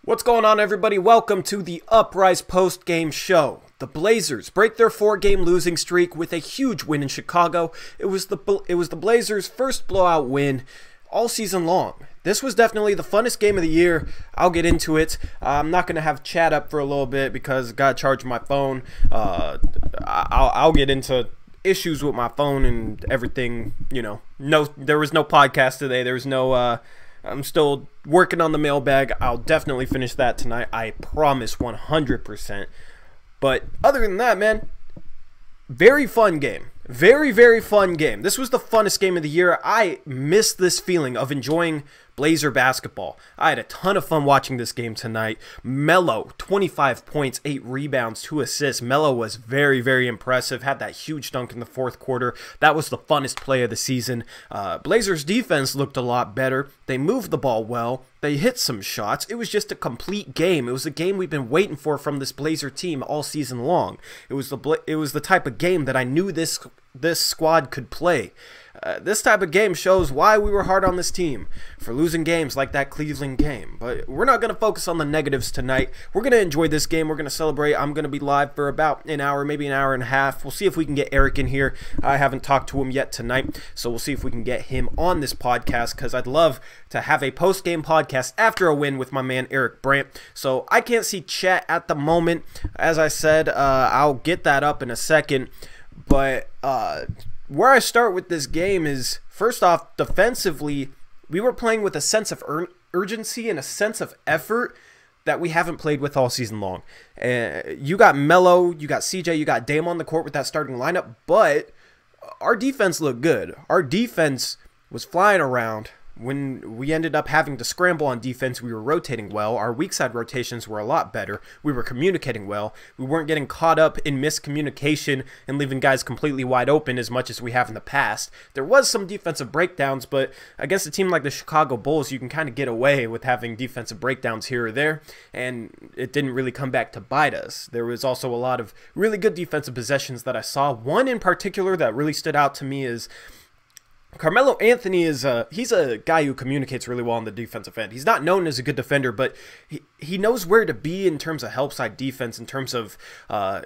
What's going on, everybody? Welcome to the Uprise post-game show. The Blazers break their 4-game losing streak with a huge win in Chicago. It was the Blazers' first blowout win all season long. This was definitely the funnest game of the year. I'll get into it. I'm not going to have chat up for a little bit because I got to charge my phone. I'll get into issues with my phone and everything. You know, there was no podcast today. There was no... I'm still working on the mailbag. I'll definitely finish that tonight. I promise 100%. But other than that, man, very fun game. Very, very fun game. This was the funnest game of the year. I miss this feeling of enjoying Blazer basketball. I had a ton of fun watching this game tonight. Melo, 25 points, 8 rebounds, 2 assists. Melo was very, very impressive. Had that huge dunk in the fourth quarter. That was the funnest play of the season. Blazers defense looked a lot better. They moved the ball well. They hit some shots. It was just a complete game. It was a game we've been waiting for from this Blazer team all season long. It was the type of game that I knew this squad could play. This type of game shows why we were hard on this team for losing games like that Cleveland game. But we're not going to focus on the negatives tonight. We're going to enjoy this game. We're going to celebrate. I'm going to be live for about an hour, maybe an hour and a half. We'll see if we can get Eric in here. I haven't talked to him yet tonight, so we'll see if we can get him on this podcast because I'd love to have a post-game podcast after a win with my man Eric Brandt. So I can't see chat at the moment. As I said, I'll get that up in a second. But where I start with this game is, first off, defensively, we were playing with a sense of urgency and a sense of effort that we haven't played with all season long. You got Melo, you got CJ, you got Dame on the court with that starting lineup, but our defense looked good. Our defense was flying around. When we ended up having to scramble on defense, we were rotating well. Our weak side rotations were a lot better. We were communicating well. We weren't getting caught up in miscommunication and leaving guys completely wide open as much as we have in the past. There was some defensive breakdowns, but against a team like the Chicago Bulls, you can kind of get away with having defensive breakdowns here or there, and it didn't really come back to bite us. There was also a lot of really good defensive possessions that I saw. One in particular that really stood out to me is Carmelo Anthony he's a guy who communicates really well on the defensive end. He's not known as a good defender, but he knows where to be in terms of help side defense, in terms of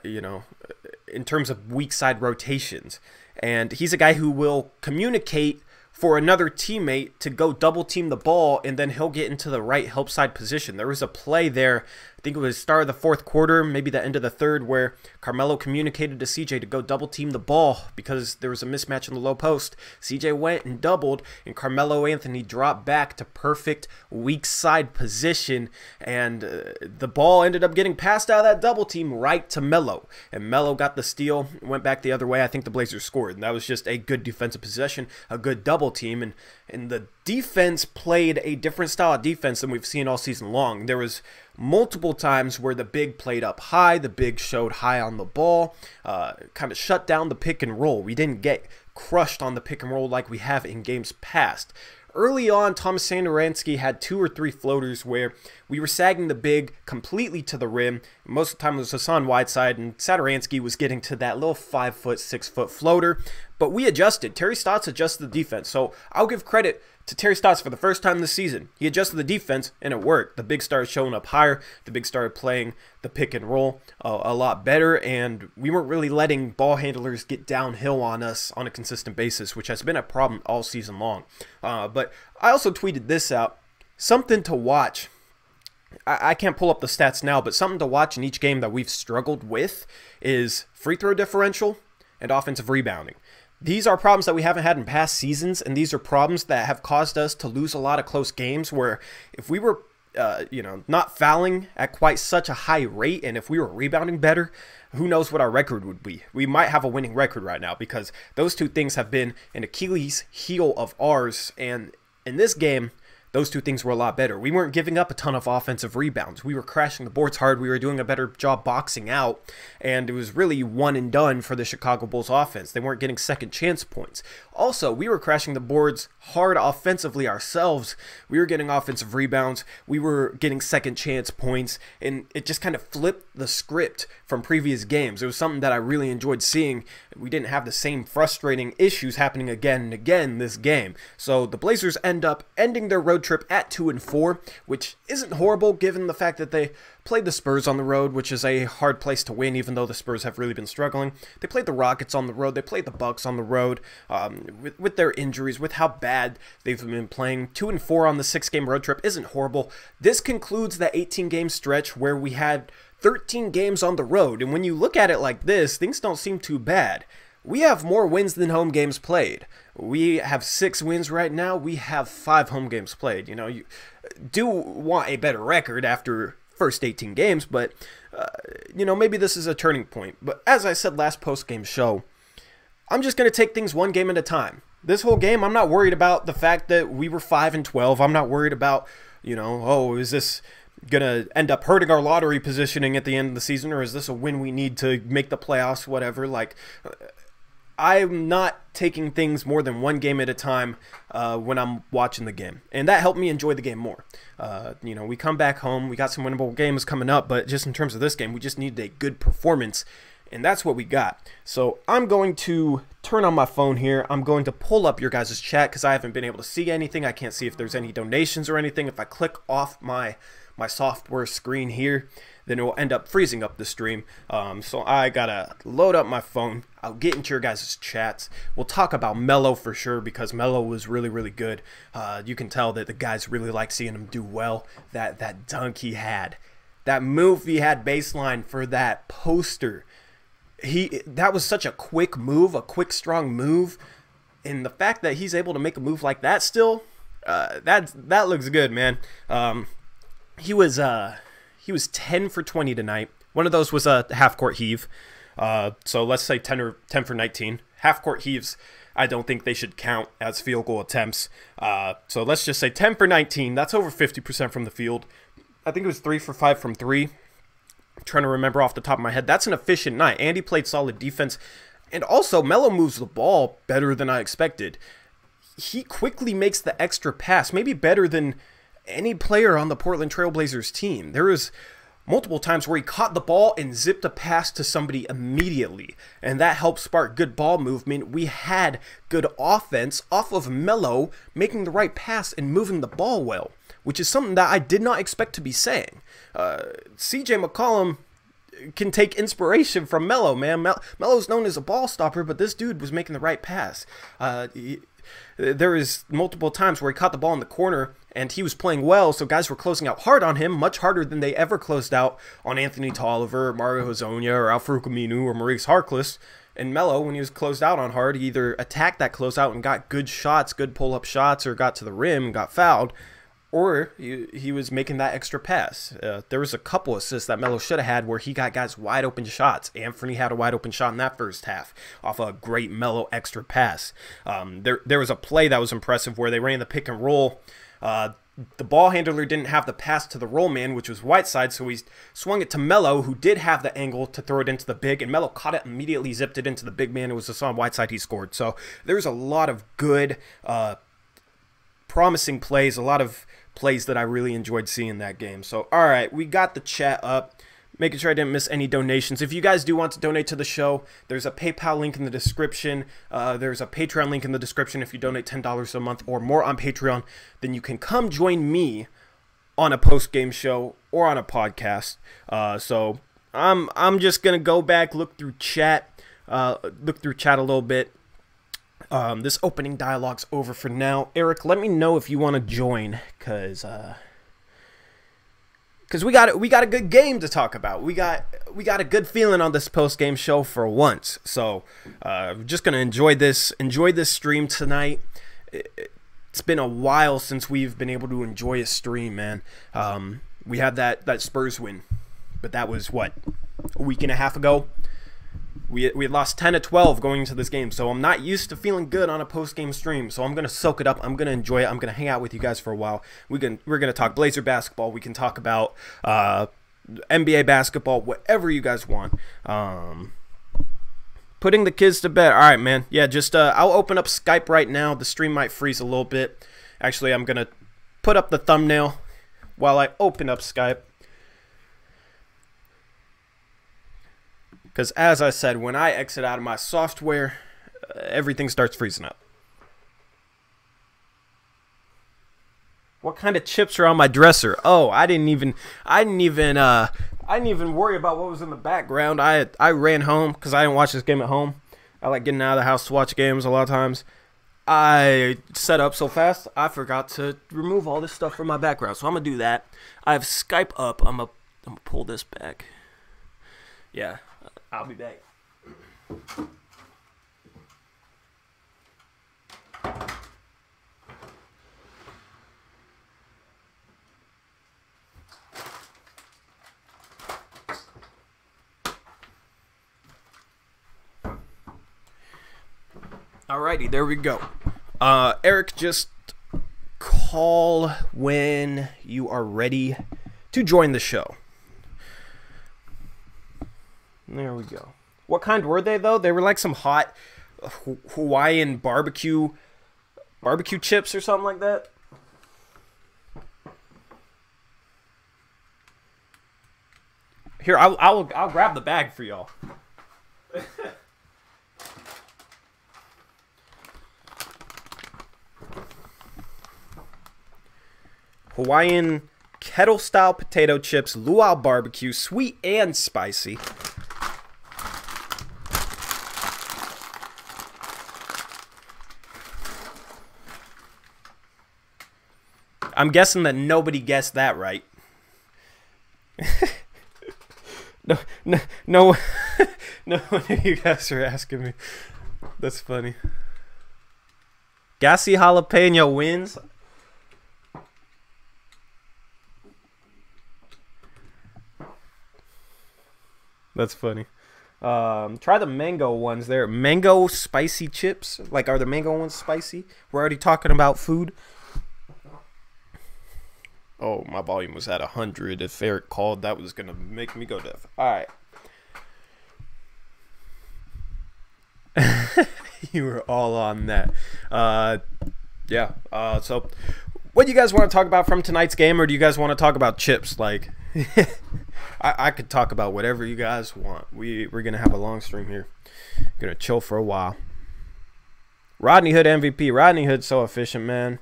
in terms of weak side rotations. And he's a guy who will communicate for another teammate to go double team the ball, and then he'll get into the right help side position. There was a play there, I think it was start of the fourth quarter, maybe the end of the third, where Carmelo communicated to CJ to go double team the ball because there was a mismatch in the low post. CJ went and doubled, and Carmelo Anthony dropped back to perfect weak side position, and the ball ended up getting passed out of that double team right to Melo, and Melo got the steal, went back the other way. I think the Blazers scored, and that was just a good defensive possession, a good double team, and the defense played a different style of defense than we've seen all season long. There was multiple times where the big played up high, the big showed high on the ball, kind of shut down the pick and roll. We didn't get crushed on the pick and roll like we have in games past. Early on, Thomas Satoransky had 2 or 3 floaters where we were sagging the big completely to the rim. Most of the time it was Hassan Whiteside, and Satoransky was getting to that little 5-foot, 6-foot floater. But we adjusted. Terry Stotts adjusted the defense. So I'll give credit to Terry Stotts for the first time this season. He adjusted the defense, and it worked. The big started showing up higher. The big started playing the pick and roll a lot better, and we weren't really letting ball handlers get downhill on us on a consistent basis, which has been a problem all season long. But I also tweeted this out. Something to watch. I can't pull up the stats now, but something to watch in each game that we've struggled with is free throw differential and offensive rebounding. These are problems that we haven't had in past seasons, and these are problems that have caused us to lose a lot of close games where if we were not fouling at quite such a high rate, and if we were rebounding better, who knows what our record would be. We might have a winning record right now because those two things have been an Achilles heel of ours, and in this game, those two things were a lot better. We weren't giving up a ton of offensive rebounds. We were crashing the boards hard. We were doing a better job boxing out, and it was really one and done for the Chicago Bulls offense. They weren't getting second chance points. Also, we were crashing the boards hard offensively ourselves. We were getting offensive rebounds. We were getting second chance points, and it just kind of flipped the script from previous games. It was something that I really enjoyed seeing. We didn't have the same frustrating issues happening again and again this game. So the Blazers end up ending their road trip at 2-4, which isn't horrible given the fact that they played the Spurs on the road, which is a hard place to win, even though the Spurs have really been struggling. They played the Rockets on the road. They played the Bucks on the road. With their injuries, with how bad they've been playing, 2-4 on the 6-game road trip isn't horrible. This concludes that 18-game stretch where we had 13 games on the road, and when you look at it like this, things don't seem too bad. We have more wins than home games played. We have 6 wins right now. We have 5 home games played. You know, you do want a better record after first 18 games, but you know, maybe this is a turning point. But as I said last post-game show, I'm just going to take things one game at a time. This whole game, I'm not worried about the fact that we were 5-12. I'm not worried about, you know, oh, is this going to end up hurting our lottery positioning at the end of the season, or is this a win we need to make the playoffs, whatever. Like, I'm not taking things more than one game at a time when I'm watching the game, and that helped me enjoy the game more. You know, we come back home, we got some winnable games coming up, but just in terms of this game, we just needed a good performance, and that's what we got. So I'm going to turn on my phone here. I'm going to pull up your guys' chat because I haven't been able to see anything. I can't see if there's any donations or anything. If I click off my software screen here, then it will end up freezing up the stream. So I gotta load up my phone. I'll get into your guys' chats. We'll talk about Melo for sure because Melo was really, really good. You can tell that the guys really like seeing him do well. That dunk he had, that move he had baseline for that poster. That was such a quick move, a quick, strong move. And the fact that he's able to make a move like that still, that looks good, man. He was 10 for 20 tonight. One of those was a half-court heave. So let's say 10 for 19. Half-court heaves, I don't think they should count as field goal attempts. So let's just say 10 for 19. That's over 50% from the field. I think it was 3 for 5 from 3. I'm trying to remember off the top of my head. That's an efficient night. Andy played solid defense. And also, Melo moves the ball better than I expected. He quickly makes the extra pass, maybe better than any player on the Portland Trail Blazers team. There was multiple times where he caught the ball and zipped a pass to somebody immediately, and that helped spark good ball movement. We had good offense off of Melo making the right pass and moving the ball well, which is something that I did not expect to be saying. CJ McCollum can take inspiration from Melo, man. Melo's known as a ball stopper, but this dude was making the right pass. There was multiple times where he caught the ball in the corner and he was playing well, so guys were closing out hard on him, much harder than they ever closed out on Anthony Tolliver, Mario Hezonja, or Al-Farouq Aminu, or Maurice Harkless. And Melo, when he was closed out on hard, he either attacked that closeout and got good shots, good pull-up shots, or got to the rim and got fouled, or he was making that extra pass. There was a couple assists that Melo should have had where he got guys wide open shots. Anthony had a wide open shot in that first half off a great Melo extra pass. There was a play that was impressive where they ran the pick and roll. The ball handler didn't have the pass to the roll man, which was Whiteside, so he swung it to Melo, who did have the angle to throw it into the big, and Melo caught it, immediately zipped it into the big man. It was Hassan Whiteside, he scored. So there's a lot of good, promising plays, a lot of plays that I really enjoyed seeing that game. So, all right, we got the chat up, making sure I didn't miss any donations. If you guys do want to donate to the show, there's a PayPal link in the description. There's a Patreon link in the description. If you donate $10 a month or more on Patreon, then you can come join me on a post-game show or on a podcast. So I'm just gonna go back, look through chat a little bit. This opening dialogue's over for now. Eric, let me know if you want to join, because we got a good game to talk about. We got a good feeling on this post game show for once. So we're just gonna enjoy this stream tonight. It's been a while since we've been able to enjoy a stream, man. We had that Spurs win, but that was what, a week and a half ago. We had lost 10 to 12 going into this game, so I'm not used to feeling good on a post-game stream. So I'm going to soak it up. I'm going to enjoy it. I'm going to hang out with you guys for a while. We're going to talk Blazer basketball. We can talk about NBA basketball, whatever you guys want. Putting the kids to bed. All right, man. Yeah, just I'll open up Skype right now. The stream might freeze a little bit. Actually, I'm going to put up the thumbnail while I open up Skype. Because as I said, when I exit out of my software, everything starts freezing up. What kind of chips are on my dresser? Oh, I didn't even worry about what was in the background. I ran home because I didn't watch this game at home. I like getting out of the house to watch games a lot of times. I set up so fast, I forgot to remove all this stuff from my background. So I'm going to do that. I have Skype up. I'm gonna pull this back. Yeah, I'll be back. Alrighty, there we go. Eric, just call when you are ready to join the show. There we go. What kind were they, though? They were like some hot Hawaiian barbecue chips or something like that. Here, I'll grab the bag for y'all. Hawaiian kettle-style potato chips, luau barbecue, sweet and spicy. I'm guessing that nobody guessed that right. No wonder you guys are asking me. That's funny. Gassy jalapeno wins. That's funny. Try the mango ones there. Mango spicy chips. Like, are the mango ones spicy? We're already talking about food. Oh, my volume was at 100. If Eric called, that was going to make me go deaf. All right. You were all on that. Yeah. So, what do you guys want to talk about from tonight's game, or do you guys want to talk about chips? Like, I could talk about whatever you guys want. We're going to have a long stream here. Going to chill for a while. Rodney Hood MVP. Rodney Hood's so efficient, man.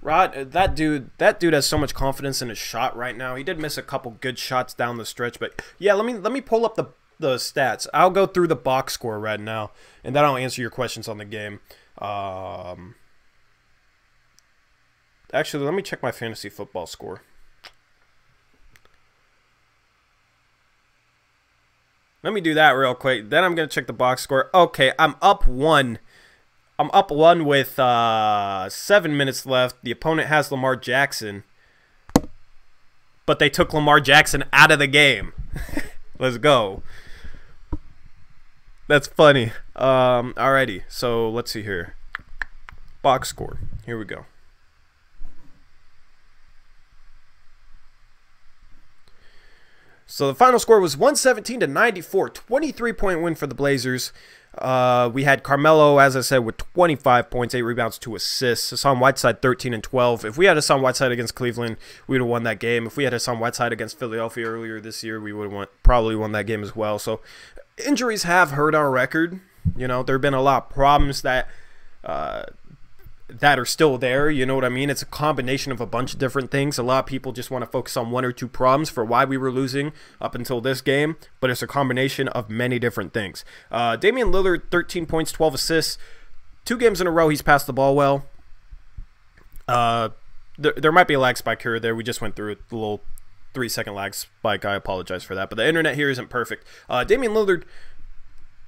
That dude has so much confidence in his shot right now. He did miss a couple good shots down the stretch, but yeah, let me pull up the stats. I'll go through the box score right now, and then I'll answer your questions on the game. Actually, let me check my fantasy football score. Let me do that real quick. Then I'm gonna check the box score. Okay, I'm up one. I'm up one with 7 minutes left. The opponent has Lamar Jackson, but they took Lamar Jackson out of the game. Let's go. That's funny. Alrighty, so let's see here. Box score. Here we go. So the final score was 117-94, 23-point win for the Blazers. We had Carmelo, as I said, with 25 points, 8 rebounds, 2 assists. Hassan Whiteside, 13 and 12. If we had Hassan Whiteside against Cleveland, we would have won that game. If we had Hassan Whiteside against Philadelphia earlier this year, we would have probably won that game as well. So injuries have hurt our record. You know, there have been a lot of problems that are still there. You know what I mean? It's a combination of a bunch of different things. A lot of people just want to focus on one or two problems for why we were losing up until this game, but it's a combination of many different things. Damian Lillard, 13 points, 12 assists. 2 games in a row he's passed the ball well. There might be a lag spike here or there. We just went through a little 3-second lag spike. I apologize for that, but the internet here isn't perfect. Damian Lillard,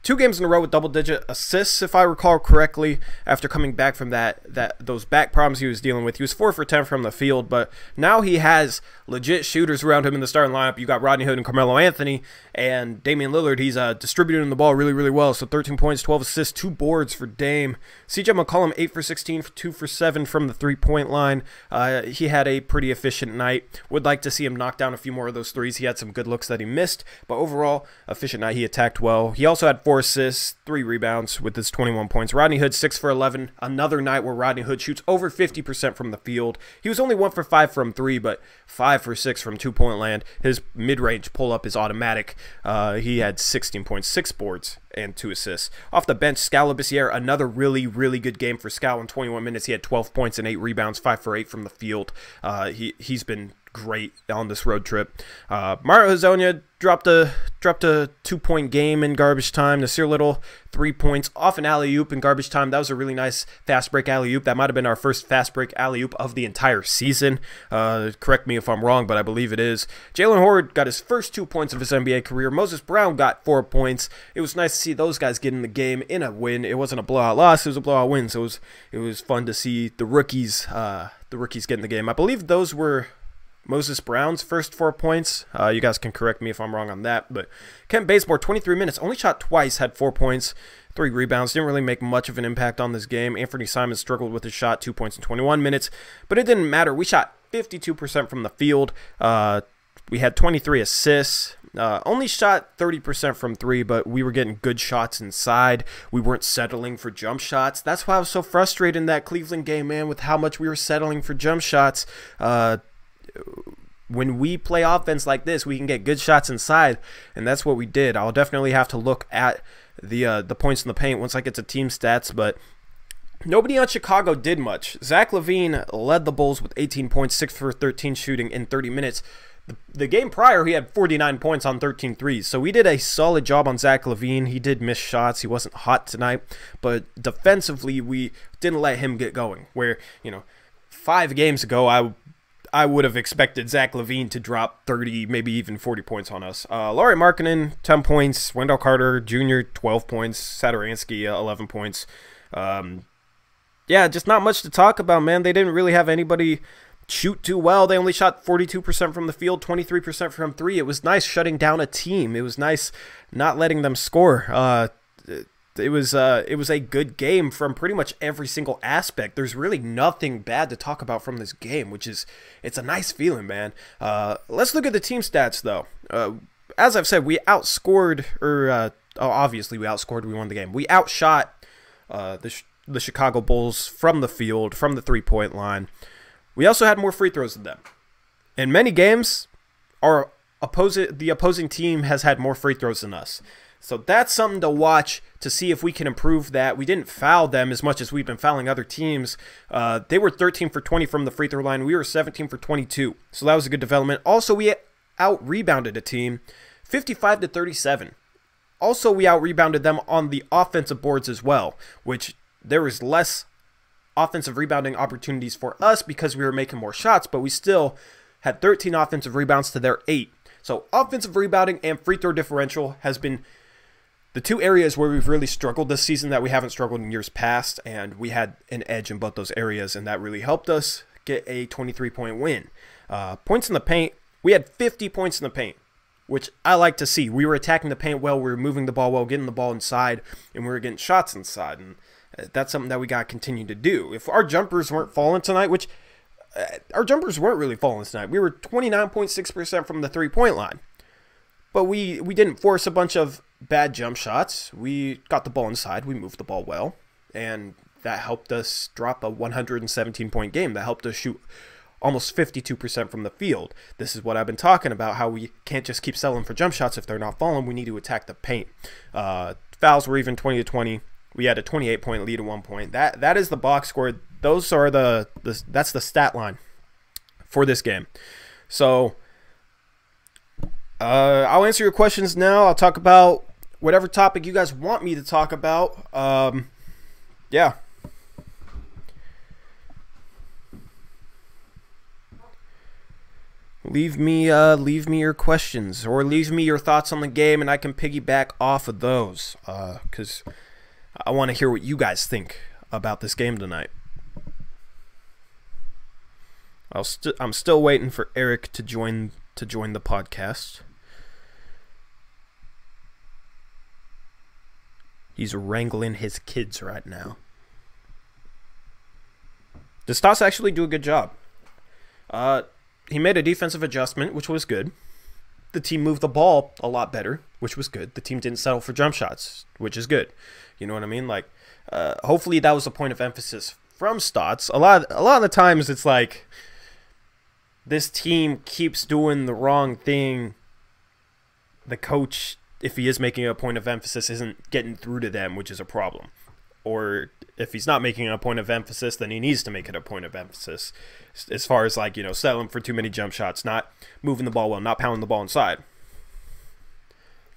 2 games in a row with double-digit assists, if I recall correctly, after coming back from those back problems he was dealing with. He was 4 for 10 from the field, but now he has legit shooters around him in the starting lineup. You got Rodney Hood and Carmelo Anthony, and Damian Lillard. He's distributing the ball really, really well. So 13 points, 12 assists, 2 boards for Dame. CJ McCollum, 8 for 16, 2 for 7 from the three-point line. He had a pretty efficient night. Would like to see him knock down a few more of those threes. He had some good looks that he missed, but overall, efficient night. He attacked well. He also had 4 4 assists, 3 rebounds with his 21 points. Rodney Hood, 6 for 11. Another night where Rodney Hood shoots over 50% from the field. He was only 1 for 5 from 3, but 5 for 6 from 2-point land. His mid-range pull-up is automatic. He had 16.6 boards and 2 assists. Off the bench, Scalabissiere, another really, really good game for Scal in 21 minutes. He had 12 points and 8 rebounds, 5 for 8 from the field. He's been great on this road trip. Mario Hezonja dropped a 2-point game in garbage time. Nasir Little, 3 points off an alley-oop in garbage time. That was a really nice fast break alley-oop. That might have been our first fast break alley-oop of the entire season. Correct me if I'm wrong, but I believe it is. Jalen Horde got his first 2 points of his NBA career. Moses Brown got 4 points. It was nice to see those guys get in the game in a win. It wasn't a blowout loss. It was a blowout win. So it was fun to see the rookies get in the game. I believe those were Moses Brown's first 4 points. You guys can correct me if I'm wrong on that. But Kent Bazemore, 23 minutes, only shot twice, had 4 points, 3 rebounds. Didn't really make much of an impact on this game. Anthony Simons struggled with his shot, 2 points in 21 minutes. But it didn't matter. We shot 52% from the field. We had 23 assists. Only shot 30% from 3, but we were getting good shots inside. We weren't settling for jump shots. That's why I was so frustrated in that Cleveland game, man, with how much we were settling for jump shots. When we play offense like this, we can get good shots inside, and that's what we did. I'll definitely have to look at the points in the paint once I get to team stats, but nobody on Chicago did much. Zach LaVine led the Bulls with 18 points, 6 for 13 shooting in 30 minutes. The game prior, he had 49 points on 13 threes, so we did a solid job on Zach LaVine. He did miss shots. He wasn't hot tonight, but defensively, we didn't let him get going, where, 5 games ago, I would have expected Zach LaVine to drop 30, maybe even 40 points on us. Lauri Markkanen, 10 points. Wendell Carter Jr., 12 points. Satoransky, 11 points. Yeah, just not much to talk about, man. They didn't really have anybody shoot too well. They only shot 42% from the field, 23% from 3. It was nice shutting down a team. It was nice not letting them score. It was a good game from pretty much every single aspect. There's really nothing bad to talk about from this game, it's a nice feeling, man. Let's look at the team stats, though. As I've said, we outscored, obviously we outscored, we won the game. We outshot the Chicago Bulls from the field, from the three-point line. We also had more free throws than them. In many games, the opposing team has had more free throws than us. So that's something to watch to see if we can improve that. We didn't foul them as much as we've been fouling other teams. They were 13 for 20 from the free throw line. We were 17 for 22. So that was a good development. Also, we out-rebounded a team 55 to 37. Also, we out-rebounded them on the offensive boards as well, which there was less offensive rebounding opportunities for us because we were making more shots, but we still had 13 offensive rebounds to their 8. So offensive rebounding and free throw differential has been the two areas where we've really struggled this season that we haven't struggled in years past, and we had an edge in both those areas, and that really helped us get a 23-point win. Points in the paint, we had 50 points in the paint, which I like to see. We were attacking the paint well, we were moving the ball well, getting the ball inside, and we were getting shots inside, and that's something that we got to continue to do. If our jumpers weren't falling tonight, which our jumpers weren't really falling tonight. We were 29.6% from the three-point line. But we didn't force a bunch of bad jump shots. We got the ball inside. We moved the ball well. And that helped us drop a 117-point game. That helped us shoot almost 52% from the field. This is what I've been talking about, how we can't just keep settling for jump shots if they're not falling. We need to attack the paint. Fouls were even 20 to 20. We had a 28-point lead at one point. That is the box score. Those are that's the stat line for this game. So I'll answer your questions now. I'll talk about whatever topic you guys want me to talk about. Yeah. Leave me your questions, or leave me your thoughts on the game, and I can piggyback off of those. Because I want to hear what you guys think about this game tonight. I'm still waiting for Eric to join the podcast. He's wrangling his kids right now. Does Stas actually do a good job? He made a defensive adjustment, which was good. The team moved the ball a lot better. which was good. The team didn't settle for jump shots, which is good. You know what I mean? Like, hopefully that was a point of emphasis from Stotts. A lot of the times it's like this team keeps doing the wrong thing. The coach, if he is making a point of emphasis, isn't getting through to them, which is a problem. Or if he's not making a point of emphasis, then he needs to make it a point of emphasis. As far as, like, you know, settling for too many jump shots, not moving the ball well, not pounding the ball inside.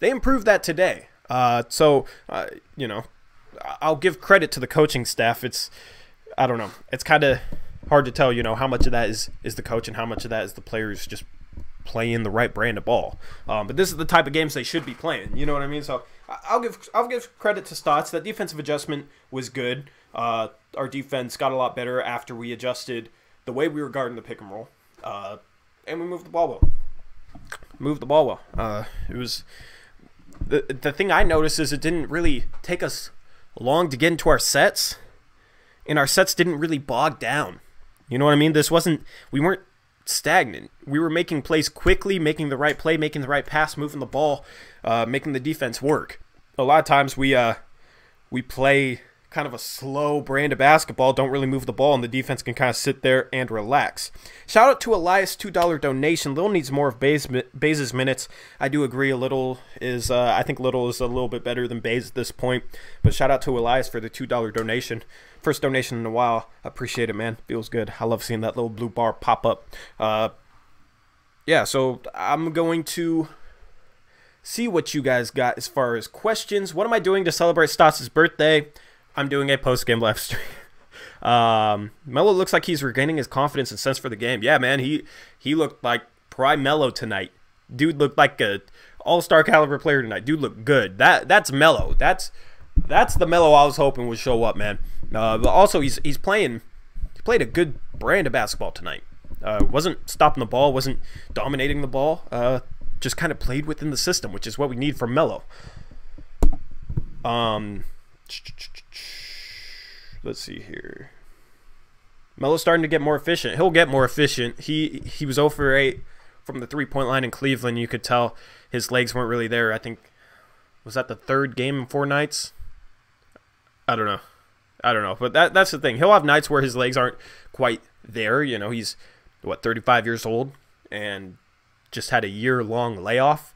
They improved that today. You know, I'll give credit to the coaching staff. I don't know. It's kind of hard to tell, you know, how much of that is the coach and how much of that is the players just playing the right brand of ball. But this is the type of games they should be playing. You know what I mean? So I'll give credit to Stotts. That defensive adjustment was good. Our defense got a lot better after we adjusted the way we were guarding the pick and roll, and we moved the ball well. It was the thing I noticed is it didn't really take us long to get into our sets, and our sets didn't really bog down. You know what I mean? We weren't stagnant. We were making plays quickly, making the right play, making the right pass, moving the ball, making the defense work. A lot of times we play kind of a slow brand of basketball, don't really move the ball, and the defense can kind of sit there and relax. Shout out to Elias, $2 donation. Lil needs more of Baze's minutes. I do agree. I think Little is a little bit better than Baze at this point. But shout out to Elias for the $2 donation. First donation in a while. Appreciate it, man. Feels good. I love seeing that little blue bar pop up. Yeah, so I'm going to see what you guys got as far as questions. What am I doing to celebrate Stotts' birthday? I'm doing a post-game live stream. Melo looks like he's regaining his confidence and sense for the game. Yeah, man, he looked like prime Melo tonight. Dude looked like a all-star caliber player tonight. Dude looked good. That's Melo. That's the Melo I was hoping would show up, man. But also he played a good brand of basketball tonight. Wasn't stopping the ball, wasn't dominating the ball. Just kind of played within the system, which is what we need from Melo. Let's see here. Melo's starting to get more efficient. He'll get more efficient. He was 0 for 8 from the three-point line in Cleveland. You could tell his legs weren't really there. I think, was that the third game in 4 nights? I don't know. But that's the thing. He'll have nights where his legs aren't quite there. You know, he's, 35 years old and just had a year-long layoff.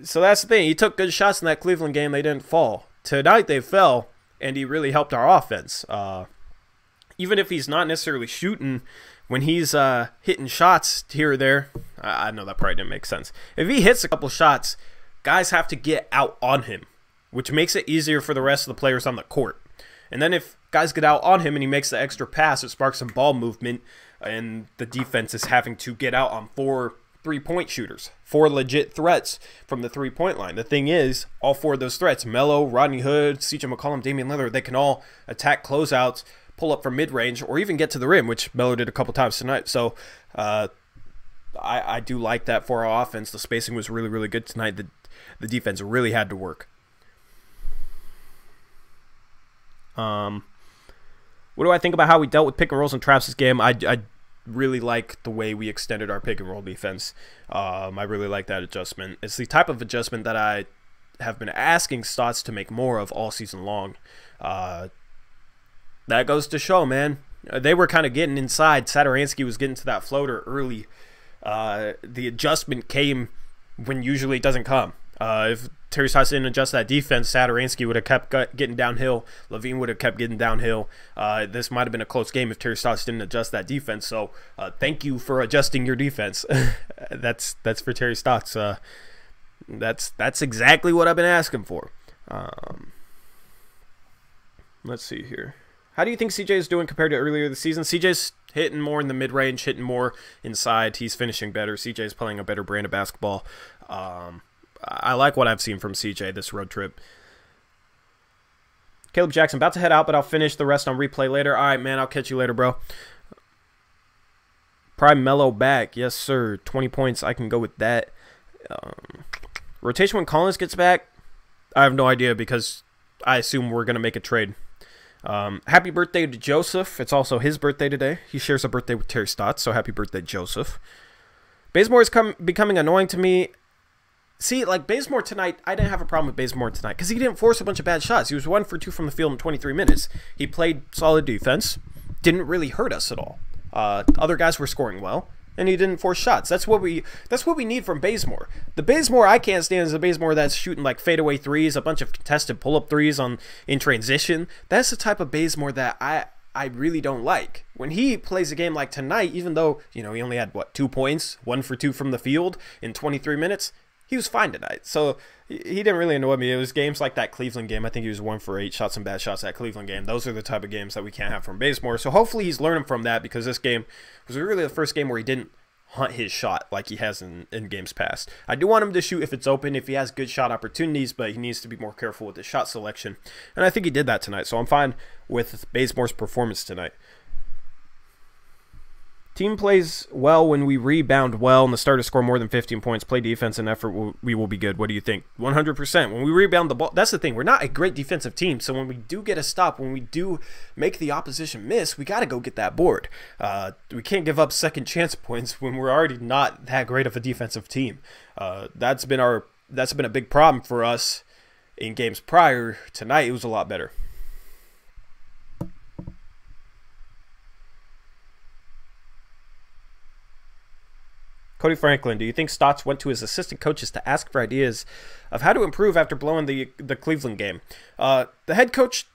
So that's the thing. He took good shots in that Cleveland game. They didn't fall. Tonight they fell, and he really helped our offense. Even if he's not necessarily shooting, when he's hitting shots here or there, I know that probably didn't make sense. If he hits a couple shots, guys have to get out on him, which makes it easier for the rest of the players on the court. And then if guys get out on him and he makes the extra pass, it sparks some ball movement, and the defense is having to get out on 4 3-point shooters, 4 legit threats from the 3-point line. The thing is, all 4 of those threats, Melo, Rodney Hood, CJ McCollum, Damian Lillard, they can all attack closeouts, pull up from mid-range, or even get to the rim, which Melo did a couple times tonight. So I do like that for our offense. The spacing was really, really good tonight. The defense really had to work. What do I think about how we dealt with pick and rolls and traps this game? I really like the way we extended our pick and roll defense. I really like that adjustment. It's the type of adjustment that I have been asking Stotts to make more of all season long. That goes to show, man. They were kind of getting inside. Satoransky was getting to that floater early. The adjustment came when usually it doesn't come. If Terry Stotts didn't adjust that defense, Satoransky would have kept getting downhill. Levine would have kept getting downhill. This might have been a close game if Terry Stotts didn't adjust that defense. So thank you for adjusting your defense. That's for Terry Stotts. That's exactly what I've been asking for. Let's see here. How do you think CJ is doing compared to earlier this season? CJ's hitting more in the mid-range, hitting more inside. He's finishing better. CJ's playing a better brand of basketball. I like what I've seen from CJ this road trip. Caleb Jackson, about to head out, but I'll finish the rest on replay later. All right, man, I'll catch you later, bro. Prime Melo back. Yes, sir. 20 points. I can go with that. Rotation when Collins gets back? I have no idea because I assume we're going to make a trade. Happy birthday to Joseph. It's also his birthday today. He shares a birthday with Terry Stotts, so happy birthday, Joseph. Bazemore is becoming annoying to me. See, like Bazemore tonight, I didn't have a problem with Bazemore tonight because he didn't force a bunch of bad shots. He was 1 for 2 from the field in 23 minutes. He played solid defense, didn't really hurt us at all. Other guys were scoring well, and he didn't force shots. That's what we need from Bazemore. The Bazemore I can't stand is the Bazemore that's shooting like fadeaway threes, a bunch of contested pull-up threes in transition. That's the type of Bazemore that I really don't like. When he plays a game like tonight, even though, you know, he only had, what, 2 points, 1 for 2 from the field in 23 minutes, he was fine tonight. So he didn't really annoy me. It was games like that Cleveland game. I think he was 1 for 8, shot some bad shots that Cleveland game. Those are the type of games that we can't have from Bazemore. So hopefully he's learning from that, because this game was really the first game where he didn't hunt his shot like he has in games past. I do want him to shoot if it's open, if he has good shot opportunities, but he needs to be more careful with his shot selection. And I think he did that tonight. So I'm fine with Bazemore's performance tonight. Team plays well when we rebound well and the starters score more than 15 points. Play defense and effort, we will be good. What do you think? 100%. When we rebound the ball, that's the thing. We're not a great defensive team, so when we do get a stop, when we do make the opposition miss, we got to go get that board. We can't give up second chance points when we're already not that great of a defensive team. That's been a big problem for us in games prior. Tonight, it was a lot better. Cody Franklin, do you think Stotts went to his assistant coaches to ask for ideas of how to improve after blowing the Cleveland game? The head coach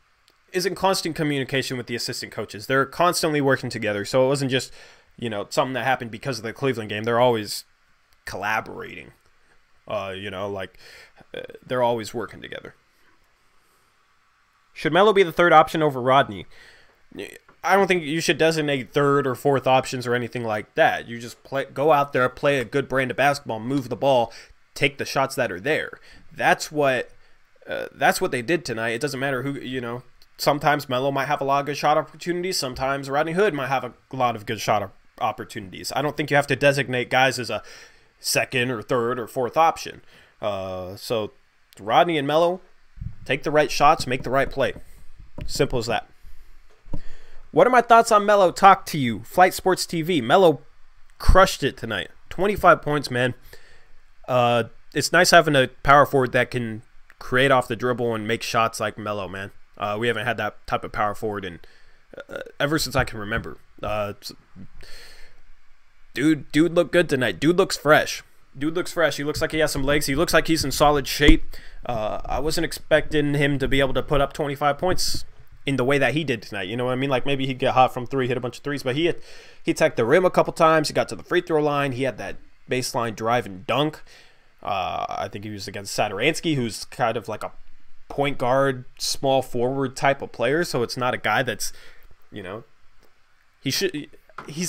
is in constant communication with the assistant coaches. They're constantly working together, so it wasn't just, you know, something that happened because of the Cleveland game. They're always collaborating. You know, like they're always working together. Should Melo be the third option over Rodney? I don't think you should designate third or fourth options or anything like that. You just go out there, play a good brand of basketball, move the ball, take the shots that are there. That's what they did tonight. It doesn't matter who, you know. Sometimes Melo might have a lot of good shot opportunities. Sometimes Rodney Hood might have a lot of good shot opportunities. I don't think you have to designate guys as a second or third or fourth option. So Rodney and Melo, take the right shots, make the right play. Simple as that. What are my thoughts on Melo? Talk to you. Flight Sports TV. Melo crushed it tonight. 25 points, man. It's nice having a power forward that can create off the dribble and make shots like Melo, man. We haven't had that type of power forward in ever since I can remember. Dude looked good tonight. Dude looks fresh. He looks like he has some legs. He looks like he's in solid shape. I wasn't expecting him to be able to put up 25 points in the way that he did tonight. You know what I mean? Like, maybe he'd get hot from three, hit a bunch of threes, but he attacked the rim a couple times. He got to the free throw line. He had that baseline drive and dunk. I think he was against Satoransky, who's kind of like a point guard, small forward type of player. So it's not a guy that's, you know, he's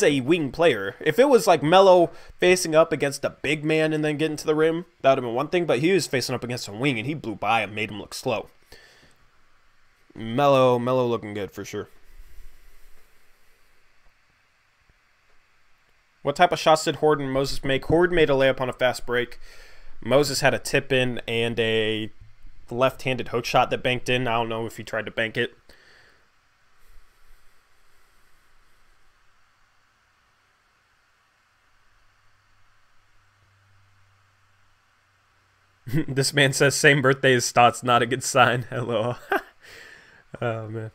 a wing player. If it was like Melo facing up against a big man and then getting to the rim, that would have been one thing. But he was facing up against a wing and he blew by him, made him look slow. Melo looking good for sure. What type of shots did Horton and Moses make? Horton made a layup on a fast break. Moses had a tip in and a left-handed hook shot that banked in. I don't know if he tried to bank it. This man says same birthday as Stotts, not a good sign. Hello. Oh, man.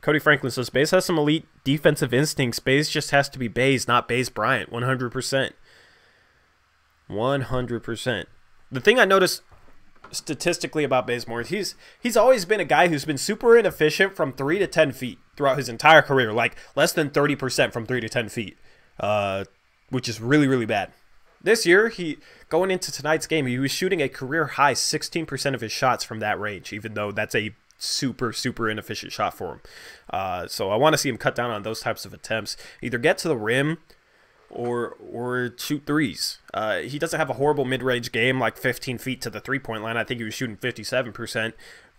Cody Franklin says, Baze has some elite defensive instincts. Baze just has to be Baze, not Baze Bryant. 100%. 100%. The thing I noticed statistically about Bazemore is he's always been a guy who's been super inefficient from 3 to 10 feet throughout his entire career. Like, less than 30% from 3 to 10 feet, which is really, really bad. This year, going into tonight's game, he was shooting a career-high 16% of his shots from that range, even though that's a super, super inefficient shot for him. So I want to see him cut down on those types of attempts. Either get to the rim or shoot threes. He doesn't have a horrible mid-range game, like 15 feet to the three-point line. I think he was shooting 57%.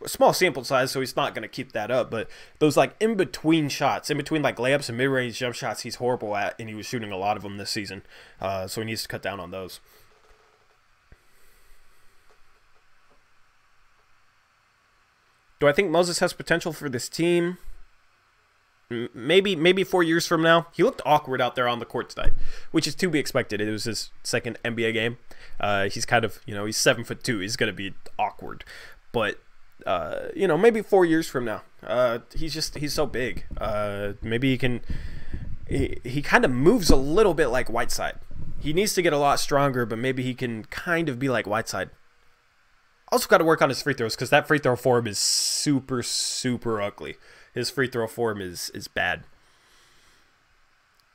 Small sample size, so he's not going to keep that up. But those like in-between shots, in between like layups and mid-range jump shots, he's horrible at, and he was shooting a lot of them this season. So he needs to cut down on those. Do I think Moses has potential for this team? maybe 4 years from now. He looked awkward out there on the court tonight, which is to be expected. It was his second NBA game. He's kind of, he's 7'2". He's gonna be awkward, but maybe 4 years from now. He's so big. Maybe he can. He kind of moves a little bit like Whiteside. He needs to get a lot stronger, but maybe he can kind of be like Whiteside. Also got to work on his free throws, because that free throw form is super, super ugly. His free throw form is bad.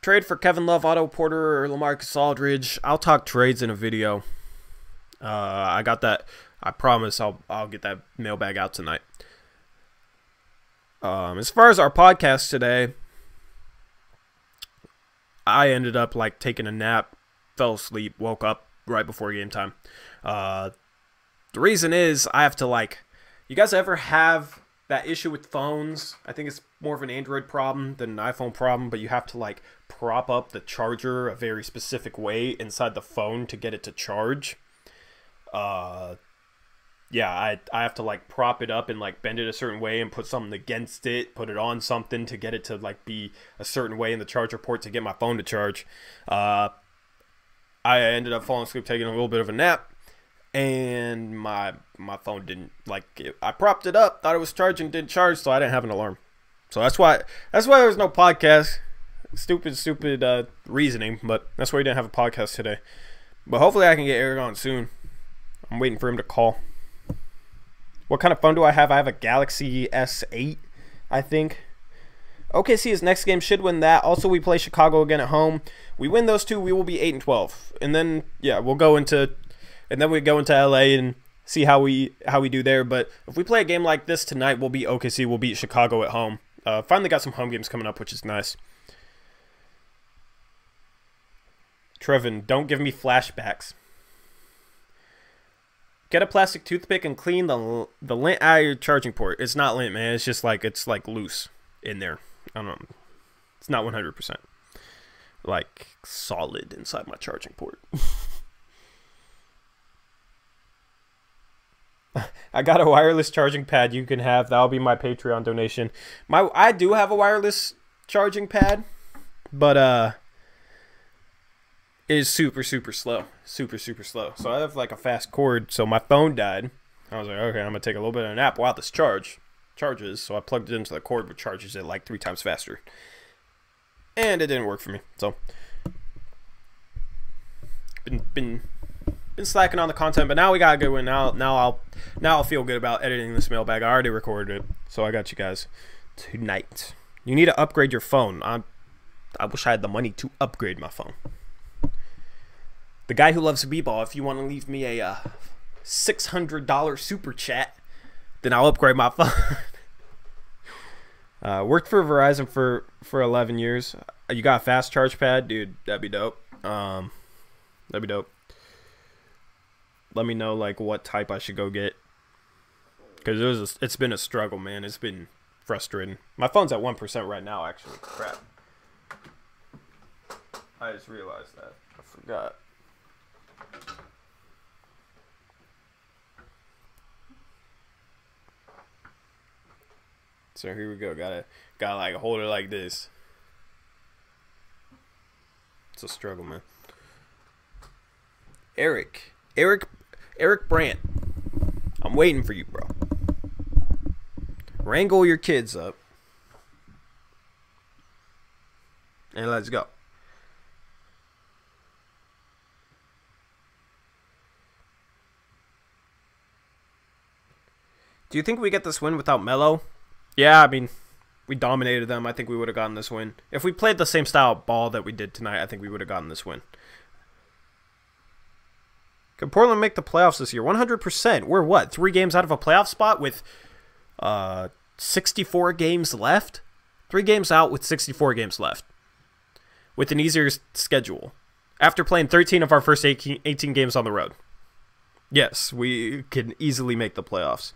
Trade for Kevin Love, Otto Porter, or LaMarcus Aldridge. I'll talk trades in a video. I got that. I promise I'll get that mailbag out tonight. As far as our podcast today, I ended up taking a nap, fell asleep, woke up right before game time. The reason is I have to you guys ever have that issue with phones? I think it's more of an Android problem than an iPhone problem, but you have to prop up the charger a very specific way inside the phone to get it to charge. Yeah, I have to prop it up and bend it a certain way and put something against it, put it on something to get it to be a certain way in the charger port to get my phone to charge. I ended up falling asleep taking a little bit of a nap, and my phone didn't I propped it up, thought it was charging, didn't charge, so I didn't have an alarm. So that's why there was no podcast. Stupid reasoning, but that's why we didn't have a podcast today. But hopefully I can get Eric on soon. I'm waiting for him to call. What kind of phone do I have? I have a Galaxy S8, I think. OKC's next game should win that. Also, we play Chicago again at home. We win those two, we will be 8-12. And then, yeah, we go into LA and see how we do there. But if we play a game like this tonight, we'll beat OKC. We'll beat Chicago at home. Finally got some home games coming up, which is nice. Trevin, don't give me flashbacks. Get a plastic toothpick and clean the lint out of your charging port. It's not lint, man. It's just it's loose in there. I don't know. It's not 100%. Solid inside my charging port. I got a wireless charging pad you can have. That'll be my Patreon donation. I do have a wireless charging pad, but it is super, super slow. Super, super slow. So I have a fast cord. So my phone died. I was like, okay, I'm going to take a little bit of a nap while this charges. So I plugged it into the cord, which charges it 3 times faster. And it didn't work for me. So been slacking on the content, but now we got a good one. Now I'll feel good about editing this mailbag. I already recorded it, so I got you guys tonight. You need to upgrade your phone. I wish I had the money to upgrade my phone. The guy who loves b-ball, if you want to leave me a $600 super chat, then I'll upgrade my phone. Worked for Verizon for 11 years. You got a fast charge pad? Dude, that'd be dope. That'd be dope. Let me know what type I should go get, because it's been a struggle, man. It's been frustrating. My phone's at 1% right now, actually. Crap. I just realized that. I forgot. So here we go. Gotta hold it like this. It's a struggle, man. Eric Brandt, I'm waiting for you, bro. Wrangle your kids up, and let's go. Do you think we get this win without Melo? Yeah, I mean, we dominated them. I think we would have gotten this win. If we played the same style of ball that we did tonight, I think we would have gotten this win. Can Portland make the playoffs this year? 100%. We're what? 3 games out of a playoff spot with 64 games left? 3 games out with 64 games left. With an easier schedule. After playing 13 of our first 18 games on the road. Yes, we can easily make the playoffs.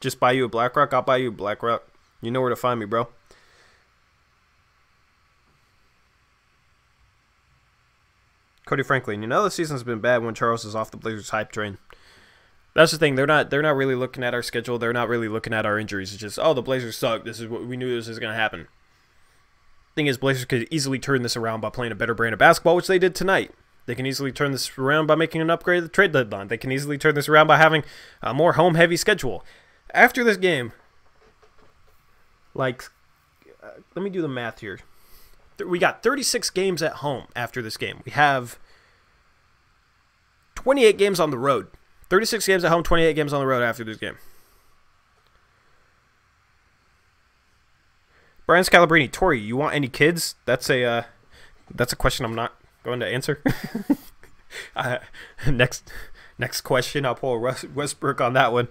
Just buy you a BlackRock? I'll buy you a BlackRock. You know where to find me, bro. Cody Franklin, the season's been bad when Charles is off the Blazers hype train. That's the thing. They're not really looking at our schedule. They're not really looking at our injuries. It's just, oh, the Blazers suck. This is what we knew this was going to happen. Thing is, Blazers could easily turn this around by playing a better brand of basketball, which they did tonight. They can easily turn this around by making an upgrade at the trade deadline. They can easily turn this around by having a more home-heavy schedule. After this game, like, let me do the math here. We got 36 games at home after this game. We have 28 games on the road. 36 games at home, 28 games on the road after this game. Brian Scalabrine, Tori, you want any kids? That's a question I'm not going to answer. Next question, I'll pull Westbrook on that one.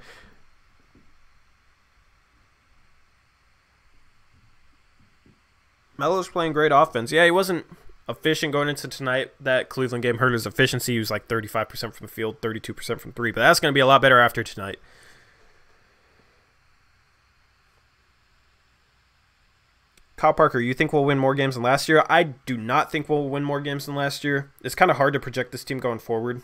Melo's playing great offense. Yeah, he wasn't efficient going into tonight. That Cleveland game hurt his efficiency. He was like 35% from the field, 32% from three. But that's going to be a lot better after tonight. Kyle Parker, you think we'll win more games than last year? I do not think we'll win more games than last year. It's kind of hard to project this team going forward.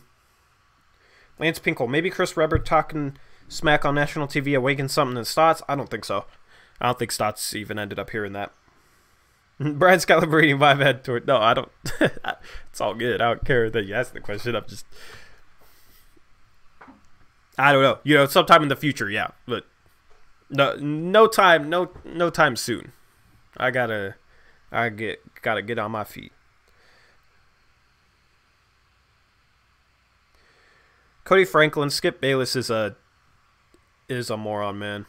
Lance Pinkle, maybe Chris Webber talking smack on national TV awakens something in Stotts? I don't think so. I don't think Stotts even ended up hearing that. Brian Scalabrine, my bad. No, I don't. It's all good. I don't care that you asked the question. I'm just, I don't know. You know, sometime in the future, yeah, but no time soon. I gotta get on my feet. Cody Franklin, Skip Bayless is a moron, man.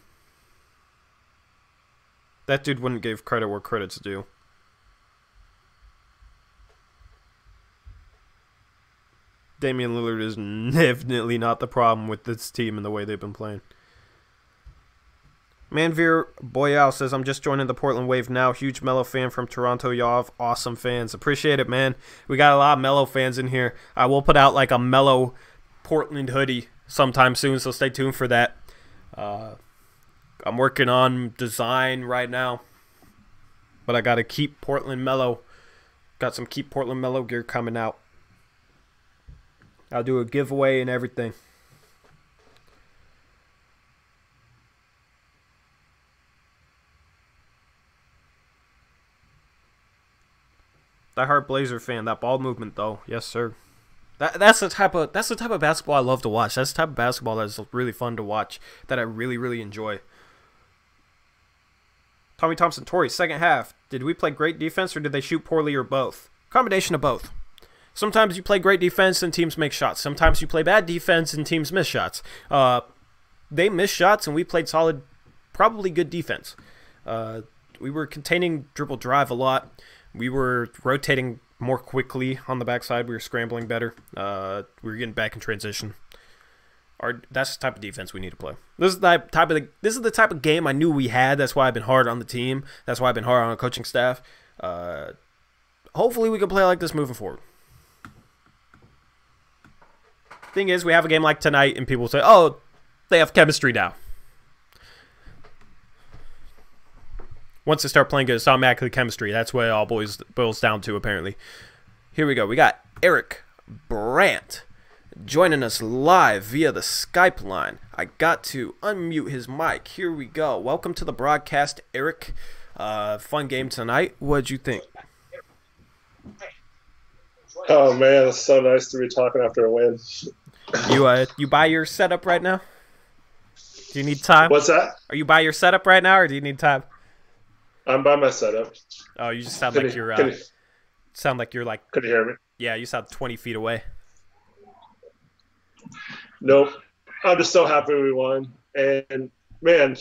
That dude wouldn't give credit where credit's due. Damian Lillard is definitely not the problem with this team and the way they've been playing. Manveer Boyal says, I'm just joining the Portland Wave now. Huge Melo fan from Toronto. Y'all have awesome fans. Appreciate it, man. We got a lot of Melo fans in here. I will put out like a Melo Portland hoodie sometime soon, so stay tuned for that. I'm working on design right now, but I got to keep Portland Melo. Got some Keep Portland Melo gear coming out. I'll do a giveaway and everything. Die-hard Blazer fan. That ball movement, though, yes, sir. That's the type of basketball I love to watch. That's the type of basketball that's really fun to watch. That I really, really enjoy. Tommy Thompson, Torrey, second half. Did we play great defense or did they shoot poorly or both? Combination of both. Sometimes you play great defense and teams make shots. Sometimes you play bad defense and teams miss shots. They missed shots and we played solid, probably good defense. We were containing dribble drive a lot. We were rotating more quickly on the backside. We were scrambling better. We were getting back in transition. That's the type of defense we need to play. This is the type of game I knew we had. That's why I've been hard on the team. That's why I've been hard on the coaching staff. Hopefully we can play like this moving forward. Thing is, we have a game like tonight, and people say, "Oh, they have chemistry now." Once they start playing good, it's automatically chemistry. That's what it all boils down to, apparently. Here we go. We got Eric Brandt joining us live via the Skype line. I got to unmute his mic. Here we go. Welcome to the broadcast, Eric. Fun game tonight. What'd you think? Oh, man, it's so nice to be talking after a win. You buy your setup right now? Do you need time? What's that? Are you by your setup right now, or do you need time? I'm by my setup. Oh, you just sound like you're like. Could you hear me? Yeah, you sound 20 feet away. Nope. I'm just so happy we won. And, man,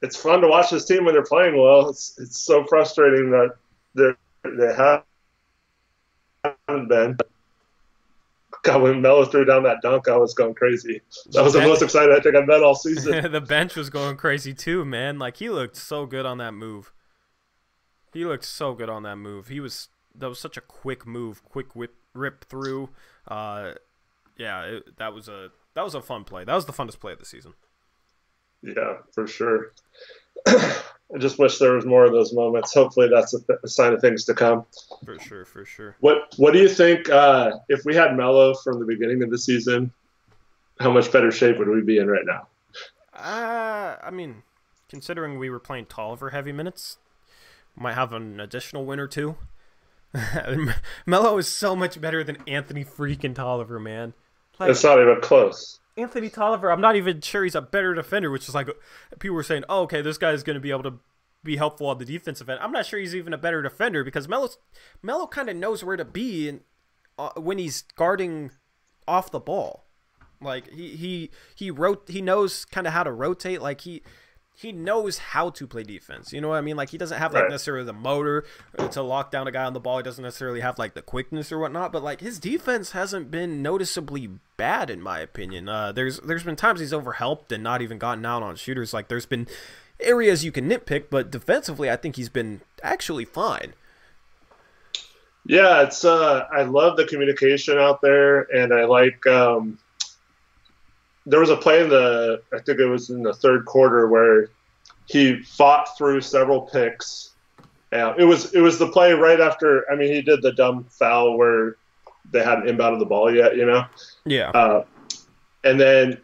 it's fun to watch this team when they're playing well. It's so frustrating that they haven't been. God, when Melo threw down that dunk, I was going crazy. That was the most excited I think I've been all season. The bench was going crazy too, man. Like, he looked so good on that move. That was such a quick move, quick rip through. That was a fun play. That was the funnest play of the season. Yeah, for sure. I just wish there was more of those moments. Hopefully that's a sign of things to come. For sure. What do you think if we had Melo from the beginning of the season, how much better shape would we be in right now? I mean, considering we were playing Tolliver heavy minutes, might have an additional win or two. Melo is so much better than Anthony freaking Tolliver, man. Like, it's not even close. Anthony Tolliver, I'm not even sure he's a better defender, which is like, people were saying, oh, okay, this guy's going to be able to be helpful on the defensive end. I'm not sure he's even a better defender because Melo kind of knows where to be when he's guarding off the ball. Like, he knows kind of how to rotate. Like, he knows how to play defense. You know what I mean? Like, he doesn't have, like, necessarily the motor to lock down a guy on the ball. He doesn't necessarily have, like, the quickness or whatnot. But, like, his defense hasn't been noticeably bad, in my opinion. There's been times he's overhelped and not even gotten out on shooters. Like, there's been areas you can nitpick, but defensively, I think he's been actually fine. Yeah, it's I love the communication out there, and I like there was a play I think it was in the third quarter where he fought through several picks. It was the play right after. I mean, he did the dumb foul where they hadn't inbounded the ball yet, you know. Yeah. And then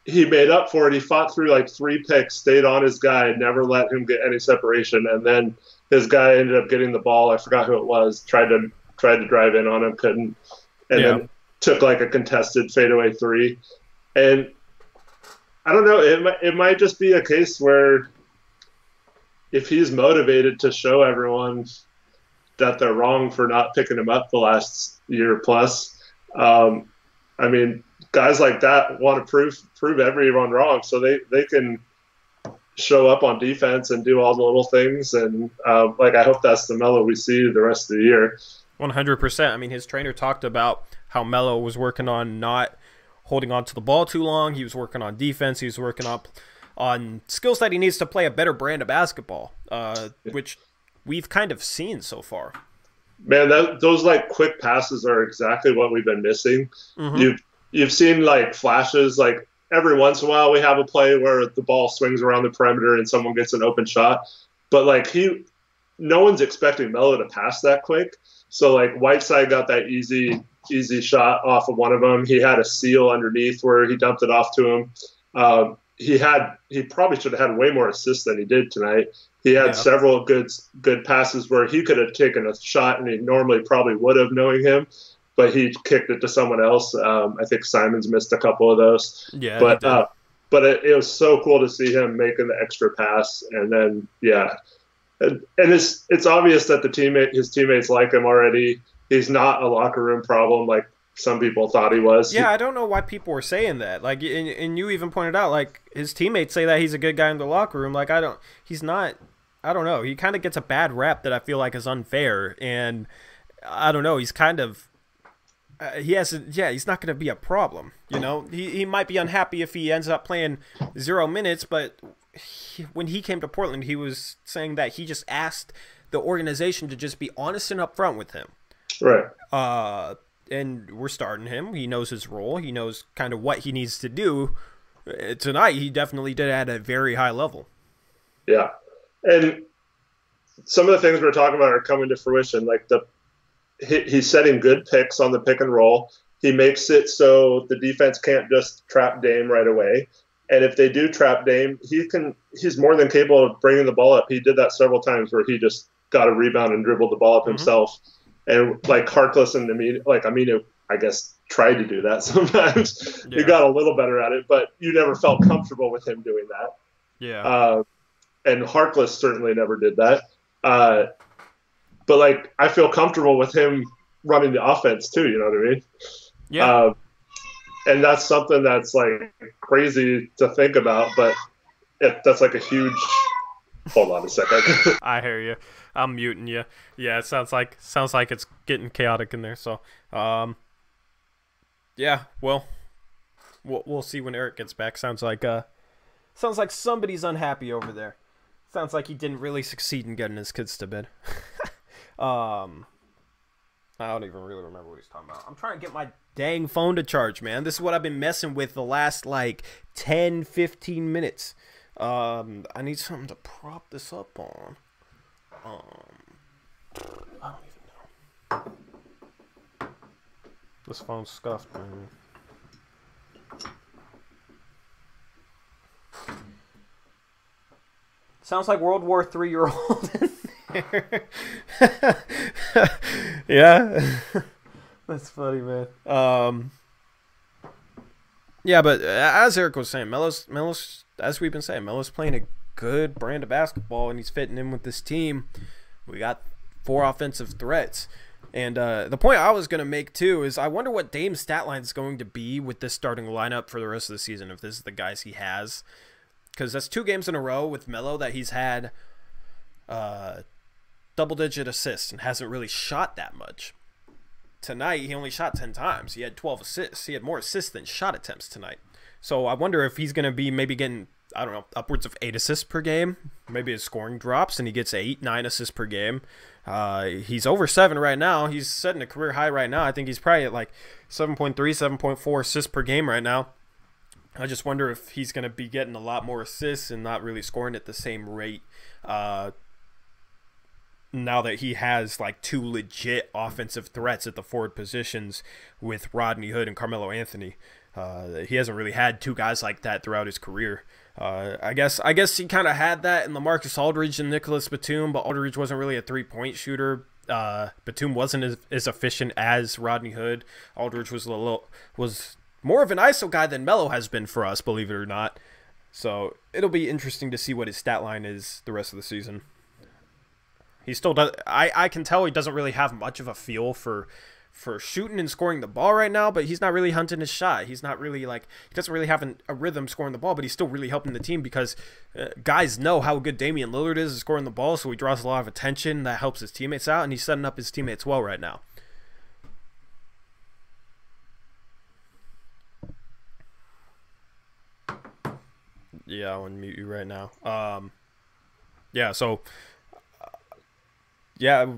he made up for it. He fought through like 3 picks, stayed on his guy, never let him get any separation, and then his guy ended up getting the ball. I forgot who it was. Tried to drive in on him, couldn't, and then took like a contested fadeaway 3. And I don't know, it might just be a case where if he's motivated to show everyone that they're wrong for not picking him up the last year plus, I mean, guys like that want to prove everyone wrong so they can show up on defense and do all the little things. And like, I hope that's the Melo we see the rest of the year. 100%. I mean, his trainer talked about how Melo was working on not holding on to the ball too long. He was working on defense. He was working on skills that he needs to play a better brand of basketball, which we've kind of seen so far. Man, those like quick passes are exactly what we've been missing. Mm-hmm. You've seen like flashes, like every once in a while we have a play where the ball swings around the perimeter and someone gets an open shot, but like no one's expecting Melo to pass that quick. So like Whiteside got that easy shot off of one of them. He had a seal underneath where he dumped it off to him. He probably should have had way more assists than he did tonight. He had several good passes where he could have taken a shot and he normally probably would have, knowing him, but he kicked it to someone else. I think Simons missed a couple of those. Yeah, but it was so cool to see him making the extra pass, and then and it's obvious that his teammates like him already. He's not a locker room problem like some people thought he was. Yeah, I don't know why people were saying that. Like, and you even pointed out, like, his teammates say that he's a good guy in the locker room. Like, he's not. I don't know. He kind of gets a bad rap that I feel like is unfair, and I don't know. He's kind of. He's not going to be a problem. You know, he might be unhappy if he ends up playing 0 minutes, but when he came to Portland, he was saying that he just asked the organization to just be honest and upfront with him. Right. And we're starting him. He knows his role. He knows kind of what he needs to do. Tonight, he definitely did at a very high level. Yeah. And some of the things we're talking about are coming to fruition. Like he's setting good picks on the pick and roll. He makes it so the defense can't just trap Dame right away. And if they do trap Dame, he's more than capable of bringing the ball up. He did that several times where he just got a rebound and dribbled the ball up himself. And like Harkless and Aminu, I guess, tried to do that sometimes. He got a little better at it, but you never felt comfortable with him doing that. Yeah. And Harkless certainly never did that. But like, I feel comfortable with him running the offense too. You know what I mean? Yeah. And that's something that's like crazy to think about, but that's like a huge. Hold on a second. I hear you. I'm muting you. Yeah, it sounds like it's getting chaotic in there. So, yeah. Well, we'll see when Eric gets back. Sounds like somebody's unhappy over there. Sounds like he didn't really succeed in getting his kids to bed. I don't even really remember what he's talking about. I'm trying to get my dang phone to charge, man. This is what I've been messing with the last like 10, 15 minutes. I need something to prop this up on. I don't even know. This phone's scuffed, man. Sounds like World War III you're old in there. Yeah. That's funny, man. Yeah, but as Eric was saying, Melo's, as we've been saying, Melo's playing a good brand of basketball, and he's fitting in with this team. We got 4 offensive threats. And the point I was going to make, too, is I wonder what Dame's stat line is going to be with this starting lineup for the rest of the season, if this is the guys he has. Because that's 2 games in a row with Melo that he's had double-digit assists and hasn't really shot that much. Tonight, he only shot 10 times. He had 12 assists. He had more assists than shot attempts tonight. So I wonder if he's going to be maybe getting, I don't know, upwards of 8 assists per game. Maybe his scoring drops and he gets 8, 9 assists per game. He's over 7 right now. He's setting a career high right now. I think he's probably at like 7.3, 7.4 assists per game right now. I just wonder if he's going to be getting a lot more assists and not really scoring at the same rate now that he has like 2 legit offensive threats at the forward positions with Rodney Hood and Carmelo Anthony. He hasn't really had 2 guys like that throughout his career. I guess he kind of had that in LaMarcus Aldridge and Nicholas Batum, but Aldridge wasn't really a 3-point shooter. Batum wasn't as efficient as Rodney Hood. Aldridge was more of an ISO guy than Melo has been for us, believe it or not. So it'll be interesting to see what his stat line is the rest of the season. He still does. I can tell he doesn't really have much of a feel for shooting and scoring the ball right now, but he's not really hunting his shot. He's not really he doesn't really have a rhythm scoring the ball, but he's still really helping the team because guys know how good Damian Lillard is at scoring the ball, so he draws a lot of attention. That helps his teammates out, and he's setting up his teammates well right now. Yeah, I'll unmute you right now. Yeah, so yeah,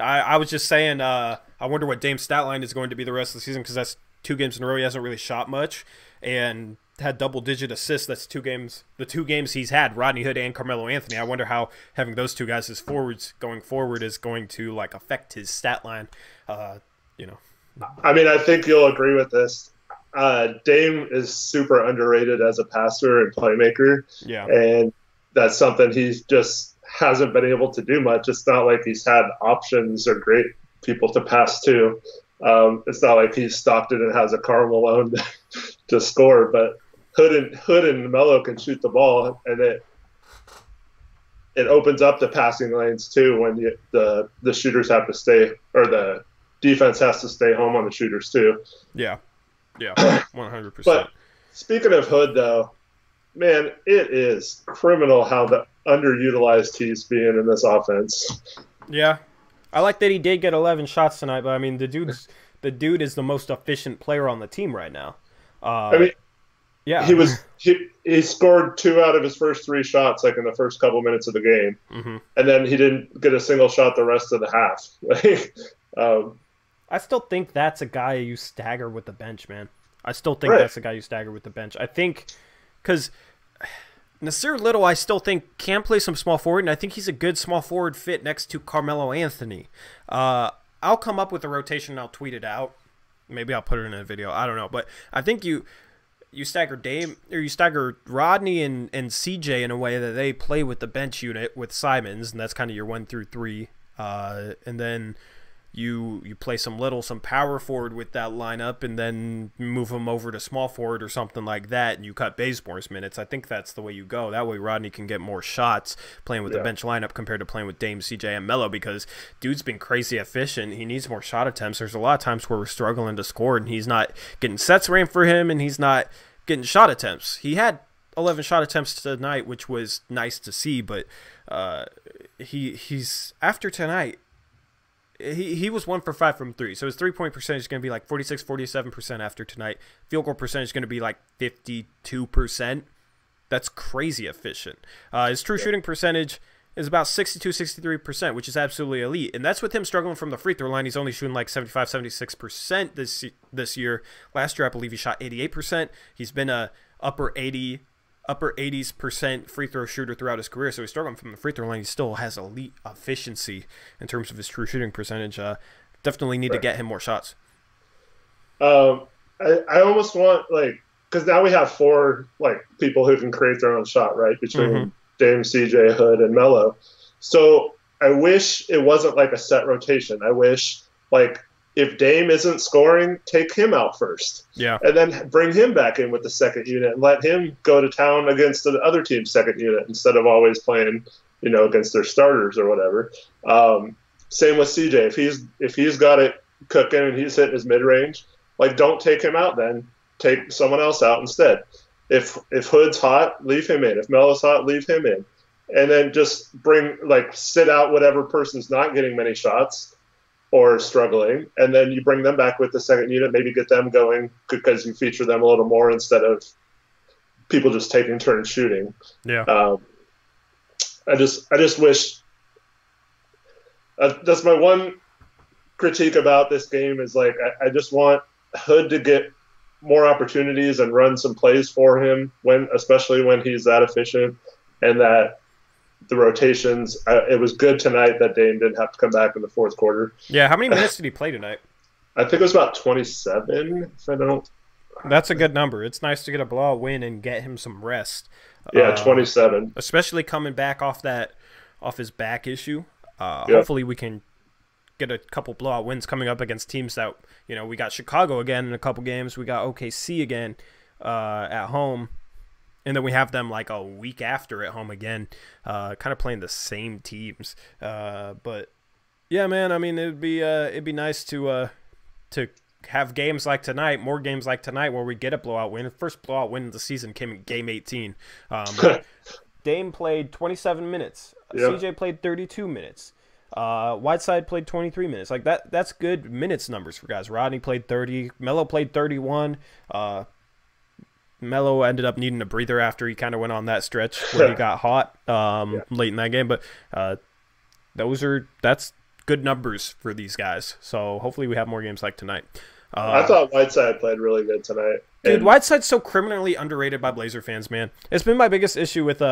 I was just saying, I wonder what Dame's stat line is going to be the rest of the season because that's 2 games in a row he hasn't really shot much and had double-digit assists. That's 2 games. The 2 games he's had, Rodney Hood and Carmelo Anthony. I wonder how having those 2 guys as forwards going forward is going to like affect his stat line. I mean, I think you'll agree with this. Dame is super underrated as a passer and playmaker. Yeah, and that's something he's just hasn't been able to do much. It's not like he's had options or great people to pass to. It's not like he's Stockton and has a Karl Malone to score, but Hood and Melo can shoot the ball, and it opens up the passing lanes too when the shooters have to stay, or the defense has to stay home on the shooters too. Yeah, 100%. But speaking of Hood, though, man, it is criminal how underutilized he's being in this offense. Yeah, I like that he did get 11 shots tonight, but I mean, the dude is the most efficient player on the team right now. I mean, yeah, he scored 2 out of his first 3 shots like in the first couple minutes of the game, and then he didn't get a single shot the rest of the half. I still think that's a guy you stagger with the bench, man. I still think that's a guy you stagger with the bench. I think because Nasir Little, I still think, can play some small forward, and I think he's a good small forward fit next to Carmelo Anthony. I'll come up with a rotation and I'll tweet it out. Maybe I'll put it in a video. I don't know. But I think you stagger Dame, or you stagger Rodney and CJ in a way that they play with the bench unit with Simons, and that's kind of your 1 through 3. And then you play some power forward with that lineup, and then move him over to small forward or something like that, and you cut Bazemore's minutes. I think that's the way you go. That way Rodney can get more shots playing with the bench lineup compared to playing with Dame, CJ, and Melo, because dude's been crazy efficient. He needs more shot attempts. There's a lot of times where we're struggling to score, and he's not getting sets ran for him, and he's not getting shot attempts. He had 11 shot attempts tonight, which was nice to see, but he's after tonight, he was 1 for 5 from 3, so his 3-point percentage is going to be like 46-47% after tonight. Field goal percentage is going to be like 52%. That's crazy efficient. His true shooting percentage is about 62-63%, which is absolutely elite, and that's with him struggling from the free throw line. He's only shooting like 75-76% this year. Last year, I believe he shot 88%. He's been a upper 80s% free throw shooter throughout his career, so he's struggling from the free throw line. He still has elite efficiency in terms of his true shooting percentage. Definitely need to get him more shots. I almost want, because now we have 4 people who can create their own shot, right, between Dame, CJ, Hood, and Melo. So I wish it wasn't like a set rotation. I wish, like, if Dame isn't scoring, take him out first. Yeah. And then bring him back in with the second unit and let him go to town against the other team's second unit instead of always playing, against their starters or whatever. Same with CJ. If he's got it cooking and he's hitting his mid-range, like, don't take him out then. Take someone else out instead. If Hood's hot, leave him in. If Melo's hot, leave him in. And then just sit out whatever person's not getting many shots or struggling, and then you bring them back with the second unit, maybe get them going because you feature them a little more instead of people just taking turns shooting. Yeah. I just wish that's my one critique about this game is, like, I just want Hood to get more opportunities and run some plays for him especially when he's that efficient, and that the rotations, it was good tonight that Dame didn't have to come back in the fourth quarter. Yeah, how many minutes did he play tonight? I think it was about 27, if I don't. That's a good number. It's nice to get a blowout win and get him some rest. Yeah, 27. Especially coming back off his back issue. Yep. Hopefully we can get a couple blowout wins coming up against teams that, we got Chicago again in a couple games. We got OKC again at home. And then we have them like a week after at home again, kind of playing the same teams. But yeah, man, I mean, it'd be nice to have games like tonight, more games like tonight, where we get a blowout win. The first blowout win of the season came in game 18. Dame played 27 minutes. Yep. CJ played 32 minutes. Whiteside played 23 minutes. Like that's good minutes numbers for guys. Rodney played 30. Melo played 31. Melo ended up needing a breather after he kind of went on that stretch where he got hot late in that game. But that's good numbers for these guys. So hopefully we have more games like tonight. I thought Whiteside played really good tonight. Dude, Whiteside's so criminally underrated by Blazer fans, man. It's been my biggest issue with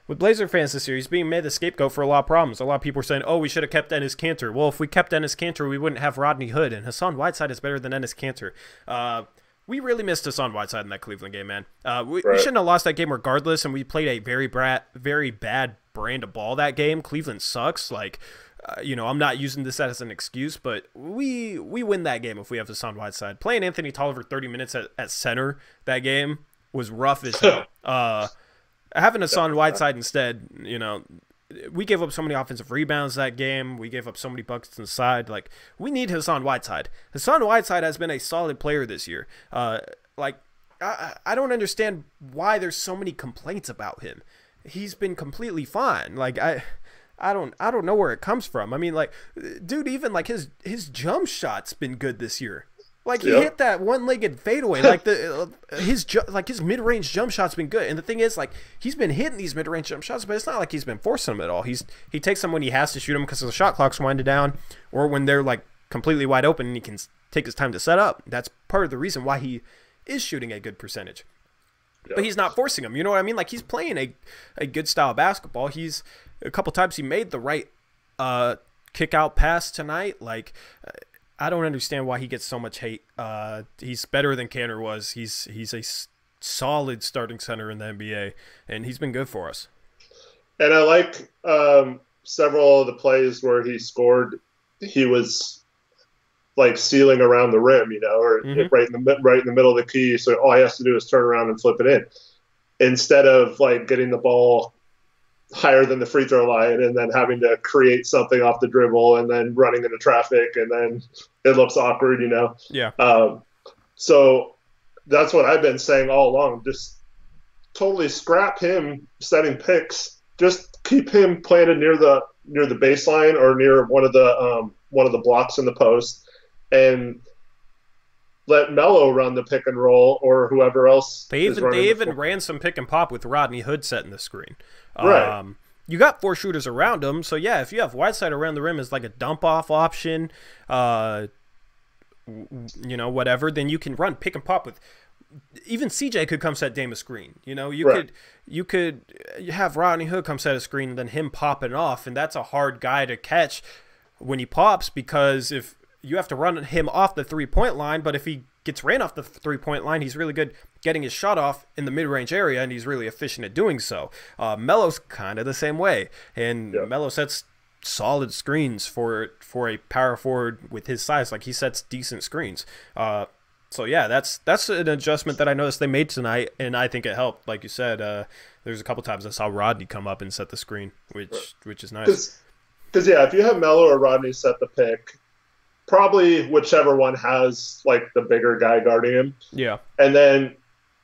Blazer fans this year. He's being made the scapegoat for a lot of problems. A lot of people are saying, oh, we should have kept Enes Kanter. Well, if we kept Enes Kanter, we wouldn't have Rodney Hood. And Hassan Whiteside is better than Enes Kanter. We really missed Hassan Whiteside in that Cleveland game, man. We shouldn't have lost that game regardless, and we played a very bad brand of ball that game. Cleveland sucks. I'm not using this as an excuse, but we win that game if we have Hassan Whiteside. Playing Anthony Tolliver 30 minutes at center that game was rough as hell. Having Hassan Whiteside instead, we gave up so many offensive rebounds that game. We gave up so many buckets inside. We need Hassan Whiteside. Hassan Whiteside has been a solid player this year. I don't understand why there's so many complaints about him. He's been completely fine. I don't know where it comes from. I mean, dude, even his jump shot's been good this year. He hit that one-legged fadeaway. His mid-range jump shot's been good. And the thing is, he's been hitting these mid-range jump shots, but it's not like he's been forcing them at all. He takes them when he has to shoot them because the shot clock's winding down, or when they're completely wide open and he can take his time to set up. That's part of the reason why he is shooting a good percentage. Yeah. But he's not forcing them. You know what I mean? He's playing a good style of basketball. A couple times he made the right kick-out pass tonight. I don't understand why he gets so much hate. He's better than Kanter was. He's a solid starting center in the NBA, and he's been good for us. And I like several of the plays where he scored. He was sealing around the rim, or right in the middle of the key. So all he has to do is turn around and flip it in, instead of getting the ball higher than the free throw line and then having to create something off the dribble and then running into traffic and then it looks awkward, Yeah. So that's what I've been saying all along. Just totally scrap him setting picks. Just keep him planted near the baseline or near one of the blocks in the post, and let Melo run the pick and roll or whoever else. They even ran some pick and pop with Rodney Hood setting the screen. Right. You got four shooters around him, so yeah, if you have Whiteside around the rim as a dump off option, whatever, then you can run pick and pop with. Even CJ could come set Dame a screen. You could have Rodney Hood come set a screen and then him pop it off, and that's a hard guy to catch when he pops, because if you have to run him off the 3-point line, but if he gets ran off the three-point line. He's really good getting his shot off in the mid-range area, and he's really efficient at doing so. Melo's kind of the same way, and Melo sets solid screens for a power forward with his size. Like, he sets decent screens. So yeah, that's an adjustment that I noticed they made tonight, and I think it helped. Like you said, there's a couple times I saw Rodney come up and set the screen, which is nice. Because if you have Melo or Rodney set the pick, probably whichever one has like the bigger guy guarding him. Yeah. And then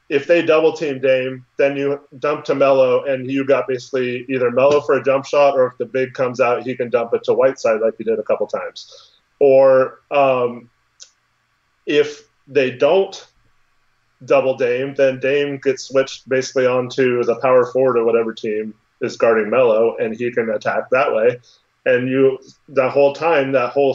if they double team Dame, then you dump to Melo, and you got basically either Melo for a jump shot, or if the big comes out, he can dump it to Whiteside like he did a couple times. Or if they don't double Dame, then Dame gets switched basically onto the power forward of whatever team is guarding Melo, and he can attack that way. And that whole time, that whole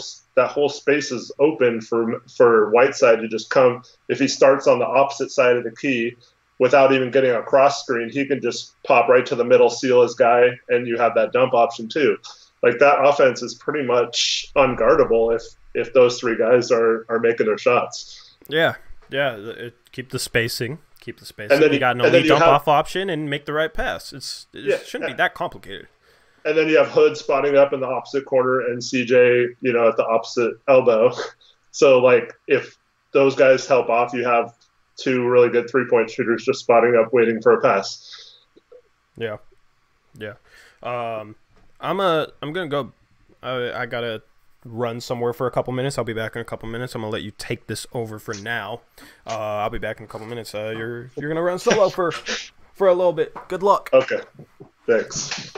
space is open for Whiteside to just come. If he starts on the opposite side of the key without even getting a cross screen, he can just pop right to the middle, seal his guy, and you have that dump option too. Like, that offense is pretty much unguardable if those three guys are making their shots. Yeah. Keep the spacing. And then you got an elite dump-off option and make the right pass. It shouldn't be that complicated. And then you have Hood spotting up in the opposite corner and CJ, at the opposite elbow. So, like, if those guys help off, you have two really good three-point shooters just spotting up, waiting for a pass. Yeah. I'm gonna go. I gotta run somewhere for a couple minutes. I'll be back in a couple minutes. I'm gonna let you take this over for now. I'll be back in a couple minutes. You're gonna run solo for a little bit. Good luck. Okay, thanks.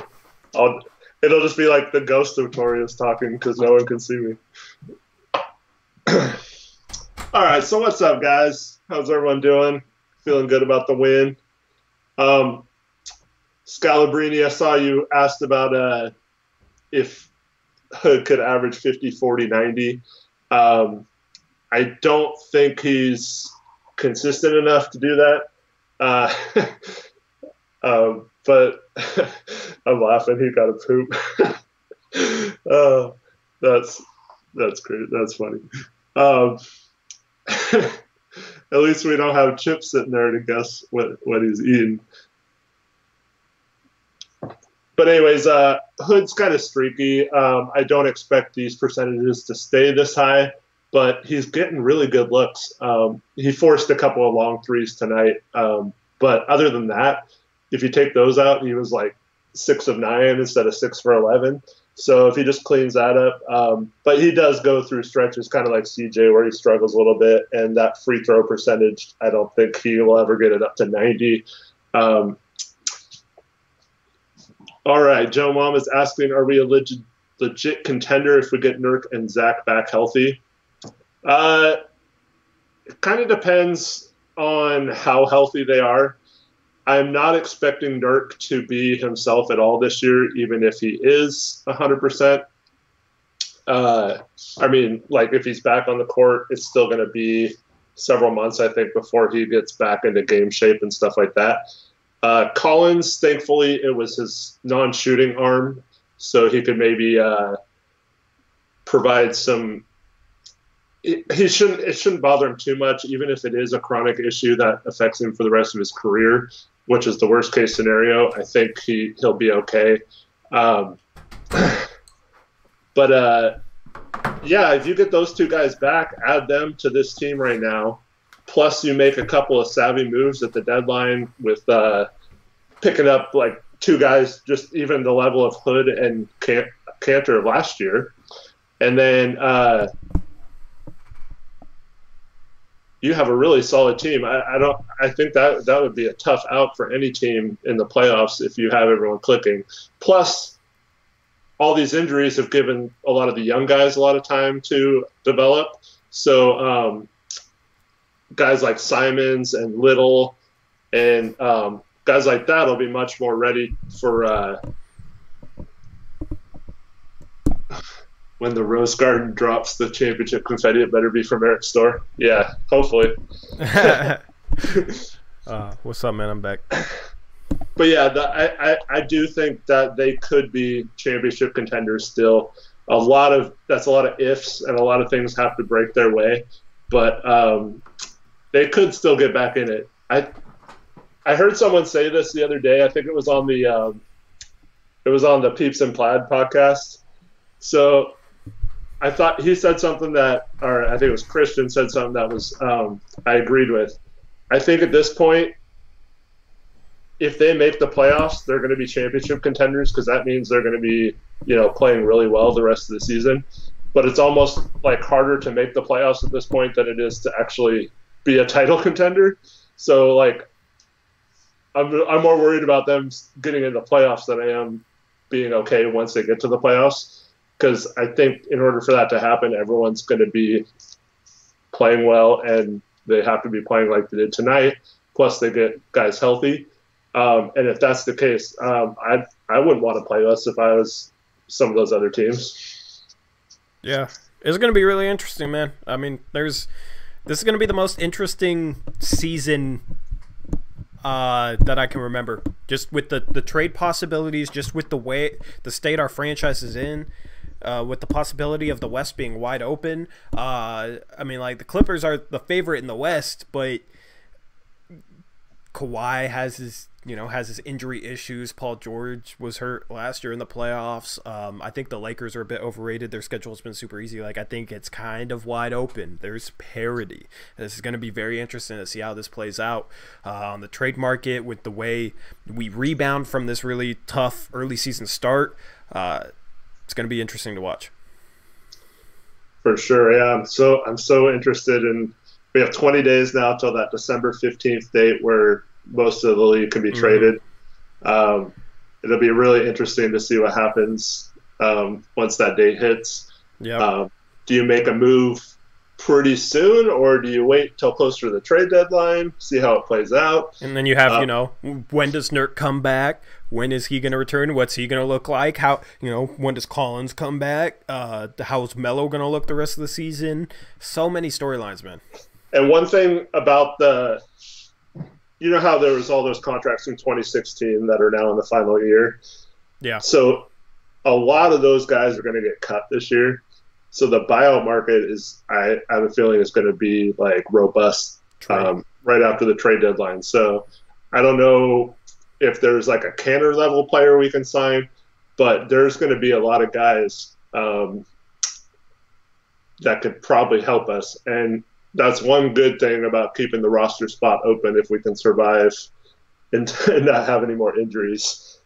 It'll just be like the ghost of Torius talking because no one can see me. All right, so what's up, guys? How's everyone doing? Feeling good about the win. Scalabrini, I saw you asked about if Hood could average 50, 40, 90. I don't think he's consistent enough to do that. But I'm laughing. He got a poop. Oh, that's great. That's funny. At least we don't have Chip sitting there to guess what he's eating. But anyways, Hood's kind of streaky. I don't expect these percentages to stay this high, but he's getting really good looks. He forced a couple of long threes tonight. But other than that, if you take those out, he was like 6 of 9 instead of 6 for 11. So if he just cleans that up, but he does go through stretches kind of like CJ where he struggles a little bit, and that free throw percentage, I don't think he will ever get it up to 90. All right, Joe Mom is asking, are we a legit contender if we get Nurk and Zach back healthy? It kind of depends on how healthy they are. I'm not expecting Nurk to be himself at all this year, even if he is 100%. I mean, like, if he's back on the court, it's still going to be several months, I think, before he gets back into game shape and stuff like that. Collins, thankfully, it was his non-shooting arm, so he could maybe provide some. It shouldn't bother him too much, even if it is a chronic issue that affects him for the rest of his career, which is the worst case scenario. I think he'll be okay. But yeah, if you get those two guys back, add them to this team right now. Plus, you make a couple of savvy moves at the deadline with picking up like two guys, just even the level of Hood and Cantor last year. And then you have a really solid team. I think that would be a tough out for any team in the playoffs if you have everyone clicking. Plus, all these injuries have given a lot of the young guys a lot of time to develop. So guys like Simons and Little and guys like that will be much more ready for when the Rose Garden drops the championship confetti. It better be from Eric's store. Yeah, hopefully. What's up, man? I'm back. But yeah, I do think that they could be championship contenders still. That's a lot of ifs, and a lot of things have to break their way. but they could still get back in it. I heard someone say this the other day. I think it was on the Peeps and Plaid podcast. So I thought he said something or I think it was Christian said something that was I agreed with. I think at this point, if they make the playoffs, they're going to be championship contenders because that means they're going to be, playing really well the rest of the season. But it's almost like harder to make the playoffs at this point than it is to actually be a title contender. So like, I'm more worried about them getting into the playoffs than I am being okay once they get to the playoffs. Because I think in order for that to happen, everyone's going to be playing well, and they have to be playing like they did tonight. Plus, they get guys healthy. And if that's the case, I wouldn't want to play us if I was some of those other teams. Yeah, it's going to be really interesting, man. I mean, this is going to be the most interesting season that I can remember. Just with the trade possibilities, just with the state our franchise is in. With the possibility of the West being wide open. I mean, like, the Clippers are the favorite in the West, but Kawhi has his injury issues. Paul George was hurt last year in the playoffs. I think the Lakers are a bit overrated. Their schedule's been super easy. Like, I think it's kind of wide open. There's parity. This is going to be very interesting to see how this plays out on the trade market with the way we rebound from this really tough early season start. It's going to be interesting to watch. For sure, yeah. I'm so interested in. We have 20 days now till that December 15th date where most of the league can be traded. It'll be really interesting to see what happens once that date hits. Yeah. Do you make a move pretty soon, or do you wait till closer to the trade deadline, see how it plays out? And then you have, when does Nurk come back? When is he going to return? What's he going to look like? How, when does Collins come back? How's Melo going to look the rest of the season? So many storylines, man. And one thing about how there was all those contracts in 2016 that are now in the final year? Yeah. So a lot of those guys are going to get cut this year. So the buyout market I have a feeling is going to be like robust right after the trade deadline. So I don't know if there's like a Canner level player we can sign, but there's going to be a lot of guys that could probably help us. And that's one good thing about keeping the roster spot open if we can survive and not have any more injuries,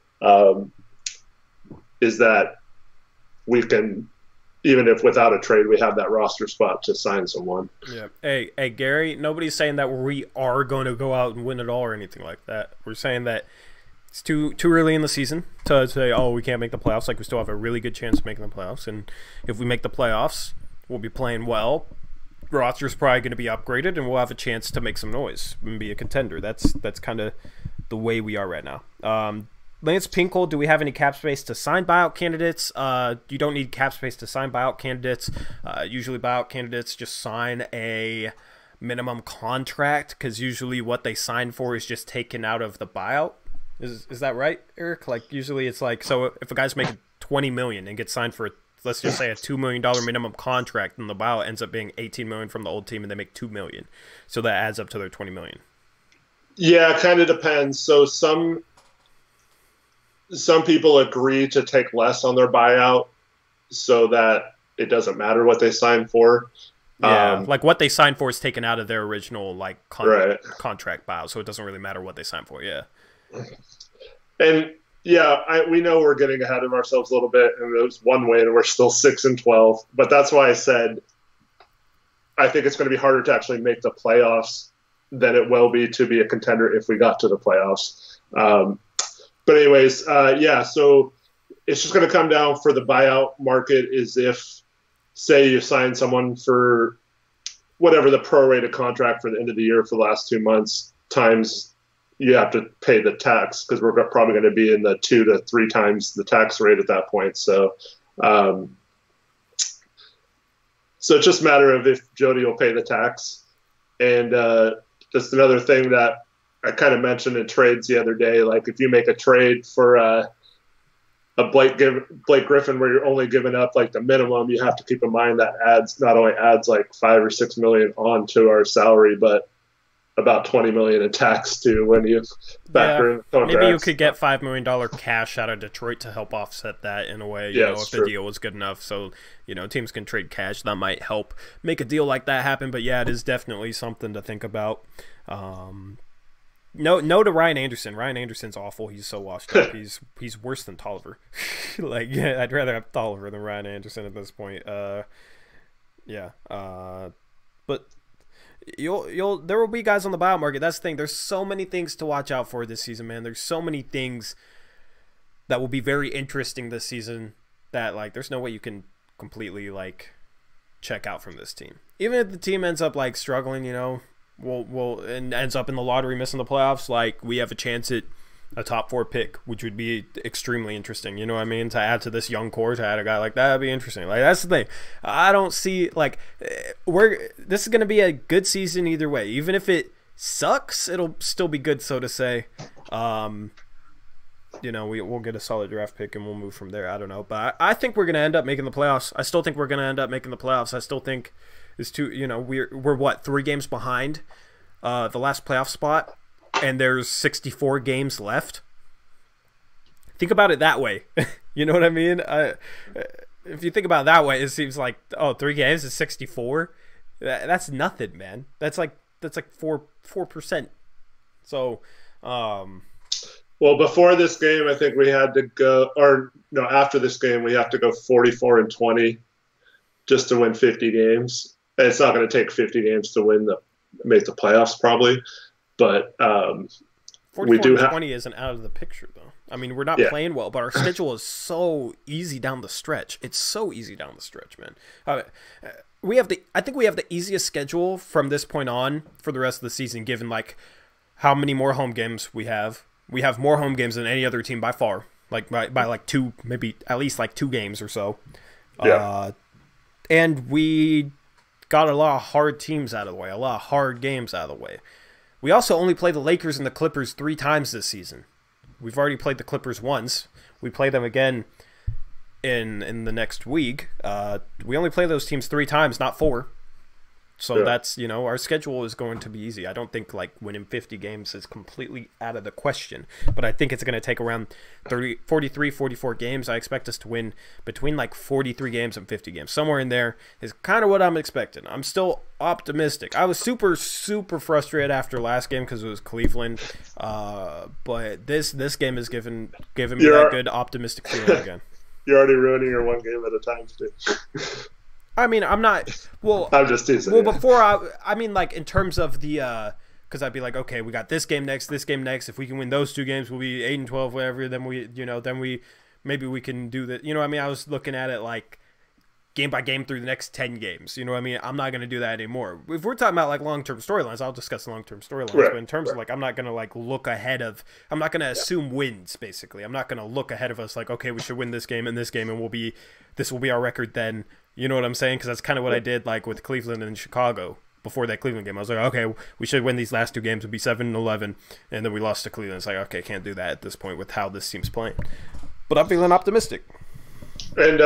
is that we can, even if without a trade, we have that roster spot to sign someone. Yeah. Hey, Gary, nobody's saying that we are going to go out and win it all or anything like that. We're saying that it's too early in the season to say, oh, we can't make the playoffs. Like, we still have a really good chance of making the playoffs. And if we make the playoffs, we'll be playing well. Roster's probably going to be upgraded, and we'll have a chance to make some noise and be a contender. That's kind of the way we are right now. Lance Pinkle, do we have any cap space to sign buyout candidates? You don't need cap space to sign buyout candidates. Usually buyout candidates just sign a minimum contract because usually what they sign for is just taken out of the buyout. Is that right, Eric? Like, usually it's like, so if a guy's making $20 million and gets signed for, let's just say, a $2 million minimum contract, and the buyout ends up being $18 million from the old team and they make $2 million. So that adds up to their $20 million. Yeah, it kind of depends. So some people agree to take less on their buyout so that it doesn't matter what they sign for. Yeah, like what they signed for is taken out of their original contract buyout, so it doesn't really matter what they signed for. Yeah. And yeah, we know we're getting ahead of ourselves a little bit, and there's one win, and we're still 6-12. But that's why I said I think it's going to be harder to actually make the playoffs than it will be to be a contender if we got to the playoffs. But anyways, so it's just going to come down for the buyout market is if, say, you sign someone for whatever the prorated contract for the end of the year for the last 2 months times you have to pay the tax because we're probably going to be in the 2 to 3 times the tax rate at that point. So it's just a matter of if Jody will pay the tax. And just another thing that I kind of mentioned in trades the other day, like if you make a trade for Blake Griffin where you're only giving up like the minimum. You have to keep in mind that not only adds like $5 or $6 million onto our salary, but about $20 million in tax too when you factor in contracts. Maybe you could get $5 million cash out of Detroit to help offset that in a way, you know, if the deal was good enough. So, you know, teams can trade cash. That might help make a deal like that happen. But yeah, it is definitely something to think about. No to Ryan Anderson. Ryan Anderson's awful. He's so washed up. He's worse than Tolliver. Like, yeah, I'd rather have Tolliver than Ryan Anderson at this point. But there will be guys on the buyout market. That's the thing. There's so many things to watch out for this season, man. There's so many things that will be very interesting this season that, like, there's no way you can completely, like, check out from this team. Even if the team ends up, like, struggling, you know, and ends up in the lottery missing the playoffs, like, we have a chance at a top 4 pick, which would be extremely interesting. You know what I mean? To add to this young core, to add a guy like that would be interesting. Like, that's the thing. I don't see, like, this is going to be a good season either way. Even if it sucks, it'll still be good, so to say. You know, we'll get a solid draft pick and we'll move from there. I don't know, but I think we're going to end up making the playoffs. I still think we're going to end up making the playoffs. I still think it's we're what, 3 games behind the last playoff spot, and there's 64 games left. Think about it that way. You know what I mean? If you think about it that way, it seems like, 3 games is 64. That's nothing, man. That's like 4%. So, well, before this game, I think we had to go, or no, after this game, we have to go 44-20 just to win 50 games. And it's not going to take 50 games to make the playoffs, probably. But we do have 20 isn't out of the picture, though. I mean, we're not playing well, but our schedule is so easy down the stretch. It's so easy down the stretch, man. I think we have the easiest schedule from this point on for the rest of the season, given like how many more home games we have. We have more home games than any other team by far, like by like 2, maybe at least like 2 games or so. Yeah. And we got a lot of hard teams out of the way, a lot of hard games out of the way. We also only play the Lakers and the Clippers 3 times this season. We've already played the Clippers once. We play them again in the next week. We only play those teams 3 times, not 4. So that's, you know, our schedule is going to be easy. I don't think like winning 50 games is completely out of the question, but I think it's going to take around 43, 44 games. I expect us to win between like 43 games and 50 games. Somewhere in there is kind of what I'm expecting. I'm still optimistic. I was super, super frustrated after last game because it was Cleveland, but this game is giving me that good optimistic feeling again. You're already ruining your 1 game at a time, Steve. I mean, I'm not. Well, I'm just teasing. Well, before I mean, like in terms of the, because I'd be like, okay, we got this game next. If we can win those 2 games, we'll be 8-12, whatever. Then maybe we can do that. You know what I mean? I was looking at it like game by game through the next 10 games. You know what I mean? I'm not going to do that anymore. If we're talking about like long-term storylines, I'll discuss long-term storylines. Right, but in terms of like, I'm not going to like look ahead of, I'm not going to assume wins, basically. I'm not going to look ahead of us like, okay, we should win this game, and this will be our record then. You know what I'm saying? Because that's kind of what I did like with Cleveland and Chicago before that Cleveland game. I was like, okay, we should win these last 2 games. It'll be 7-11, and then we lost to Cleveland. It's like, okay, can't do that at this point with how this team's playing. But I'm feeling optimistic. And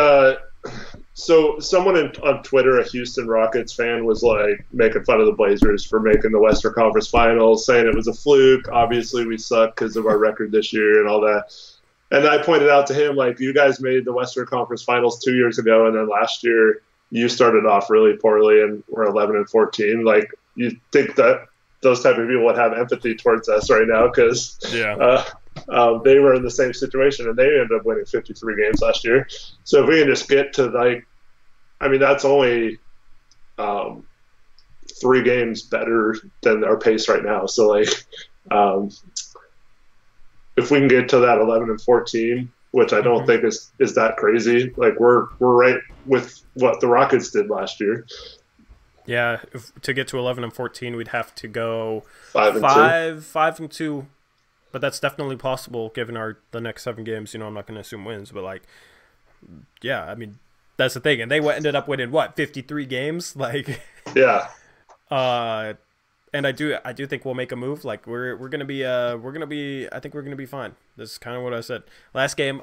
so someone on Twitter, a Houston Rockets fan, was like making fun of the Blazers for making the Western Conference Finals, saying it was a fluke. Obviously, we suck because of our record this year and all that. And I pointed out to him, like, you guys made the Western Conference Finals 2 years ago, and then last year you started off really poorly and we're 11-14. Like, you think that those type of people would have empathy towards us right now because they were in the same situation and they ended up winning 53 games last year. So if we can just get to, like, I mean, that's only 3 games better than our pace right now. So, like, if we can get to that 11-14, which I don't think is that crazy, like we're right with what the Rockets did last year. Yeah, to get to 11-14, we'd have to go 5-2. But that's definitely possible given the next 7 games. You know, I'm not going to assume wins, but like, yeah, I mean, that's the thing. And they ended up winning 53 games, like, yeah. And I do think we'll make a move. Like we're gonna be I think we're gonna be fine. This is kind of what I said. Last game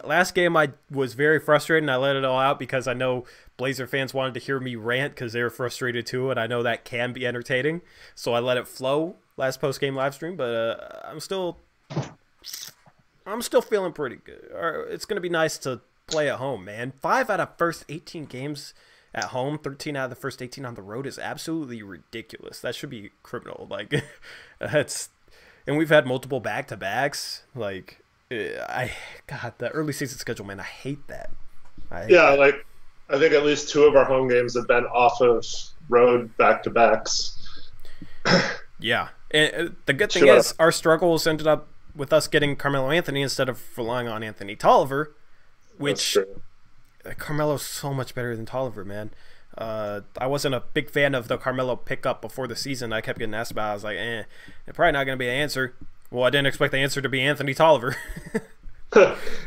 I was very frustrated and I let it all out because I know Blazer fans wanted to hear me rant because they were frustrated too, and I know that can be entertaining. So I let it flow last post game live stream, but I'm still feeling pretty good. It's gonna be nice to play at home, man. 5 out of first 18 games at home, 13 out of the first 18 on the road is absolutely ridiculous. That should be criminal. Like, and we've had multiple back-to-backs. Like, God, the early season schedule, man, I hate that. Like, I think at least 2 of our home games have been off of road back-to-backs. Yeah, and the good thing is our struggles ended up with us getting Carmelo Anthony instead of relying on Anthony Tolliver, which Carmelo's so much better than Tolliver, man. I wasn't a big fan of the Carmelo pickup before the season. I kept getting asked about it. I was like, they're probably not going to be an answer. Well, I didn't expect the answer to be Anthony Tolliver.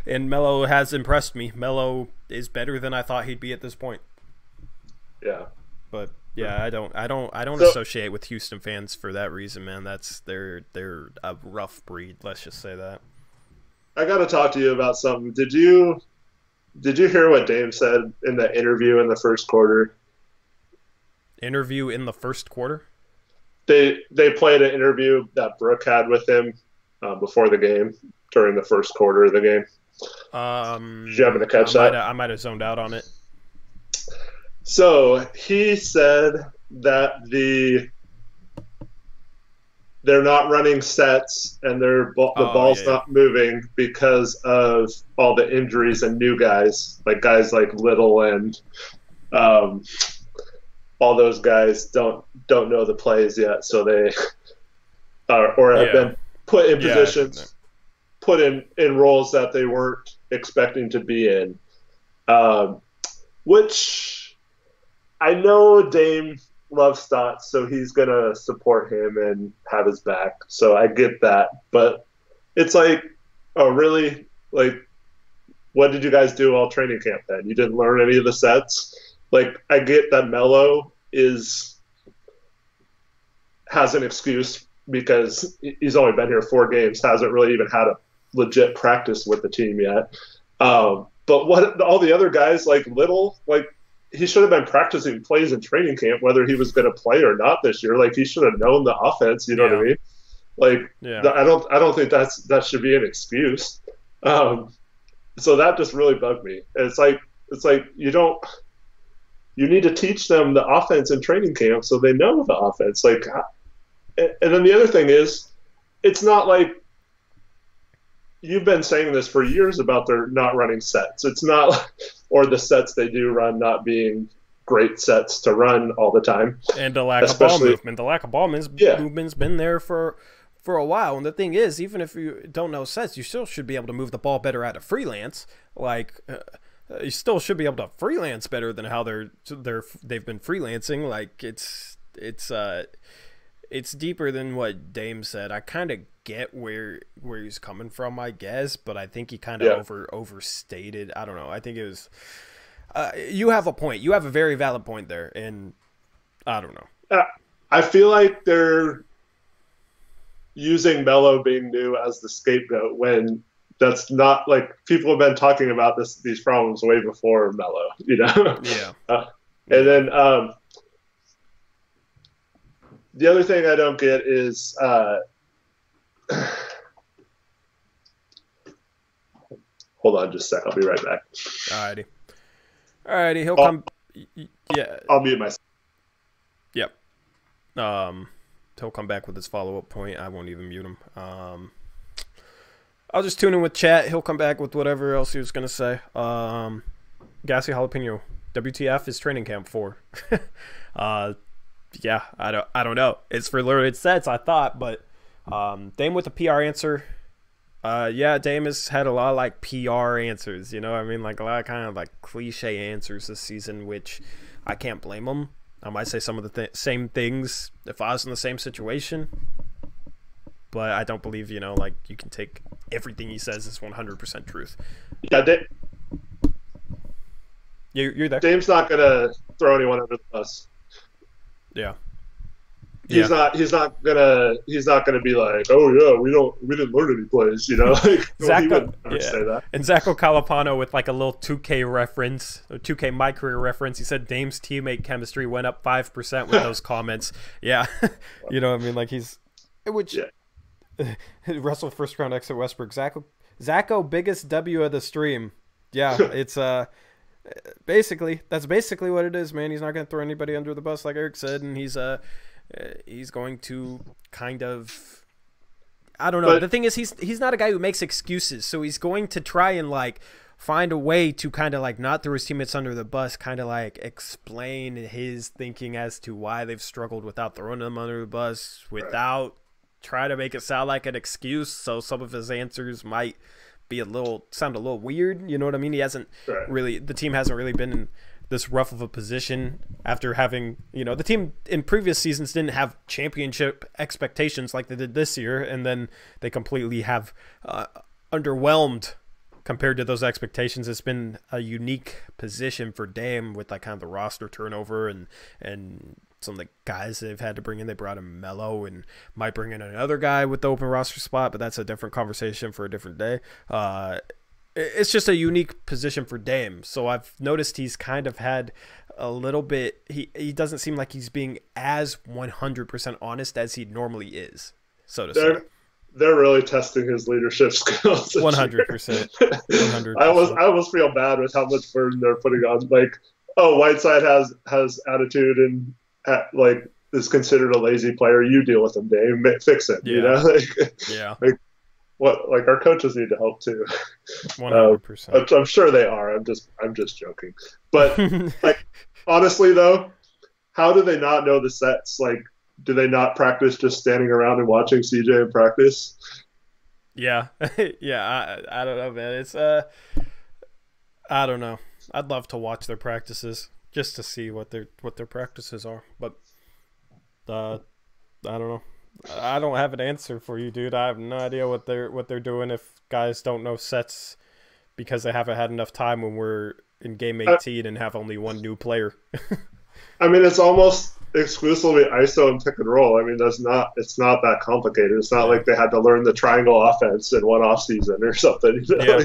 And Melo has impressed me. Melo is better than I thought he'd be at this point. Yeah. But yeah, I don't associate with Houston fans for that reason, man. They're a rough breed, let's just say that. I got to talk to you about something. Did you hear what Dame said in the interview in the first quarter? Interview in the first quarter? They played an interview that Brooke had with him before the game, during the first quarter of the game. Did you happen to catch that? I might have zoned out on it. So he said that they're not running sets and the ball's not moving because of all the injuries and new guys like Little and all those guys don't know the plays yet, so they have been put in positions, put in roles that they weren't expecting to be in, which I know Dame loves Stotts, so he's going to support him and have his back. So I get that. But it's like, oh, really? Like, what did you guys do all training camp then? You didn't learn any of the sets? Like, I get that Melo has an excuse because he's only been here 4 games, hasn't really even had a legit practice with the team yet. But what all the other guys, like Little, like, he should have been practicing plays in training camp, whether he was going to play or not this year. Like, he should have known the offense. You know what I mean? Like, I don't think that should be an excuse. So that just really bugged me. And it's like you need to teach them the offense in training camp so they know the offense. Like, and then the other thing is, it's not like you've been saying this for years about their not running sets. It's not, or the sets they do run not being great sets to run all the time. And the lack of ball movement. The lack of ball movement's been there for a while. And the thing is, even if you don't know sets, you still should be able to move the ball better out of freelance. Like, you still should be able to freelance better than how they've been freelancing. Like, it's deeper than what Dame said. I kind of get where he's coming from, I guess, but I think he kind of overstated. I don't know. I think it was you have a point. You have a very valid point there, and I don't know. I feel like they're using Melo being new as the scapegoat when that's not, like, people have been talking about these problems way before Melo, you know? Yeah. And then the other thing I don't get is hold on just a sec. I'll be right back. Alrighty. He'll come. Yeah. I'll mute myself. Yep. He'll come back with his follow-up point. I won't even mute him. I'll just tune in with chat. He'll come back with whatever else he was going to say. Gassy Jalapeno. WTF is training camp for? Yeah, I don't know. It's for limited sets, I thought, but Dame with a PR answer. Yeah, Dame has had a lot of, like, PR answers, you know what I mean? Like, a lot of kind of, like, cliche answers this season, which I can't blame him. I might say some of the same things if I was in the same situation, but I don't believe, you know, like, you can take everything he says as 100% truth. Yeah, you're there. Dame's not going to throw anyone under the bus. Yeah. he's not gonna be like, oh yeah, we didn't learn any plays, you know. Like, he would never say that. And Zacho Calipano with like a little 2K reference, or 2K My Career reference. He said Dame's teammate chemistry went up 5% with those comments. Yeah, you know what I mean? Like Russell first round exit Westbrook. Zacho biggest W of the stream. Yeah, it's that's basically what it is, man. He's not going to throw anybody under the bus, like Eric said, and he's going to kind of, I don't know. But the thing is, he's not a guy who makes excuses, so he's going to try and like find a way to kind of like not throw his teammates under the bus, kind of like explain his thinking as to why they've struggled without throwing them under the bus, without try to make it sound like an excuse. So some of his answers might sound a little weird, you know what I mean? He hasn't really, the team hasn't really been in this rough of a position after having, you know, the team in previous seasons didn't have championship expectations like they did this year, and then they completely have underwhelmed compared to those expectations. It's been a unique position for Dame with like kind of the roster turnover and some of the guys they've had to bring in. They brought in Melo and might bring in another guy with the open roster spot, but that's a different conversation for a different day. It's just a unique position for Dame. So I've noticed he's kind of had a little bit, he doesn't seem like he's being as 100% honest as he normally is, so to say. They're really testing his leadership skills. 100%. 100%. I almost feel bad with how much burden they're putting on. Like, oh, Whiteside has attitude and like is considered a lazy player. You deal with him, Dame. Fix it. Yeah. You know, like what? Like our coaches need to help too. 100%. I'm sure they are. I'm just joking. But like honestly though, how do they not know the sets? Like, do they not practice just standing around and watching CJ in practice? Yeah, yeah. I don't know, man. It's I don't know. I'd love to watch their practices just to see what their practices are, but I don't know. I don't have an answer for you, dude. I have no idea what they're doing if guys don't know sets because they haven't had enough time when we're in game 18 and have only one new player. I mean, it's almost exclusively ISO and pick and roll. I mean, it's not that complicated. It's not like they had to learn the triangle offense in one off season or something. You know?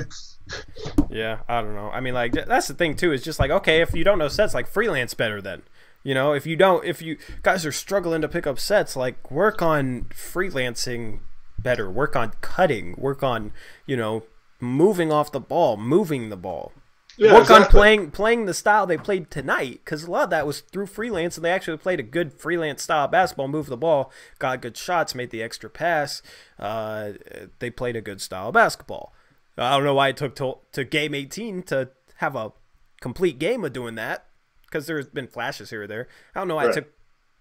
Yeah, I don't know. I mean, like that's the thing too. Is just like, okay, if you don't know sets, like freelance better then. You know, if you guys are struggling to pick up sets, like work on freelancing better. Work on cutting. Work on, you know, moving off the ball, moving the ball. Yeah, work exactly. on playing the style they played tonight, because a lot of that was through freelance, and they actually played a good freelance style of basketball, moved the ball, got good shots, made the extra pass. They played a good style of basketball. I don't know why it took to game 18 to have a complete game of doing that, because there's been flashes here or there. I don't know why it took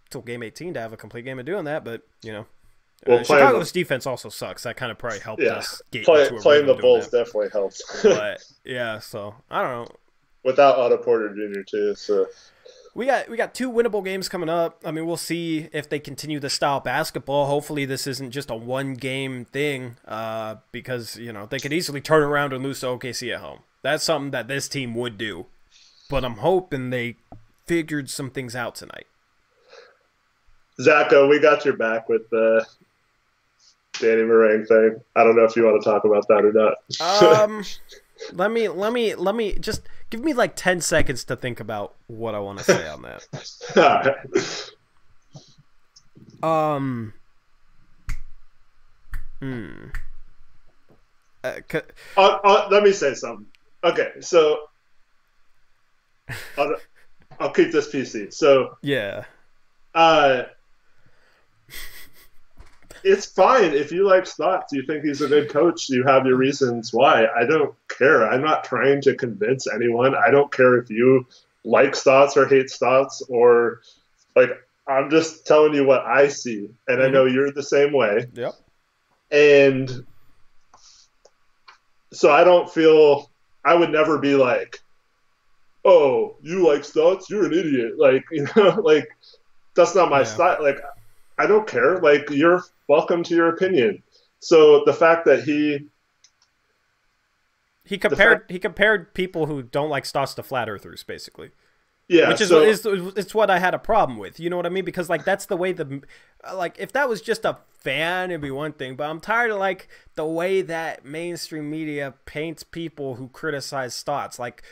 till game 18 to have a complete game of doing that, but, you know. Chicago's defense also sucks. That kind of probably helped us get into a playing the Bulls definitely helps. But yeah, so I don't know. Without Otto Porter Jr. too, so we got 2 winnable games coming up. I mean, we'll see if they continue the style of basketball. Hopefully, this isn't just a 1-game thing, because you know they could easily turn around and lose to OKC at home. That's something that this team would do. But I'm hoping they figured some things out tonight. Zacho, we got your back with the Danny Meringue thing. I don't know if you want to talk about that or not. Let me just give me like 10 seconds to think about what I want to say on that. Let me say something. Okay, so I'll keep this PC. So yeah. It's fine if you like Stotts. You think he's a good coach. You have your reasons why. I don't care. I'm not trying to convince anyone. I don't care if you like Stotts or hate Stotts, or like I'm just telling you what I see, and I know you're the same way. Yep. And so I would never be like, oh, you like Stotts? You're an idiot. Like, you know, like that's not my style. Like, I don't care. Like, you're welcome to your opinion. So the fact that he compared people who don't like Stotts to flat earthers, basically. Yeah, which it's what I had a problem with. You know what I mean? Because like that's the way if that was just a fan, it'd be one thing. But I'm tired of like the way that mainstream media paints people who criticize Stotts. Like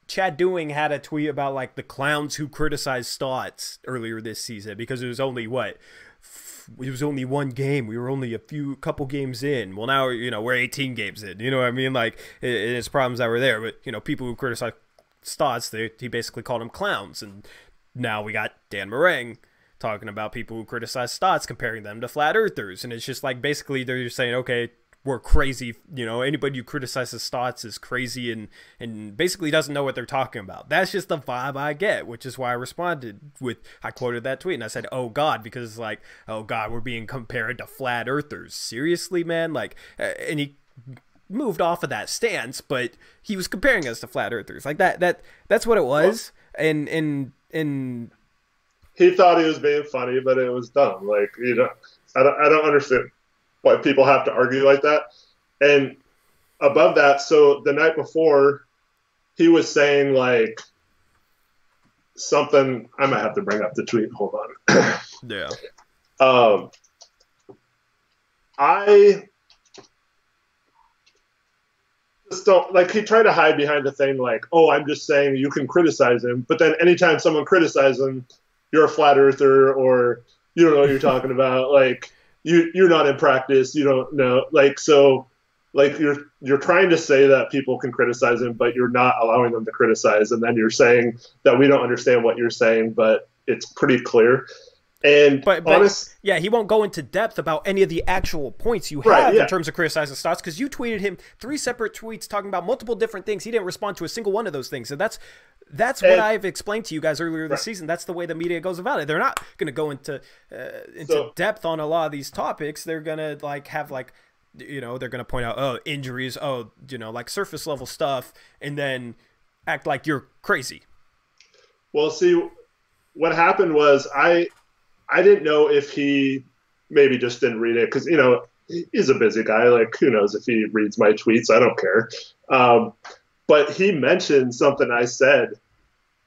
Chad Doing had a tweet about like the clowns who criticized Stotts earlier this season because it was only one game. We were only a couple games in. Well, now we're 18 games in. You know what I mean? Like it's problems that were there, but people who criticize Stotts, he basically called them clowns, and now we got Dan Marang talking about people who criticize Stotts, comparing them to flat earthers, and it's just like basically they're just saying, okay, we're crazy. Anybody who criticizes Stotts is crazy and basically doesn't know what they're talking about. That's just the vibe I get, which is why I responded I quoted that tweet and I said, "Oh God," because it's like, "Oh God, we're being compared to flat earthers." Seriously, man? Like, and he moved off of that stance, but he was comparing us to flat earthers. Like that's what it was. And he thought he was being funny, but it was dumb. Like, I don't understand why people have to argue like that. And above that, so the night before, he was saying like something. I might have to bring up the tweet. Hold on. Yeah. I just don't like. He tried to hide behind the thing like, "Oh, I'm just saying you can criticize him," but then anytime someone criticizes him, you're a flat earther or you don't know what you're talking about. Like you're not in practice. You don't know. Like so. Like you're trying to say that people can criticize him, but you're not allowing them to criticize, and then you're saying that we don't understand what you're saying, but it's pretty clear. And but yeah, he won't go into depth about any of the actual points you have in terms of criticizing Stotts, because you tweeted him 3 separate tweets talking about multiple different things. He didn't respond to a single one of those things, and that's what I've explained to you guys earlier this season. That's the way the media goes about it. They're not going to go into depth on a lot of these topics. They're going to they're going to point out, injuries, like surface level stuff, and then act like you're crazy. Well, see, what happened was I didn't know if he maybe just didn't read it because, he's a busy guy. Like, who knows if he reads my tweets? I don't care. But he mentioned something I said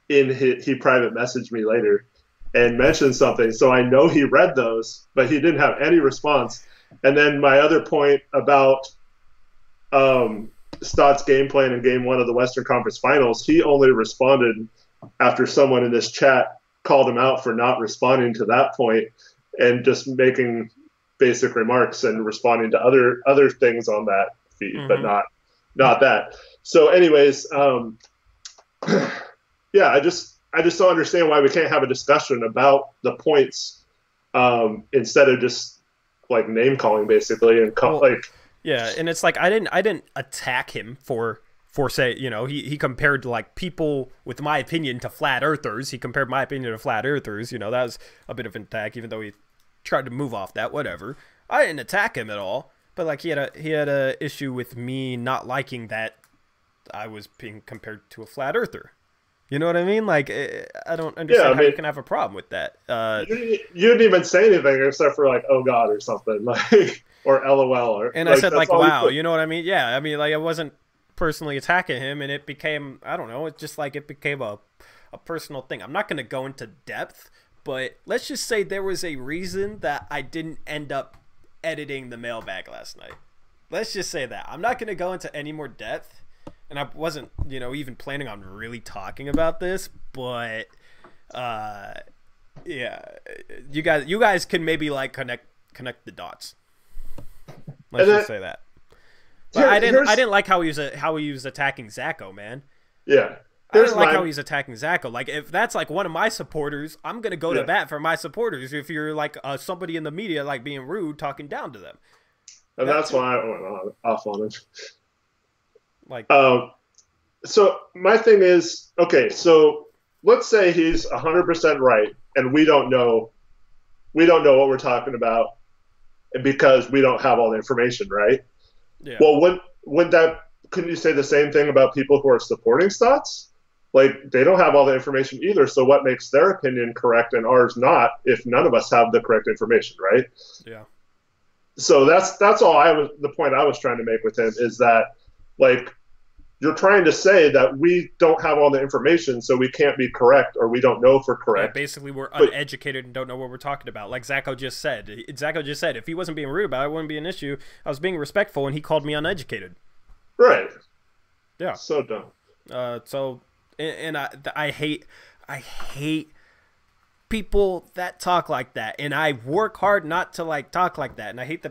he private messaged me later and mentioned something. So I know he read those, but he didn't have any response. And then my other point about Stott's game plan in Game 1 of the Western Conference Finals, he only responded after someone in this chat called him out for not responding to that point and just making basic remarks and responding to other things on that feed, but not that. So anyways, yeah, I just don't understand why we can't have a discussion about the points instead of just like name calling basically and yeah, and it's like I didn't attack him for say, he compared like people with my opinion to flat earthers. He compared my opinion to flat earthers. That was a bit of an attack, even though he tried to move off that. Whatever. I didn't attack him at all, but like he had a issue with me not liking that I was being compared to a flat earther. You know what I mean? Like, I don't understand how you can have a problem with that. You didn't even say anything except for like, "Oh God" or something, like, or LOL. And I said like, "Wow," you know what I mean? Yeah, I mean, like, I wasn't personally attacking him, and it became, I don't know, it's just like it became a personal thing. I'm not going to go into depth, but let's just say there was a reason that I didn't end up editing the mailbag last night. Let's just say that. I'm not going to go into any more depth, and I wasn't, even planning on really talking about this, but yeah, you guys can maybe like connect the dots. Let's just say that. But I didn't like how he was attacking Zacho, man. Yeah. I didn't like how he's attacking Zacho. Like, if that's like one of my supporters, I'm gonna go to bat for my supporters. If you're like somebody in the media like being rude, talking down to them, and that's why I went off on him. Like, so my thing is, okay, so let's say he's 100% right, and we don't know what we're talking about, because we don't have all the information, right? Yeah. Well, couldn't you say the same thing about people who are supporting Stotts? Like, they don't have all the information either, so what makes their opinion correct and ours not if none of us have the correct information, right? Yeah. So that's all the point I was trying to make with him is that, like, you're trying to say that we don't have all the information, so we can't be correct, or we don't know if we're correct. Yeah, basically, we're uneducated and don't know what we're talking about. Like Zacho just said. Zacho just said, if he wasn't being rude about it, it wouldn't be an issue. I was being respectful, and he called me uneducated. Right. Yeah. So dumb. I hate people that talk like that, and I work hard not to like talk like that, and I hate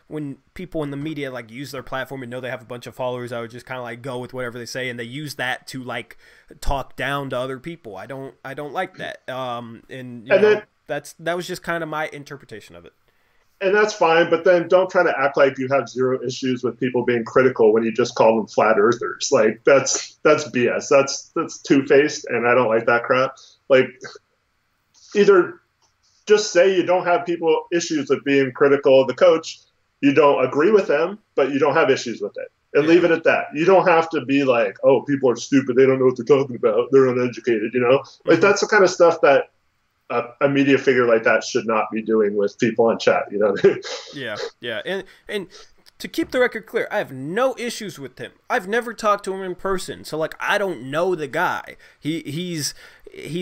when people in the media like use their platform and know they have a bunch of followers. I would just kind of like go with whatever they say, and they use that to like talk down to other people. I don't like that. That was just kind of my interpretation of it. And that's fine, but then don't try to act like you have zero issues with people being critical when you just call them flat earthers. Like that's BS. That's two-faced, and I don't like that crap. Like, either just say you don't have issues with being critical of the coach. You don't agree with them, but you don't have issues with it. And leave it at that. You don't have to be like, oh, people are stupid. They don't know what they're talking about. They're uneducated, Like, that's the kind of stuff that a media figure like that should not be doing with people on chat, Yeah. And to keep the record clear, I have no issues with him. I've never talked to him in person, so like I don't know the guy. He's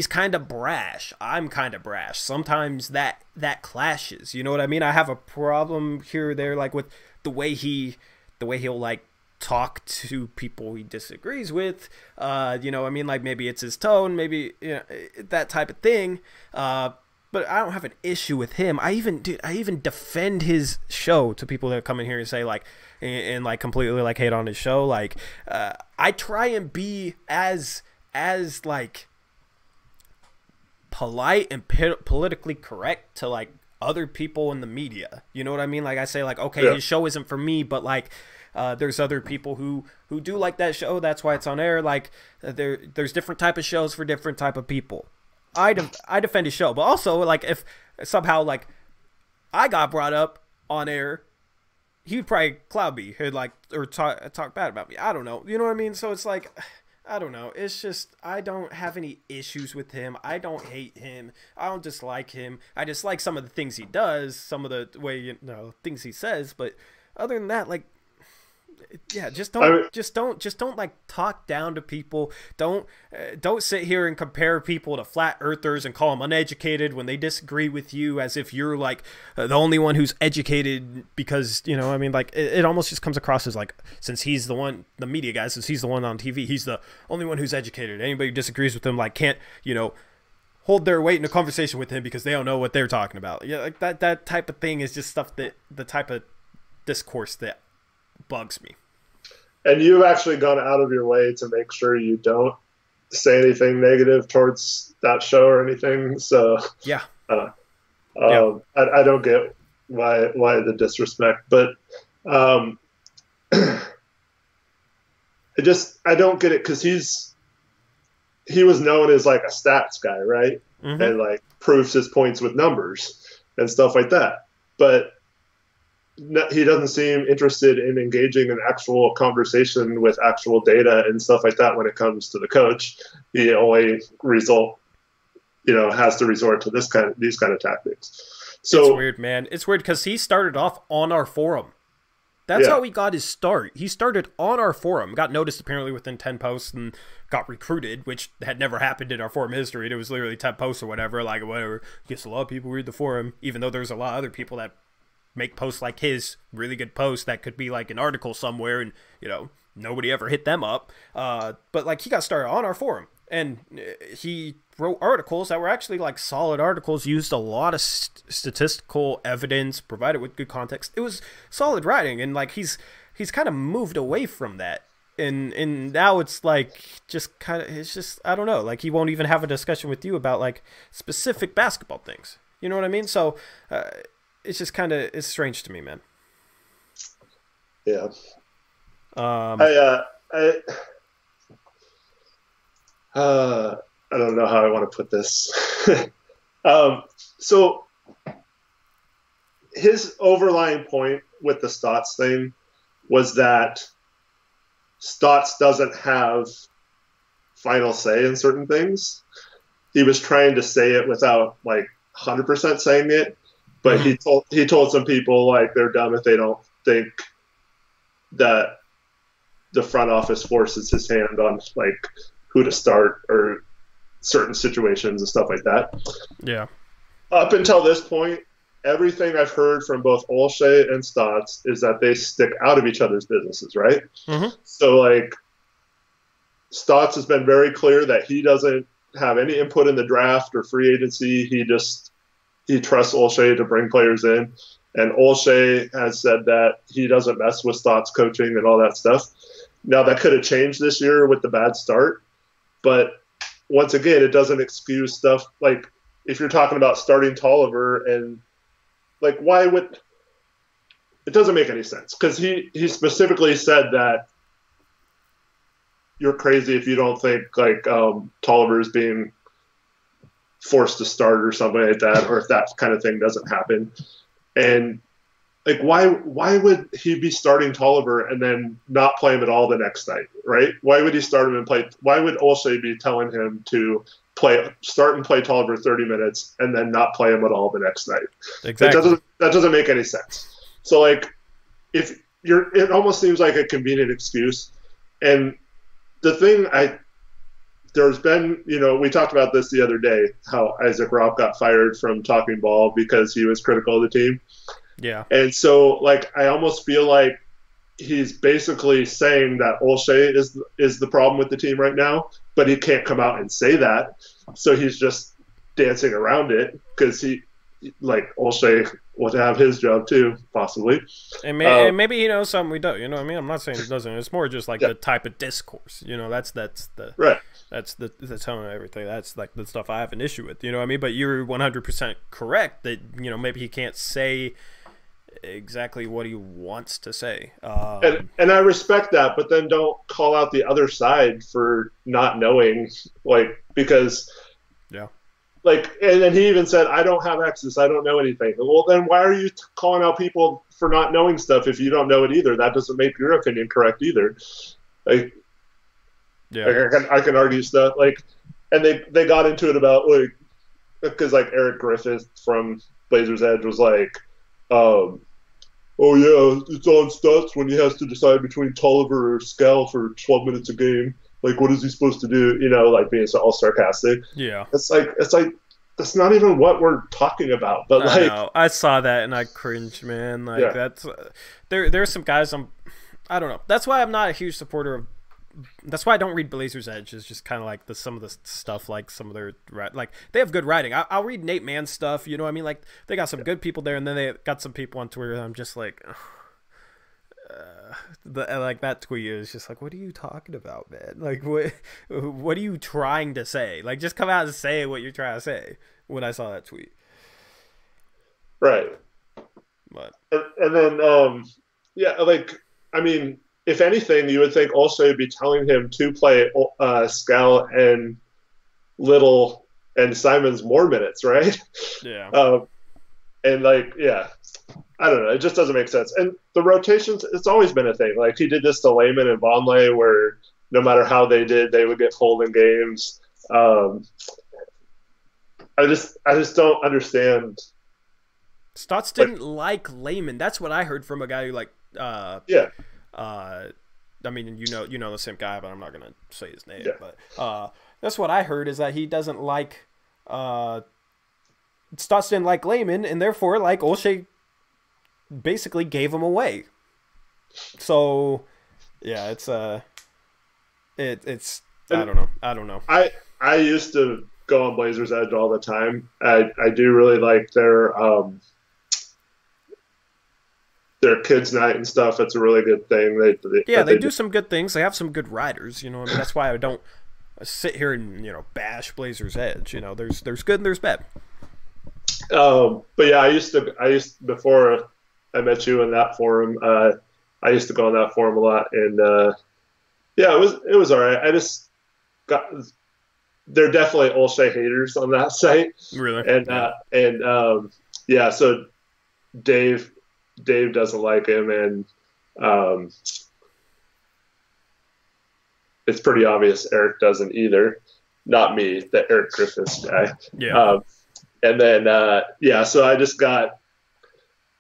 kind of brash. I'm kind of brash. Sometimes that clashes. You know what I mean? I have a problem here or there, like with the way he'll like talk to people he disagrees with. I mean, like maybe it's his tone, maybe that type of thing. But I don't have an issue with him. I even defend his show to people that come in here and say like, and like completely like hate on his show. Like, I try and be as like polite and politically correct to like other people in the media. You know what I mean? Like I say like, okay, his show isn't for me, but like, there's other people who do like that show. That's why it's on air. Like there's different type of shows for different type of people. I defend his show, but also like if somehow like I got brought up on air, he would probably cloud me or talk bad about me. I don't know. You know what I mean? So it's like, I don't know. It's just I don't have any issues with him. I don't hate him. I don't dislike him. I dislike some of the things he does, some of the way things he says. But other than that, like. Yeah, just don't like talk down to people. Don't sit here and compare people to flat earthers and call them uneducated when they disagree with you, as if you're like the only one who's educated. Because I mean, like it almost just comes across as like, since he's the one, the media guy, since he's the one on TV, he's the only one who's educated. Anybody who disagrees with him like can't hold their weight in a conversation with him because they don't know what they're talking about. Yeah, like that type of thing is just stuff that the type of discourse that bugs me. And you've actually gone out of your way to make sure you don't say anything negative towards that show or anything. So yeah, I don't get why the disrespect, but I don't get it, because he was known as like a stats guy, right? Mm-hmm. And like proves his points with numbers and stuff like that, but he doesn't seem interested in engaging in actual conversation with actual data and stuff like that when it comes to the coach. He only has to resort to these kind of tactics. So it's weird, man. It's weird because he started off on our forum. That's how he got his start. He started on our forum, got noticed apparently within 10 posts, and got recruited, which had never happened in our forum history. It was literally 10 posts or whatever, like whatever. I guess a lot of people read the forum, even though there's a lot of other people that make posts like his, really good posts that could be like an article somewhere, and nobody ever hit them up. But like he got started on our forum, and he wrote articles that were actually like solid articles, used a lot of statistical evidence, provided with good context. It was solid writing, and like he's kind of moved away from that, and now it's like it's just I don't know, like he won't even have a discussion with you about like specific basketball things. You know what I mean? So it's just kind of, it's strange to me, man. Yeah. I don't know how I want to put this. So his overlying point with the Stotts thing was that Stotts doesn't have final say in certain things. He was trying to say it without like 100% saying it, but he told some people like they're dumb if they don't think that the front office forces his hand on like who to start or certain situations and stuff like that. Yeah. Up until this point, everything I've heard from both Olshey and Stotts is that they stick out of each other's businesses, right? Mm-hmm. So like Stotts has been very clear that he doesn't have any input in the draft or free agency. He trusts Olshey to bring players in. And Olshey has said that he doesn't mess with Stotts coaching and all that stuff. Now, that could have changed this year with the bad start. But once again, it doesn't excuse stuff. Like, if you're talking about starting Tolliver and, like, why would – it doesn't make any sense. Because he specifically said that you're crazy if you don't think, like, Tolliver is being forced to start or something like that, or if that kind of thing doesn't happen. And like, why would he be starting Tolliver and then not play him at all the next night, right? Why would he start him and play? Why would Olshey be telling him to start and play Tolliver 30 minutes and then not play him at all the next night? Exactly. That doesn't make any sense. So like, it almost seems like a convenient excuse. And the thing there's been, we talked about this the other day, how Isaac Robb got fired from Talking Ball because he was critical of the team. Yeah. And so, like, I almost feel like he's basically saying that Olshey is the problem with the team right now, but he can't come out and say that. So he's just dancing around it because Olshey will have his job too, possibly. And maybe he knows something we don't. You know what I mean? I'm not saying he doesn't. It's more just like the type of discourse. That's the right. That's the tone of everything. That's like the stuff I have an issue with. You know what I mean? But you're 100% correct that maybe he can't say exactly what he wants to say. And I respect that, but then don't call out the other side for not knowing, because and then he even said, I don't have access, I don't know anything. Well, then why are you calling out people for not knowing stuff if you don't know it either? That doesn't make your opinion correct either. I can argue stuff and they got into it about because Eric Griffith from Blazers Edge was like, oh yeah, it's on Stutz when he has to decide between Tolliver or Scal for 12 minutes a game. Like, what is he supposed to do? Being all sarcastic. Yeah. It's like that's not even what we're talking about. But I know. I saw that and I cringed, man. That's there's some guys I don't know. That's why I'm not a huge supporter of. That's why I don't read Blazers Edge. It's just kind of like some of the stuff, like some of their they have good writing. I'll read Nate Mann's stuff. You know what I mean? Like, they got some good people there, and then they got some people on Twitter. And I'm just like, that tweet is just like, what are you talking about, man? Like, what are you trying to say? Like, just come out and say what you're trying to say. When I saw that tweet, right? But and then I mean. If anything, you would think Olshey would be telling him to play Scal and Little and Simons more minutes, right? Yeah. I don't know. It just doesn't make sense. And the rotations, it's always been a thing. Like, he did this to Lehman and Vonleh, where no matter how they did, they would get pulled in games. I just don't understand. Stotts didn't like Lehman. That's what I heard from a guy who I mean, you know the same guy, but I'm not gonna say his name. Yeah. But that's what I heard, is that he doesn't like Stotts didn't like Lehman, and therefore Olshey basically gave him away. So yeah, it's I don't know. I used to go on Blazers Edge all the time. I do really like their kids' night and stuff. It's a really good thing. They do some good things. They have some good writers. I mean, that's why I don't sit here and bash Blazers Edge. There's good and there's bad. But yeah, I used before I met you in that forum. I used to go on that forum a lot, and it was all right. I just they're definitely Olshey haters on that site. Really, so Dave doesn't like him, and it's pretty obvious Eric doesn't either. Not me, the Eric Griffiths guy. Yeah. And then so I just got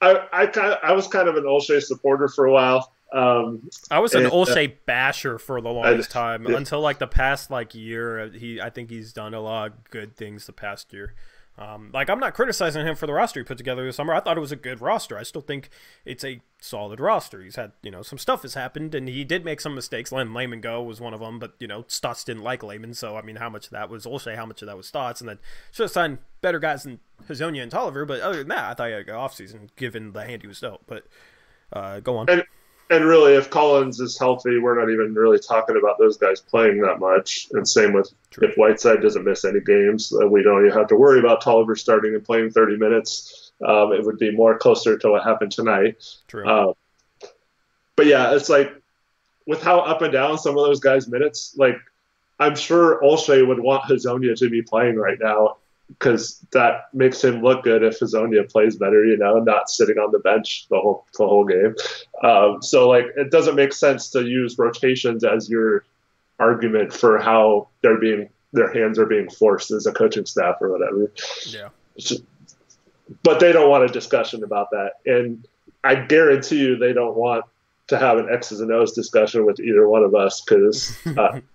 I was kind of an Olshey supporter for a while. I was an Olshey basher for the longest time until like the past like year. I think he's done a lot of good things the past year. Like, I'm not criticizing him for the roster he put together this summer. I thought it was a good roster. I still think it's a solid roster. He's had, some stuff has happened, and he did make some mistakes. Letting Layman go was one of them, but, Stotts didn't like Layman, so, I mean, how much of that was Olshey, how much of that was Stotts, and then should have signed better guys than Hazonia and Tolliver, but other than that, I thought he had a good offseason, given the hand he was dealt, but go on. And really, if Collins is healthy, we're not even really talking about those guys playing that much. And same with if Whiteside doesn't miss any games, we don't even have to worry about Tolliver starting and playing 30 minutes. It would be more closer to what happened tonight. True. But yeah, it's like with how up and down some of those guys' minutes, like I'm sure Olshey would want Hazonia to be playing right now, because that makes him look good if Hazonia plays better, not sitting on the bench the whole game. So like it doesn't make sense to use rotations as your argument for how their hands are being forced as a coaching staff or whatever. Yeah. But they don't want a discussion about that, and I guarantee you they don't want to have an X's and O's discussion with either one of us, because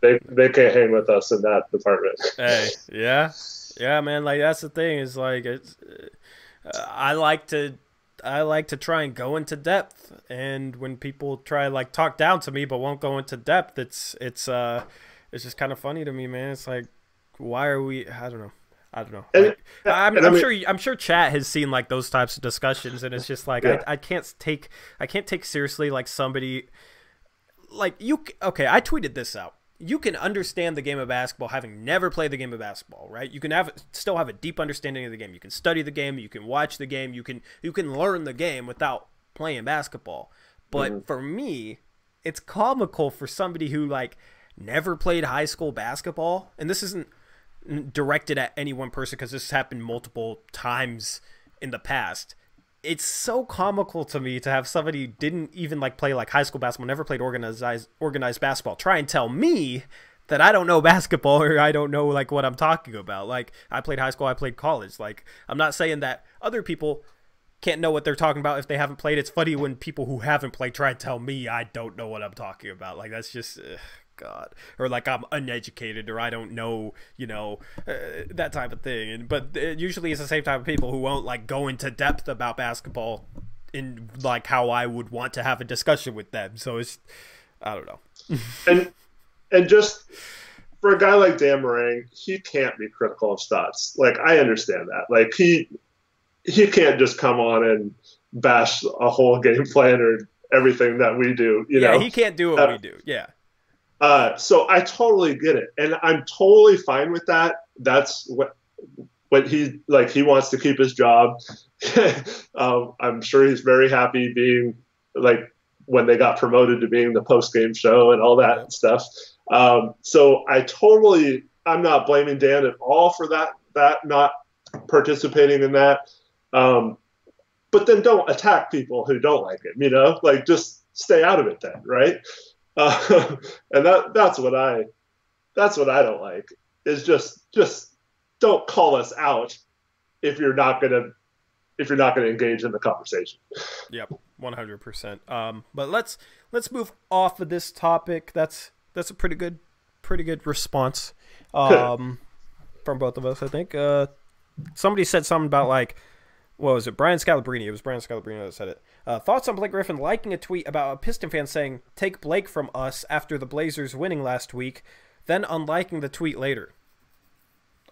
they can't hang with us in that department. Hey, yeah. Yeah, man, like that's the thing is like I like to try and go into depth, and when people try like talk down to me but won't go into depth, it's just kind of funny to me, man. It's like, why are we? I don't know. Like, I'm sure chat has seen like those types of discussions, and it's just like I can't take seriously like somebody like you. Okay, I tweeted this out. You can understand the game of basketball having never played the game of basketball, right? You can still have a deep understanding of the game. You can study the game. You can watch the game. You can learn the game without playing basketball. But for me, it's comical for somebody who like never played high school basketball, and this isn't directed at any one person because this happened multiple times in the past. It's so comical to me to have somebody who didn't even like play like high school basketball, never played organized basketball, try and tell me that I don't know basketball or I don't know like what I'm talking about. Like, I played high school, I played college. Like, I'm not saying that other people can't know what they're talking about if they haven't played. It's funny when people who haven't played try and tell me I don't know what I'm talking about. Like, that's just God, or like I'm uneducated or I don't know, that type of thing. But usually it's the same type of people who won't like go into depth about basketball in like how I would want to have a discussion with them. So it's, I don't know. and just for a guy like Dan Marang, he can't be critical of Stotts. Like, I understand that. Like he can't just come on and bash a whole game plan or everything that we do. Yeah, he can't do what we do. Yeah. So I totally get it, and I'm totally fine with that. That's what he like. He wants to keep his job. I'm sure he's very happy being like when they got promoted to being the post-game show and all that stuff. So I'm not blaming Dan at all for that not participating in that. But then don't attack people who don't like him. Like just stay out of it then, right? And that's what I don't like, is just don't call us out if you're not gonna engage in the conversation. Yep, 100%. But let's move off of this topic. That's a pretty good response from both of us, I think. Somebody said something about like, what was it? Brian Scalabrine. It was Brian Scalabrine that said it. Thoughts on Blake Griffin liking a tweet about a Piston fan saying, "Take Blake from us," after the Blazers winning last week, then unliking the tweet later.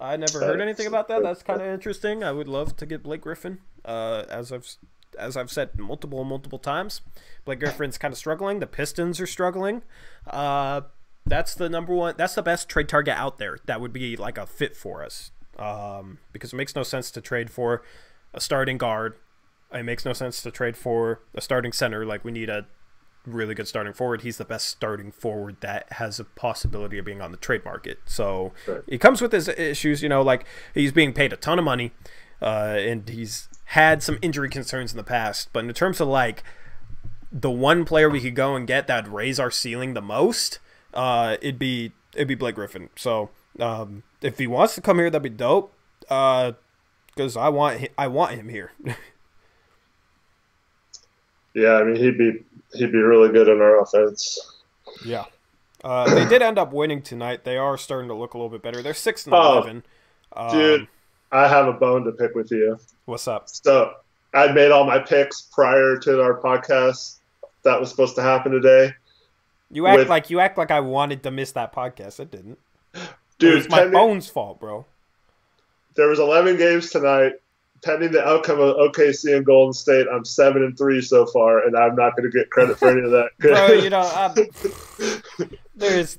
I never heard anything about that. That's kind of interesting. I would love to get Blake Griffin. As I've said multiple times, Blake Griffin's kind of struggling. The Pistons are struggling. That's the number one. That's the best trade target out there. That would be like a fit for us. Because it makes no sense to trade for a starting guard. It makes no sense to trade for a starting center. Like, we need a really good starting forward. He's the best starting forward that has a possibility of being on the trade market. So He comes with his issues, like he's being paid a ton of money, and he's had some injury concerns in the past. But in terms of like the one player we could go and get that would raise our ceiling the most, it'd be Blake Griffin. So if he wants to come here, that'd be dope. Because I want him here. Yeah, I mean he'd be really good in our offense. Yeah. They did end up winning tonight. They are starting to look a little bit better. They're 6-11. Dude, I have a bone to pick with you. What's up? So I made all my picks prior to our podcast that was supposed to happen today. You act like I wanted to miss that podcast. I didn't. Dude, it's my phone's fault, bro. There was 11 games tonight. Pending the outcome of OKC and Golden State, I'm 7-3 so far, and I'm not going to get credit for any of that. Bro, you know, there's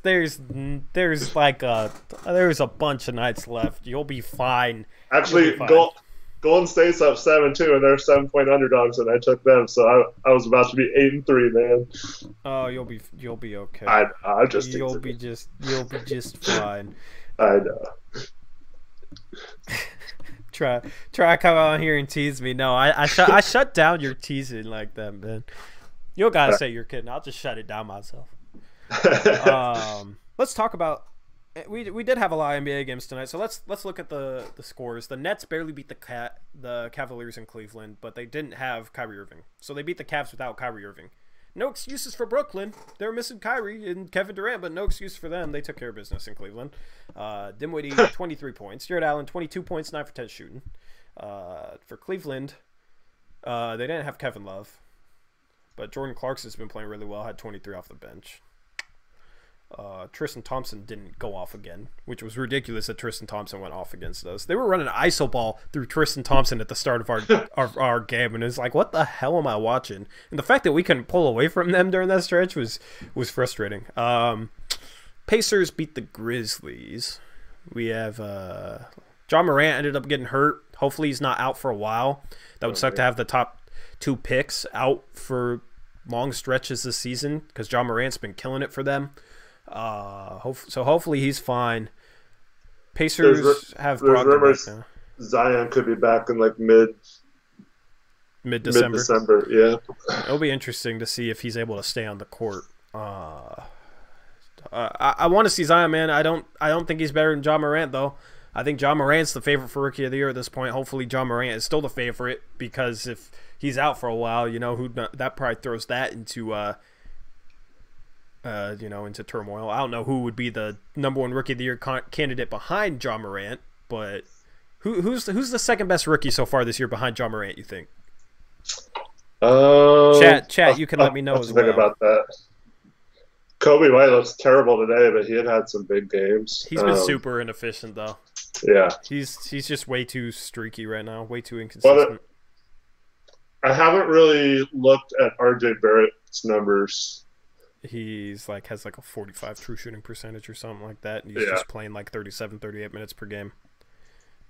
a bunch of nights left. You'll be fine. Actually, Golden State's up 7-2, and they're 7-point underdogs, and I took them, so I was about to be 8-3, man. Oh, you'll be okay. You'll be just fine. I know. Try come on here and tease me. No, I shut down your teasing like that, man. You don't gotta say you're kidding. I'll just shut it down myself. Let's talk about. We did have a lot of NBA games tonight, so let's look at the scores. The Nets barely beat the Cavaliers in Cleveland, but they didn't have Kyrie Irving, so they beat the Cavs without Kyrie Irving. No excuses for Brooklyn. They were missing Kyrie and Kevin Durant, but no excuse for them. They took care of business in Cleveland. Dinwiddie, 23 points. Jared Allen, 22 points, 9 for 10 shooting. For Cleveland, they didn't have Kevin Love, but Jordan Clarkson's been playing really well, had 23 off the bench. Tristan Thompson didn't go off again, which was ridiculous that Tristan Thompson went off against us. They were running iso ball through Tristan Thompson at the start of our game, and it's like, what the hell am I watching? And the fact that we couldn't pull away from them during that stretch was frustrating. Pacers beat the Grizzlies. We have John Morant ended up getting hurt. Hopefully he's not out for a while. That would suck to have the top 2 picks out for long stretches this season because John Morant's been killing it for them. So hopefully he's fine. Pacers have rumors Zion could be back in like mid-December. Yeah, it'll be interesting to see if he's able to stay on the court. I want to see Zion, man. I don't think he's better than John Morant though. I think John Morant's the favorite for Rookie of the Year at this point. Hopefully John Morant is still the favorite because if he's out for a while, you know, that probably throws that into into turmoil. I don't know who would be the number 1 Rookie of the Year candidate behind John Morant, but who's the second best rookie so far this year behind John Morant, you think? Chat, you can let me know as well. About that. Kobe White looks terrible today, but he had some big games. He's been super inefficient, though. Yeah. He's just way too streaky right now, way too inconsistent. I haven't really looked at RJ Barrett's numbers. He's has a 45 true shooting percentage or something like that, and he's just playing 37, 38 minutes per game.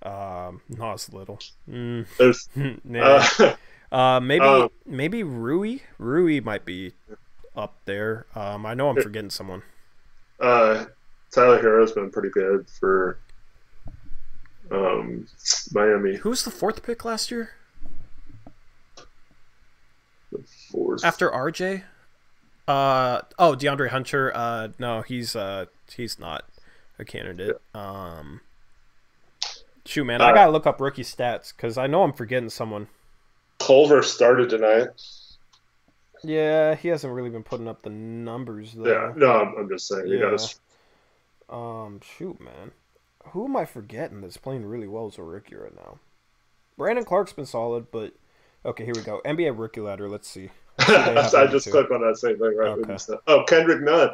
No, it's little. There's maybe Rui might be up there. I know I'm forgetting someone. Tyler Hero's been pretty good for Miami. Who was the 4th pick last year? The 4th after RJ. DeAndre Hunter. No, he's not a candidate. Yeah. Shoot, man, I gotta look up rookie stats because I know I'm forgetting someone. Culver started tonight. Yeah, he hasn't really been putting up the numbers though. Yeah, no, I'm just saying. Yeah. Shoot, man, who am I forgetting that's playing really well as a rookie right now? Brandon Clark's been solid, but okay, here we go. NBA rookie ladder. Let's see. I just clicked on that same thing, right? Okay. Oh, Kendrick Nunn.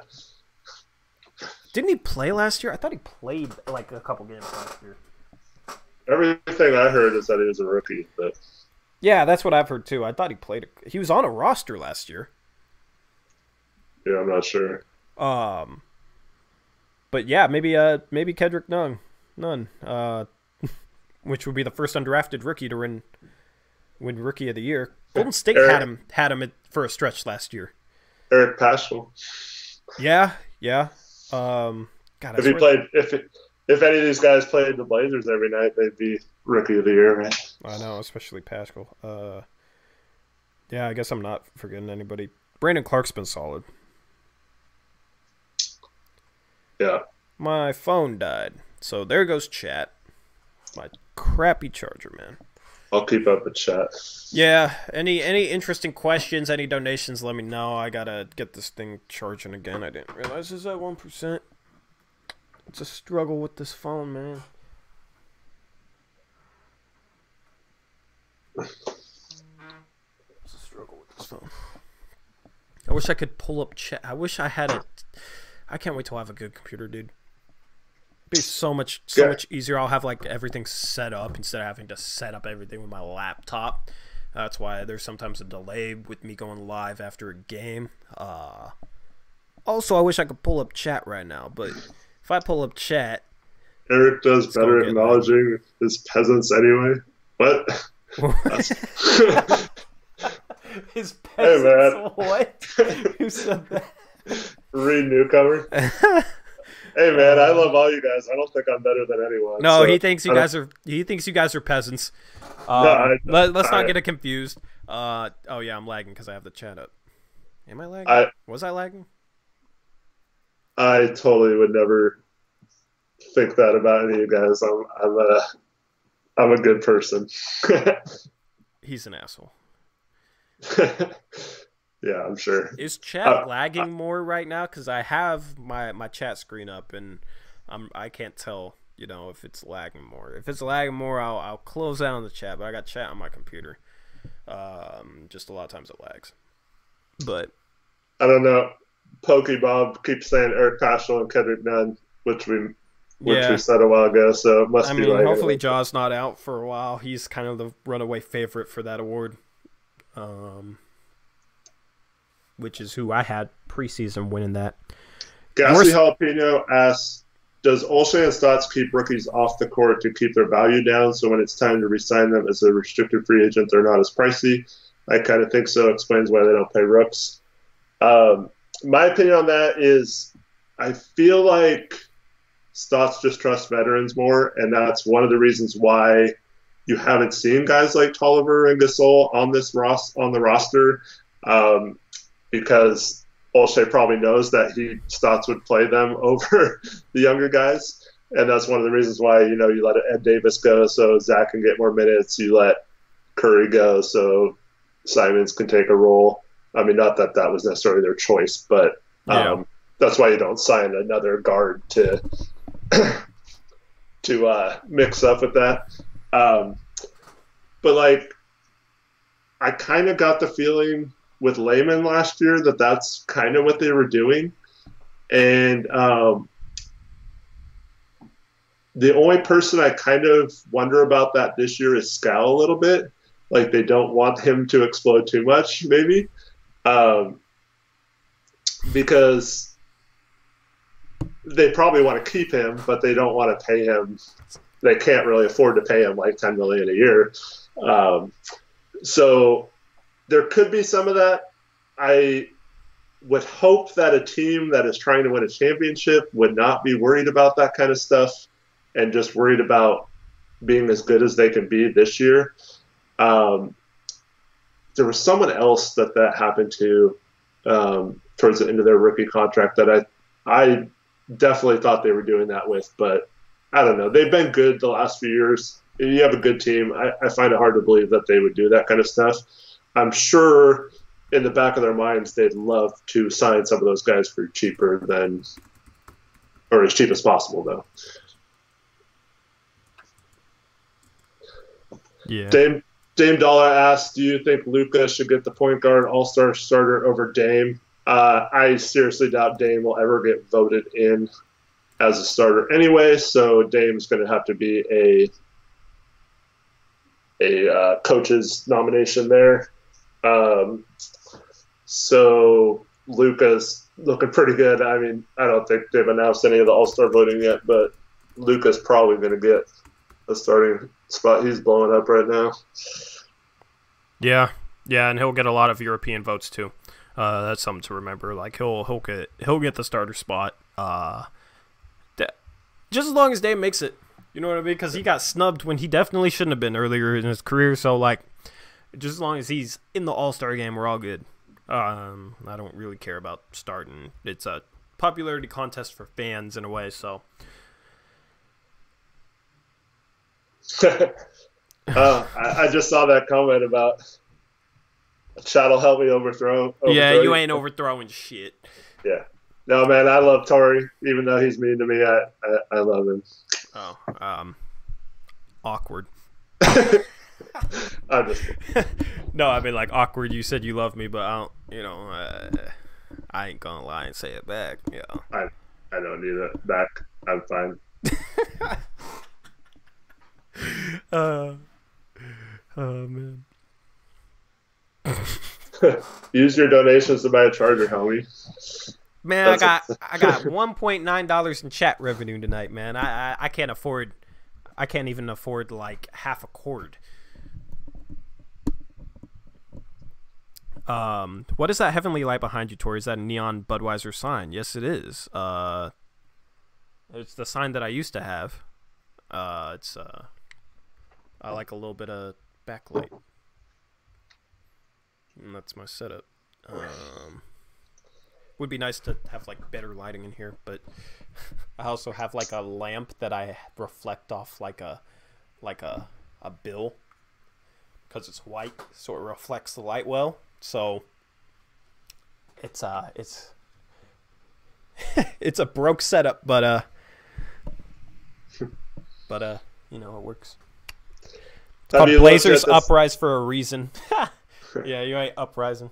Didn't he play last year? I thought he played a couple games last year. Everything I heard is that he was a rookie, but yeah, that's what I've heard too. I thought he played. He was on a roster last year. Yeah, I'm not sure. But yeah, maybe Kendrick Nunn, which would be the first undrafted rookie to win Rookie of the Year. Golden State had him for a stretch last year. Eric Paschal. Yeah. God, if any of these guys played the Blazers every night, they'd be Rookie of the Year, right? I know, especially Paschal. Yeah, I guess I'm not forgetting anybody. Brandon Clark's been solid. Yeah. My phone died, so there goes chat. My crappy charger, man. I'll keep up with chat. Yeah, any interesting questions, any donations, let me know. I gotta get this thing charging again. I didn't realize it's at 1%. It's a struggle with this phone, man. It's a struggle with this phone. I wish I could pull up chat. I wish I had a... I can't wait till I have a good computer, dude. It'd be so much easier. I'll have like everything set up instead of having to set up everything with my laptop. That's why there's sometimes a delay with me going live after a game. Also, I wish I could pull up chat right now, but if I pull up chat... Eric does better at acknowledging his peasants anyway. What? His peasants? Hey, man. What? Who said that? Reed Newcomer. Hey man, I love all you guys. I don't think I'm better than anyone. No, so he thinks you guys are. He thinks you guys are peasants. Let's not get it confused. Oh yeah, I'm lagging because I have the chat up. Am I lagging? Was I lagging? I totally would never think that about any of you guys. I'm a good person. He's an asshole. Yeah, I'm sure. Is chat lagging more right now? Because I have my chat screen up and I can't tell, if it's lagging more. If it's lagging more, I'll close out on the chat. But I got chat on my computer. Just a lot of times it lags. But I don't know. Pokey Bob keeps saying Eric Paschal and Kendrick Nunn, which we said a while ago. So it must be lagging. Hopefully Jaw's not out for a while. He's kind of the runaway favorite for that award. Which is who I had preseason winning that. Gassy Jalapeno asks, does Olshey and Stotts keep rookies off the court to keep their value down so when it's time to re-sign them as a restricted free agent, they're not as pricey? I kind of think so. Explains why they don't pay rooks. My opinion on that is I feel like Stotts just trusts veterans more, and that's one of the reasons why you haven't seen guys like Tolliver and Gasol on the roster. Because Olshey probably knows that Stotts would play them over the younger guys. And that's one of the reasons why, you let Ed Davis go so Zach can get more minutes. You let Curry go so Simons can take a role. I mean, not that that was necessarily their choice, but that's why you don't sign another guard to mix up with that. But, I kind of got the feeling – with Layman last year that's kind of what they were doing. And the only person I kind of wonder about that this year is Scal a little bit. Like they don't want him to explode too much, maybe. Because they probably want to keep him, but they don't want to pay him. They can't really afford to pay him like $10 million a year. So there could be some of that. I would hope that a team that is trying to win a championship would not be worried about that kind of stuff and just worried about being as good as they can be this year. There was someone else that happened to towards the end of their rookie contract that I definitely thought they were doing that with, but I don't know. They've been good the last few years. You have a good team. I find it hard to believe that they would do that kind of stuff. I'm sure in the back of their minds they'd love to sign some of those guys for cheaper or as cheap as possible, though. Yeah. Dame Dollar asks, do you think Luka should get the point guard all-star starter over Dame? I seriously doubt Dame will ever get voted in as a starter anyway, so Dame's going to have to be a coach's nomination there. So Luka's looking pretty good. I mean, I don't think they've announced any of the all-star voting yet, but Luka's probably going to get a starting spot. He's blowing up right now. Yeah, and he'll get a lot of European votes too. That's something to remember. Like he'll get the starter spot. Just as long as Dame makes it, you know what I mean? Because he got snubbed when he definitely shouldn't have been earlier in his career. So just as long as he's in the All-Star game, we're all good. I don't really care about starting. It's a popularity contest for fans in a way. So. I just saw that comment about Chad'll help me overthrow. Yeah, you ain't overthrowing shit. Yeah. No, man, I love Torrey. Even though he's mean to me, I love him. Oh, awkward. I'm just No, I mean, like, awkward. You said you love me, but I don't, I ain't gonna lie and say it back. Yeah. I don't need it back. I'm fine. Oh man. Use your donations to buy a charger, homie. Man, I got $1.9 in chat revenue tonight, man. I can't even afford like half a cord. What is that heavenly light behind you, Tori? Is that a neon Budweiser sign? Yes, it is. It's the sign that I used to have. I like a little bit of backlight. And that's my setup. Would be nice to have like better lighting in here, but I also have like a lamp that I reflect off like a bill because it's white, so it reflects the light well. So it's it's a broke setup, but it works. It's called Blazers Uprise for a reason. Yeah, you ain't uprising.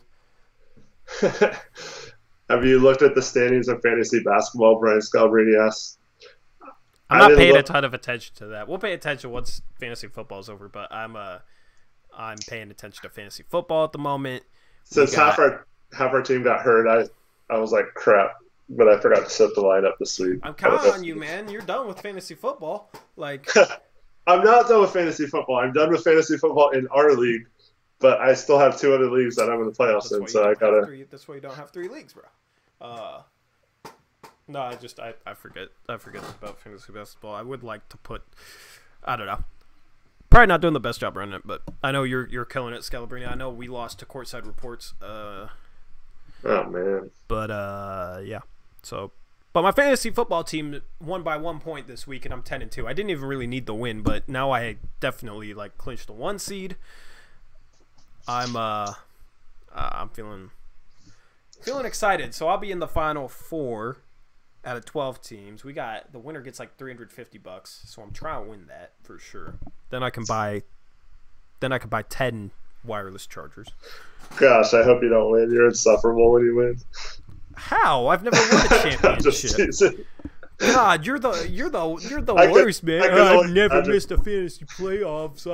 Have you looked at the standings of fantasy basketball? Brian Scalabrine asked. I'm not paying a ton of attention to that. We'll pay attention once fantasy football is over, but I'm paying attention to fantasy football at the moment. Since half our team got hurt, I was like, crap, but I forgot to set the lineup this week. I'm counting on you, man. You're done with fantasy football. Like, I'm not done with fantasy football. I'm done with fantasy football in our league, but I still have 2 other leagues that I'm in the playoffs in, so I gotta. That's why you don't have 3 leagues, bro. No, I forget about fantasy basketball. I would like to put, I don't know. Probably not doing the best job running it, but I know you're killing it, Scalabrine. I know we lost to Courtside Reports. Oh man. But yeah. So, but my fantasy football team won by 1 point this week, and I'm 10-2. I didn't even really need the win, but now I definitely like clinched the 1 seed. I'm feeling excited. So I'll be in the final 4 out of 12 teams. The winner gets like $350, so I'm trying to win that for sure. Then I can buy 10 wireless chargers. Gosh, I hope you don't win. You're insufferable when you win. How? I've never won a championship. God, you're the worst, man. I've never missed a fantasy playoffs.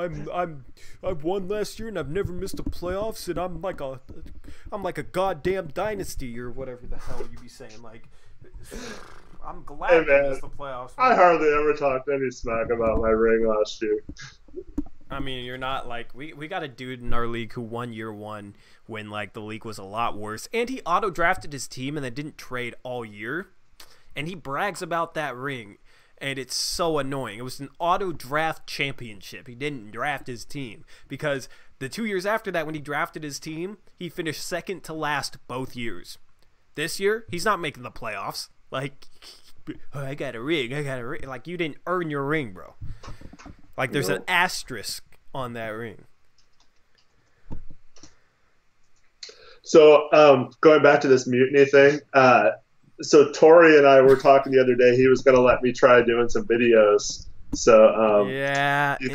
I've won last year and I've never missed a playoffs, and I'm like a goddamn dynasty or whatever the hell you be saying. Like, I'm glad you missed the playoffs. I hardly ever talked any smack about my ring last year. I mean, you're not like we got a dude in our league who won year 1 when like the league was a lot worse, and he auto drafted his team and then didn't trade all year. And he brags about that ring, and it's so annoying. It was an auto-draft championship. He didn't draft his team because the 2 years after that when he drafted his team, he finished second to last both years. This year, he's not making the playoffs. Like, oh, I got a ring. Like, you didn't earn your ring, bro. Like, there's an asterisk on that ring. So, going back to this mutiny thing, so Tori and I were talking the other day. He was going to let me try doing some videos. So yeah. You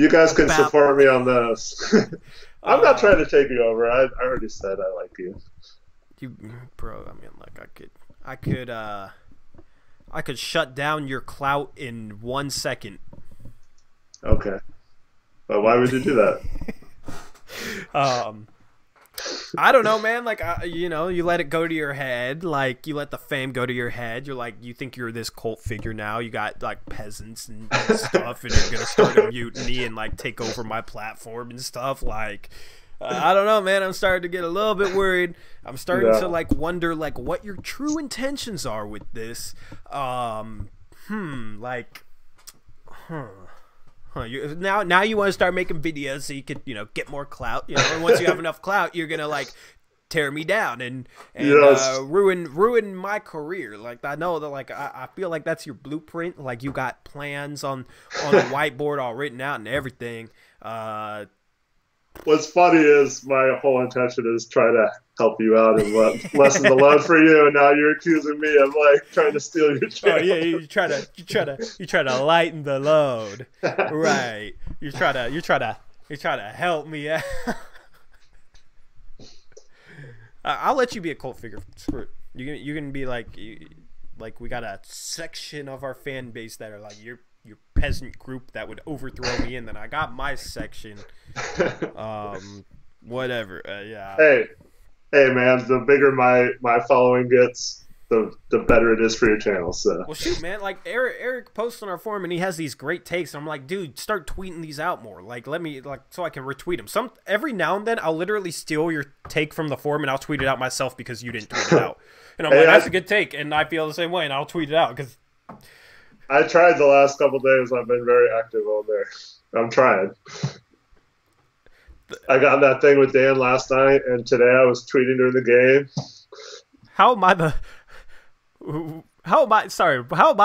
guys can support me on those. I'm not trying to take you over. I already said I like you. Bro. I mean, like I could shut down your clout in 1 second. Okay, but why would you do that? I don't know, man. Like, you let it go to your head. Like, you let the fame go to your head. You're like, you think you're this cult figure now. You got, like, peasants and stuff, and you're going to start a mutiny and, like, take over my platform and stuff. Like, I don't know, man. I'm starting to get a little bit worried. I'm starting to, like, wonder, like, what your true intentions are with this. Now you want to start making videos so you could, get more clout. And once you have enough clout, you're gonna like tear me down and ruin my career. Like, I know that, like, I feel like that's your blueprint. Like, you got plans on a whiteboard all written out and everything. What's funny is my whole intention is try to help you out and lessen the load for you, and now you're accusing me of like trying to steal your channel. Oh yeah, you try to lighten the load, right? You try to help me out. I'll let you be a cult figure. You can be like we got a section of our fan base that are like your peasant group that would overthrow me, and then I got my section. Whatever. Yeah. Hey, man, the bigger my following gets, the better it is for your channel. So. Well, shoot, man. Like Eric posts on our forum, and he has these great takes. And I'm like, dude, start tweeting these out more. Like, let me so I can retweet them. Every now and then, I'll literally steal your take from the forum, and I'll tweet it out myself because you didn't tweet it out. And I'm like, that's a good take, and I feel the same way, and I'll tweet it out because. I tried the last couple of days. I've been very active on there. I'm trying. I got that thing with Dan last night, and today I was tweeting during the game. How am I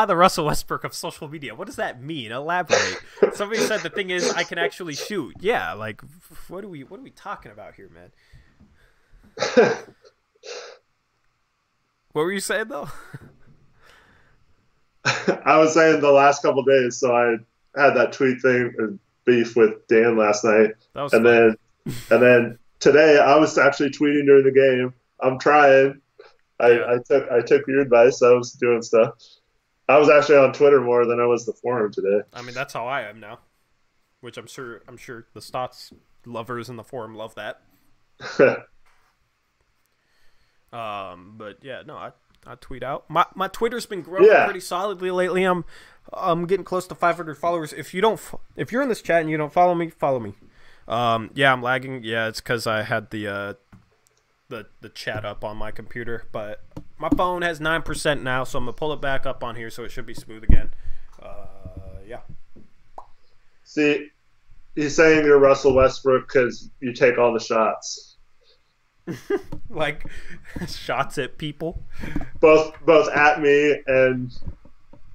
the Russell Westbrook of social media? What does that mean? Elaborate. Somebody said the thing is I can actually shoot. Yeah, like what are we talking about here, man? What were you saying though? I was saying the last couple of days, so I had that tweet thing beef with Dan last night, and then today I was actually tweeting during the game. I'm trying. I took your advice. I was doing stuff. I was actually on Twitter more than I was the forum today. I mean, that's how I am now, which I'm sure the Stotts lovers in the forum love that. But yeah, no, I tweet out. My Twitter's been growing pretty solidly lately. I'm getting close to 500 followers. If you're in this chat and you don't follow me, follow me. Yeah, I'm lagging. Yeah, it's because I had the chat up on my computer, but my phone has 9% now, so I'm gonna pull it back up on here, so it should be smooth again. Yeah. See, he's saying you're Russell Westbrook because you take all the shots. Like shots at people, both at me, and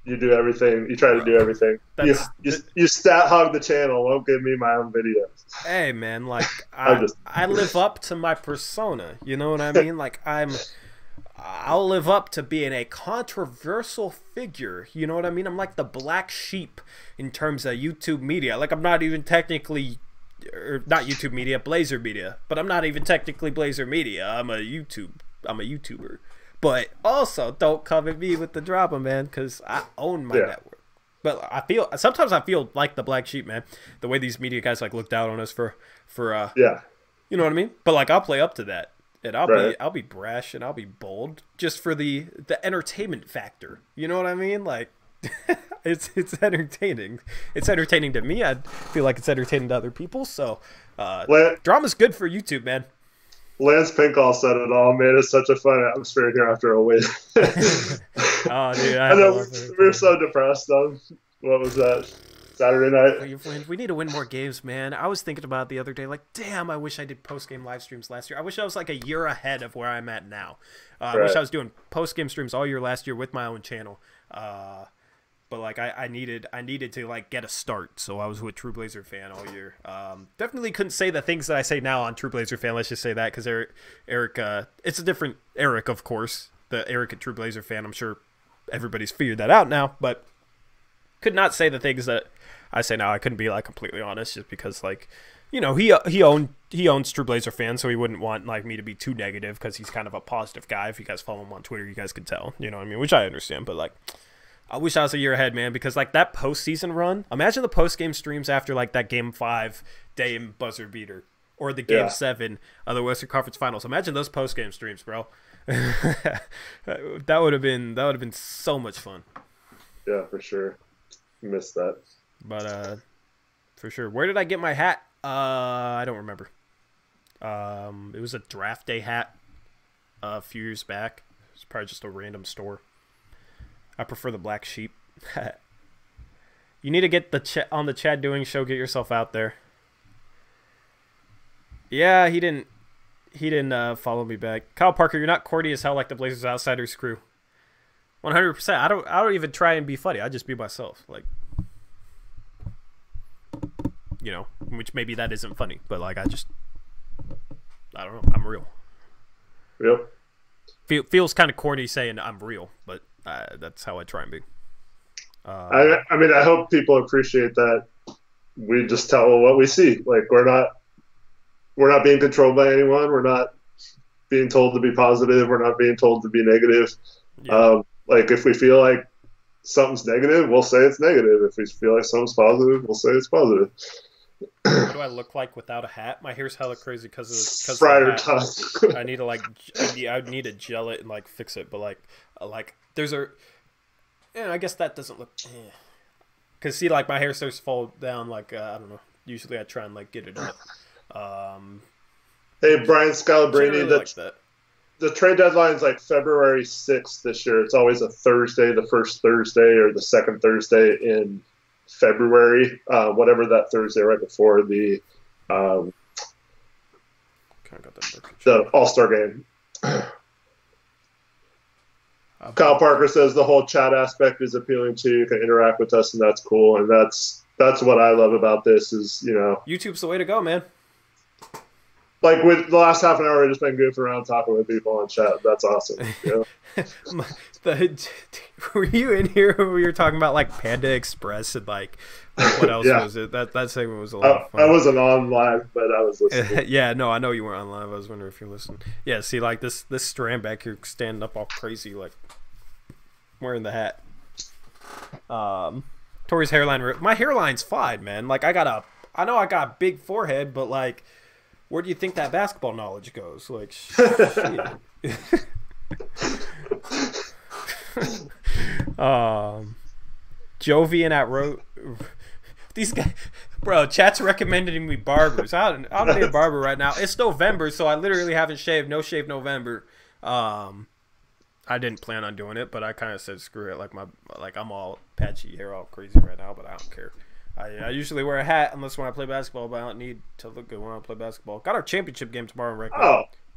you do everything. You try to do everything. You stat hog the channel. Won't give me my own videos. Hey man, like I live up to my persona. You know what I mean? Like I'll live up to being a controversial figure. You know what I mean? I'm like the black sheep in terms of YouTube media. Like I'm not even technically. Or not YouTube media, Blazer media. But I'm not even technically Blazer media. I'm a YouTuber. But also, don't come at me with the drama, man, because I own my network. But sometimes I feel like the black sheep, man. The way these media guys like look down on us for you know what I mean? But like I'll play up to that, and I'll be brash and I'll be bold just for the entertainment factor. You know what I mean? Like. It's entertaining. It's entertaining to me. I feel like it's entertaining to other people. So, drama's good for YouTube, man. Lance Pinkall said it all. Man, it's such a fun atmosphere here after a win. Oh, dude, I know we were so depressed on what was that Saturday night. We need to win more games, man. I was thinking about it the other day. Like, damn, I wish I did post-game live streams last year. I wish I was like a year ahead of where I'm at now. I wish I was doing post-game streams all year last year with my own channel. But like I needed to like get a start, so I was with True Blazer Fan all year. Definitely couldn't say the things that I say now on True Blazer Fan. Let's just say that because Eric, it's a different Eric, of course. The Eric at True Blazer Fan. I'm sure everybody's figured that out now, but could not say the things that I say now. I couldn't be like completely honest, just because like you know he owns True Blazer Fan, so he wouldn't want like me to be too negative because he's kind of a positive guy. If you guys follow him on Twitter, you guys could tell. You know what I mean? Which I understand, but like. I wish I was a year ahead, man, because like that postseason run. Imagine the post-game streams after like that Game 5 Dame buzzer beater or the Game 7 of the Western Conference Finals. Imagine those post-game streams, bro. that would have been so much fun. Yeah, for sure. Missed that. But for sure. Where did I get my hat? I don't remember. It was a draft day hat a few years back. It's probably just a random store. I prefer the black sheep. You need to get on the Chad Doing show. Get yourself out there. Yeah, he didn't He didn't follow me back. Kyle Parker, you're not corny as hell like the Blazers Outsiders crew. 100%. I don't even try and be funny. I just be myself. Like, you know, which maybe that isn't funny, but like I don't know. I'm real. Yep. Feels kind of corny saying I'm real, but that's how I try and be. I mean, I hope people appreciate that we just tell what we see. Like, we're not being controlled by anyone. We're not being told to be positive. We're not being told to be negative. Yeah. Like, if we feel like something's negative, we'll say it's negative. If we feel like something's positive, we'll say it's positive. What do I look like without a hat? My hair's hella crazy because of friar tuck. I need to I need to gel it and like fix it, but like there's a, I guess that doesn't look. Cause see, like my hair starts to fall down. Like I don't know. Usually I try and like get it up. Hey, Brian Scalabrine, really the trade deadline's like February 6th this year. It's always a Thursday, the first Thursday or the second Thursday in February, whatever that Thursday right before the All-Star game. Kyle Parker says the whole chat aspect is appealing too. You can interact with us, and that's cool. And that's what I love about this is, you know, YouTube's the way to go, man. Like with the last half an hour, we've just been goofing around talking with people on chat. That's awesome. You know? Were you in here when we were talking about like Panda Express and like what else was it? That segment was a lot of fun. I wasn't on live, but I was listening. Yeah, no, I know you weren't on live. I was wondering if you listened. Yeah, see, like this strand back here standing up all crazy, like wearing the hat. Tori's hairline. My hairline's fine, man. Like I know I got a big forehead, but like, where do you think that basketball knowledge goes? Like, shit. Jovian at these guys, bro. Chat's recommending me barbers. I don't need a barber right now. It's November, so I literally haven't shaved. No shave November. I didn't plan on doing it, but I kind of said screw it. Like I'm all patchy hair, all crazy right now, but I don't care. I usually wear a hat unless when I play basketball, but I don't need to look good when I play basketball. Got our championship game tomorrow, right?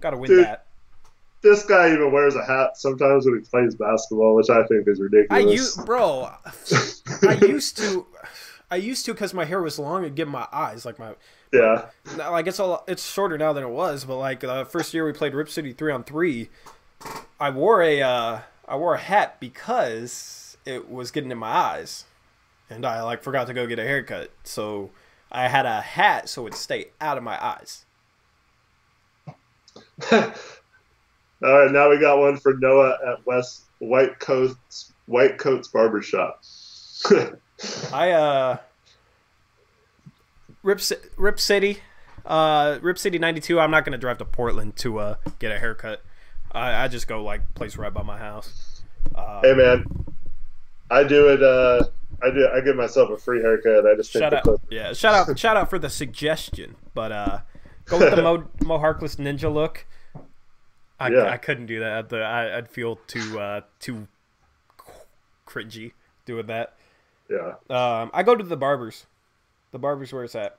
Got to win that. This guy even wears a hat sometimes when he plays basketball, which I think is ridiculous. I used to because my hair was long and give my eyes like my like it's shorter now than it was, but like the first year we played Rip City 3-on-3, I wore a hat because it was getting in my eyes. And I like forgot to go get a haircut, so I had a hat so it'd stay out of my eyes. All right, now we got one for Noah at West White Coats Barbershop. Rip City 92. I'm not gonna drive to Portland to get a haircut. I just go like place right by my house. Hey man, I do it. I give myself a free haircut. I just shout out for the suggestion, but go with the Mo Harkless ninja look. I couldn't do that. I'd feel too cringy doing that. Yeah. I go to the barbers. The barbers where it's at.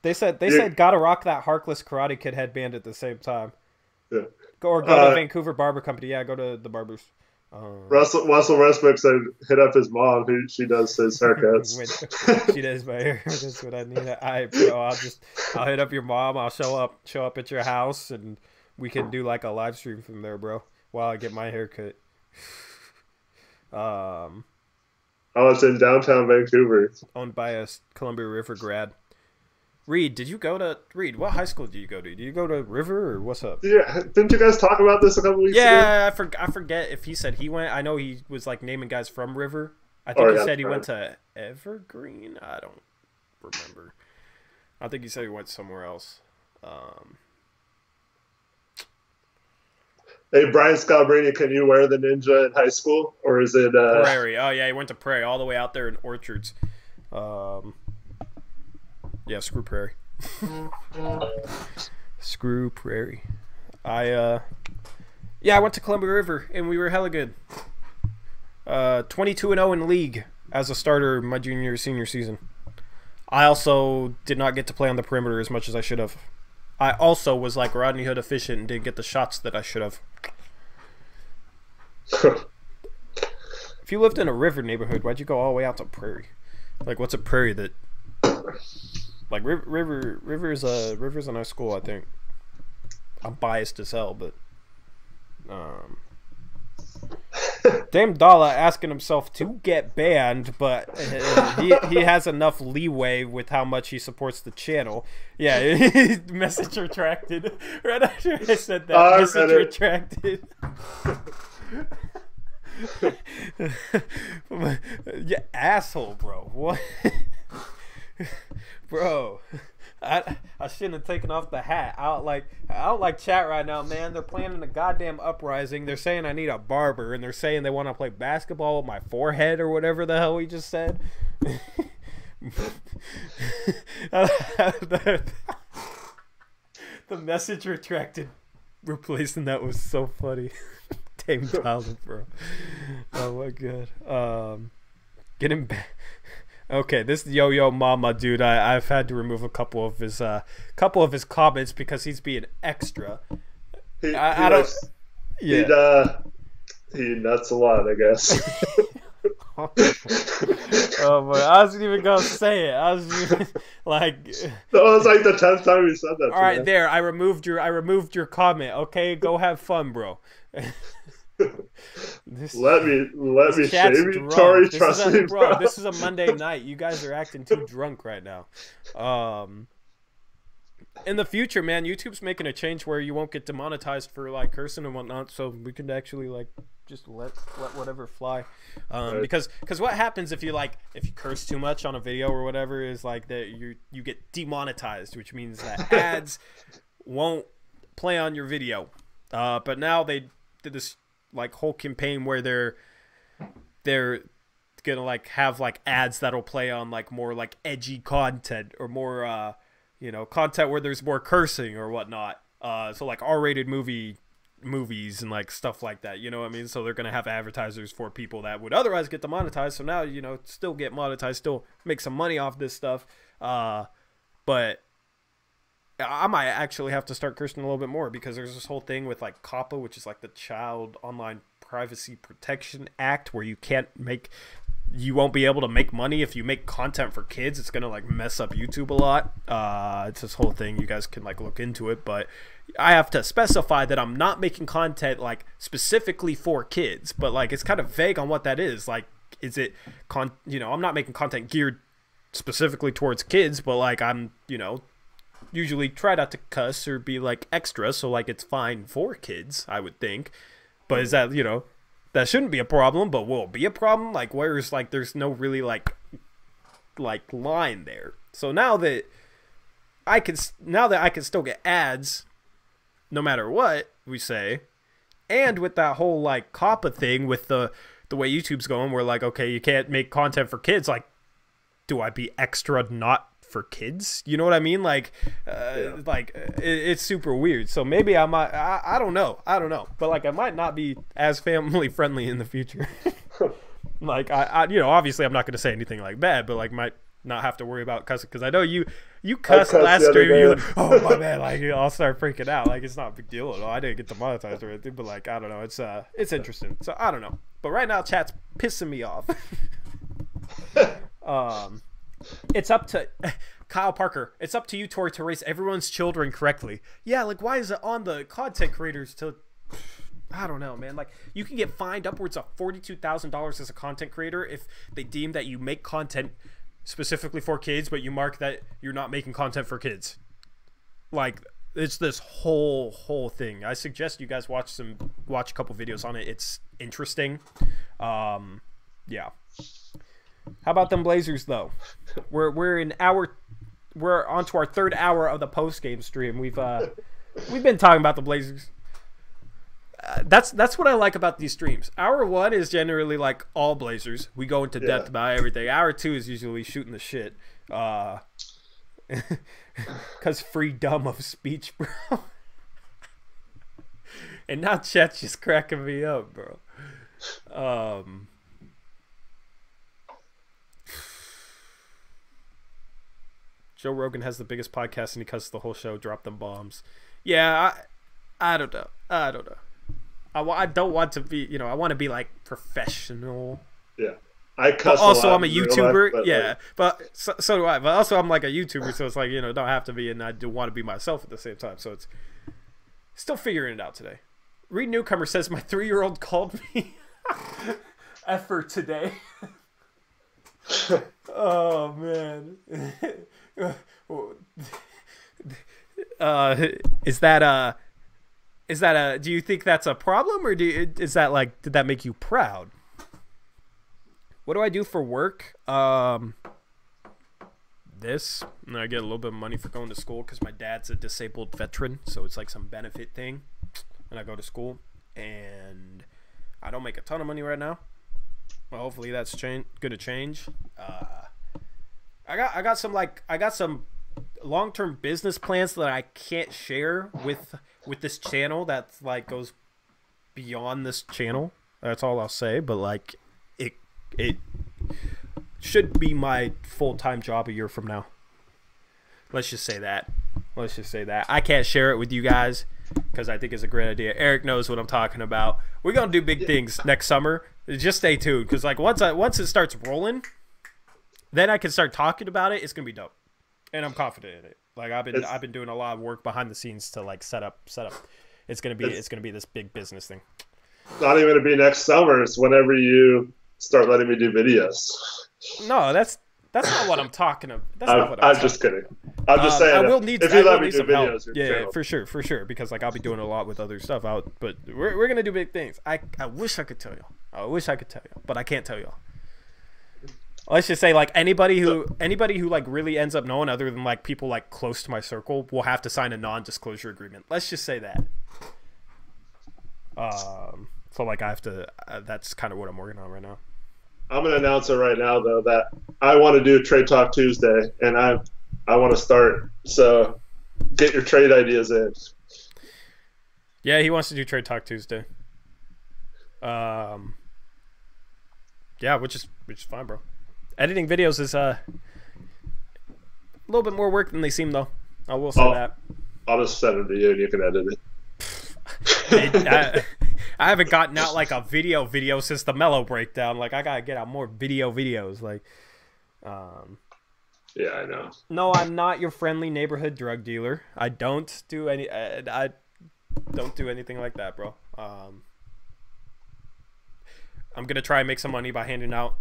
They said gotta rock that Harkless Karate Kid headband at the same time. Yeah. Go to Vancouver Barber Company. Yeah, go to the barbers. Russell Westbrook said hit up his mom. She does his haircuts. She does my hair. That's what I need. I'll hit up your mom. I'll show up at your house, and we can do like a live stream from there, bro, while I get my haircut. Oh, it's in downtown Vancouver. Owned by a Columbia River grad. Reed, what high school did you go to? Did you go to River or what's up? Yeah, didn't you guys talk about this a couple weeks ago? Yeah, I forget if he said he went. I know he was like naming guys from River. I think he said he went to Evergreen. I don't remember. I think he said he went somewhere else. Hey, Brian Scalabrine, can you wear the ninja in high school? Or is it... Prairie. Oh, yeah, he went to Prairie all the way out there in Orchards. Yeah, screw Prairie. Screw Prairie. I went to Columbia River, and we were hella good. 22-0 in the league as a starter my senior season. I also did not get to play on the perimeter as much as I should have. I also was like Rodney Hood efficient and didn't get the shots that I should have. If you lived in a river neighborhood, why'd you go all the way out to prairie? Like, what's a prairie that... Like, river's a nice school, I think. I'm biased as hell, but... Dame Dalla asking himself to get banned, but he has enough leeway with how much he supports the channel. Yeah, message retracted. Right after I said that, message retracted. Yeah, asshole, bro. What? Bro, I shouldn't have taken off the hat. I don't like chat right now, man. They're planning a goddamn uprising. They're saying I need a barber, and they're saying they want to play basketball with my forehead or whatever the hell we just said. The message retracted, replacing that was so funny. Dame Dollar, bro. Oh my god. Get him back. Okay, this Yo-Yo Mama dude, I've had to remove a couple of his comments because he's being extra. He nuts a lot, I guess. Oh boy, I wasn't even gonna say it. I was even, like, that was like the 10th time you said that. All right, there. I removed your comment. Okay, go have fun, bro. Let me shave you, Tori. Trust me, bro. This is a Monday night. You guys are acting too drunk right now. In the future, man, YouTube's making a change where you won't get demonetized for like cursing and whatnot, so we can actually like just let whatever fly. Right. Because what happens if you curse too much on a video or whatever is like that you get demonetized, which means that ads won't play on your video. But now they did this like whole campaign where they're gonna like have like ads that'll play on like more like edgy content or more content where there's more cursing or whatnot. So like R-rated movies and like stuff like that, you know what I mean? So they're gonna have advertisers for people that would otherwise get demonetized. So now, still get monetized, still make some money off this stuff. But I might actually have to start cursing a little bit more because there's this whole thing with like COPPA, which is like the Child Online Privacy Protection Act, where you won't be able to make money if you make content for kids. It's gonna like mess up YouTube a lot. It's this whole thing. You guys can like look into it, but I have to specify that I'm not making content like specifically for kids. But like it's kind of vague on what that is. Like, is it I'm not making content geared specifically towards kids, but like I'm usually try not to cuss or be like extra, so like it's fine for kids, I would think. But is that that shouldn't be a problem, but will it be a problem? Like, where's like there's no really like line there. So now that I can still get ads no matter what we say, and with that whole like COPPA thing with the way YouTube's going, where like, okay, you can't make content for kids, like, do I be extra not for kids? You know what I mean? Like, it's super weird. So maybe I might, I don't know, but like I might not be as family friendly in the future. Like I obviously I'm not going to say anything like bad, but like might not have to worry about cussing, because I know you cussed last stream. You're like, oh my man, like I'll start freaking out. Like it's not a big deal at all. I didn't get demonetized or anything, but like I don't know. It's interesting. So I don't know. But right now, chat's pissing me off. It's up to Kyle Parker. It's up to you, Tori, to raise everyone's children correctly. Yeah, like why is it on the content creators to? I don't know, man. Like you can get fined upwards of $42,000 as a content creator if they deem that you make content specifically for kids, but you mark that you're not making content for kids. Like it's this whole thing. I suggest you guys watch a couple videos on it. It's interesting. Yeah. How about them Blazers though? We're on to our third hour of the post game stream. We've been talking about the Blazers. That's what I like about these streams. Hour 1 is generally like all Blazers. We go into depth about everything. Hour 2 is usually shooting the shit. Cause freedom of speech, bro. And now chat's just cracking me up, bro. Joe Rogan has the biggest podcast and he cusses the whole show, drop them bombs. Yeah, I don't know. I don't want to be, I want to be like professional. Yeah. I cuss but also, I'm a life, YouTuber. but yeah, but so do I. But also, I'm like a YouTuber, so it's like, don't have to be, and I do want to be myself at the same time. So it's still figuring it out today. Reed Newcomer says, my 3-year-old called me effort today. Oh, man. Is that do you think that's a problem, or is that like, did that make you proud? What do I do for work? This, and I get a little bit of money for going to school because my dad's a disabled veteran, so it's like some benefit thing. And I go to school, and I don't make a ton of money right now. Well, hopefully that's gonna change. I got some long-term business plans that I can't share with this channel that like goes beyond this channel. That's all I'll say. But like it should be my full-time job a year from now. Let's just say that. I can't share it with you guys because I think it's a great idea. Eric knows what I'm talking about. We're gonna do big things next summer. Just stay tuned, because like once it starts rolling, then I can start talking about it. It's gonna be dope, and I'm confident in it. Like I've been doing a lot of work behind the scenes to like set up. It's gonna be this big business thing. Not even gonna be next summer. It's whenever you start letting me do videos. No, that's not what I'm talking about. I'm just kidding. I'm just saying. I will need if you let me do videos, yeah, for sure. Because like I'll be doing a lot with other stuff out, but we're gonna do big things. I wish I could tell you. But I can't tell y'all. Let's just say like anybody who like really ends up knowing, other than like people like close to my circle, will have to sign a non-disclosure agreement. Let's just say that. So like I have to. That's kind of what I'm working on right now. I'm gonna announce it right now though that I want to do Trade Talk Tuesday, and I want to start. So get your trade ideas in. Yeah, he wants to do Trade Talk Tuesday. Yeah, which is fine, bro. Editing videos is a little bit more work than they seem, though. I will say that. I'll just send it to you, and you can edit it. I haven't gotten out like a video since the Mellow breakdown. Like I gotta get out more videos. Like, yeah, I know. No, I'm not your friendly neighborhood drug dealer. I don't do any. I don't do anything like that, bro. I'm going to try and make some money by handing out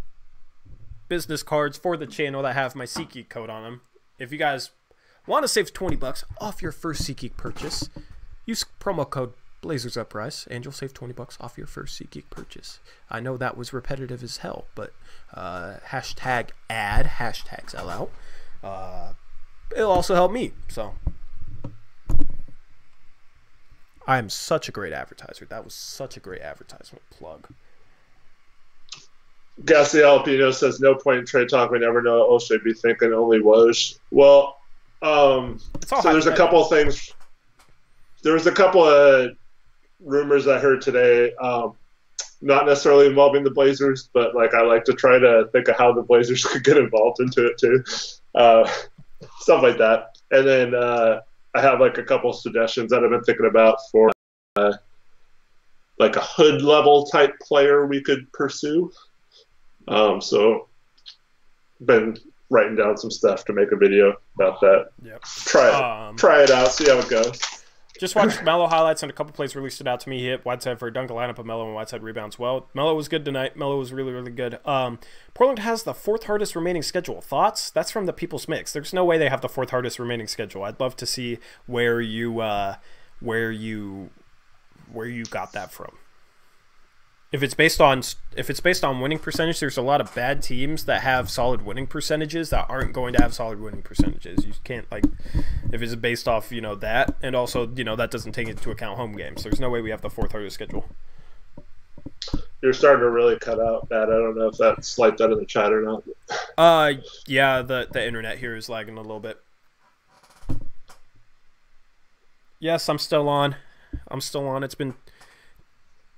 business cards for the channel that have my SeatGeek code on them. If you guys want to save $20 off your first SeatGeek purchase, use promo code BlazersUprise and you'll save $20 off your first SeatGeek purchase. I know that was repetitive as hell, but hashtag ad, hashtags out. It'll also help me, so. I am such a great advertiser. That was such a great advertisement plug. Gassiel Alpino says, no point in trade talk. We never know what O'Shea be thinking, only Woj. Well, so there's a couple of things. There was a couple of rumors I heard today, not necessarily involving the Blazers, but like I like to try to think of how the Blazers could get involved into it too. Stuff like that. And then I have like a couple of suggestions that I've been thinking about for like a hood level type player we could pursue. So been writing down some stuff to make a video about that. Yep. Try it out, see how it goes. Just watched Melo highlights and a couple plays really stood out to me. He hit Whiteside for a dunk lineup of Melo, and Whiteside rebounds well. Melo was good tonight. Melo was really, really good. Portland has the 4th hardest remaining schedule. Thoughts? That's from the People's Mix. There's no way they have the 4th hardest remaining schedule. I'd love to see where you got that from. If it's based on winning percentage, there's a lot of bad teams that have solid winning percentages that aren't going to have solid winning percentages. You can't, like, if it's based off, that, and also, that doesn't take into account home games. There's no way we have the 4th hardest schedule. You're starting to really cut out, Matt. I don't know if that's like that in the chat or not. Yeah, the internet here is lagging a little bit. Yes, I'm still on.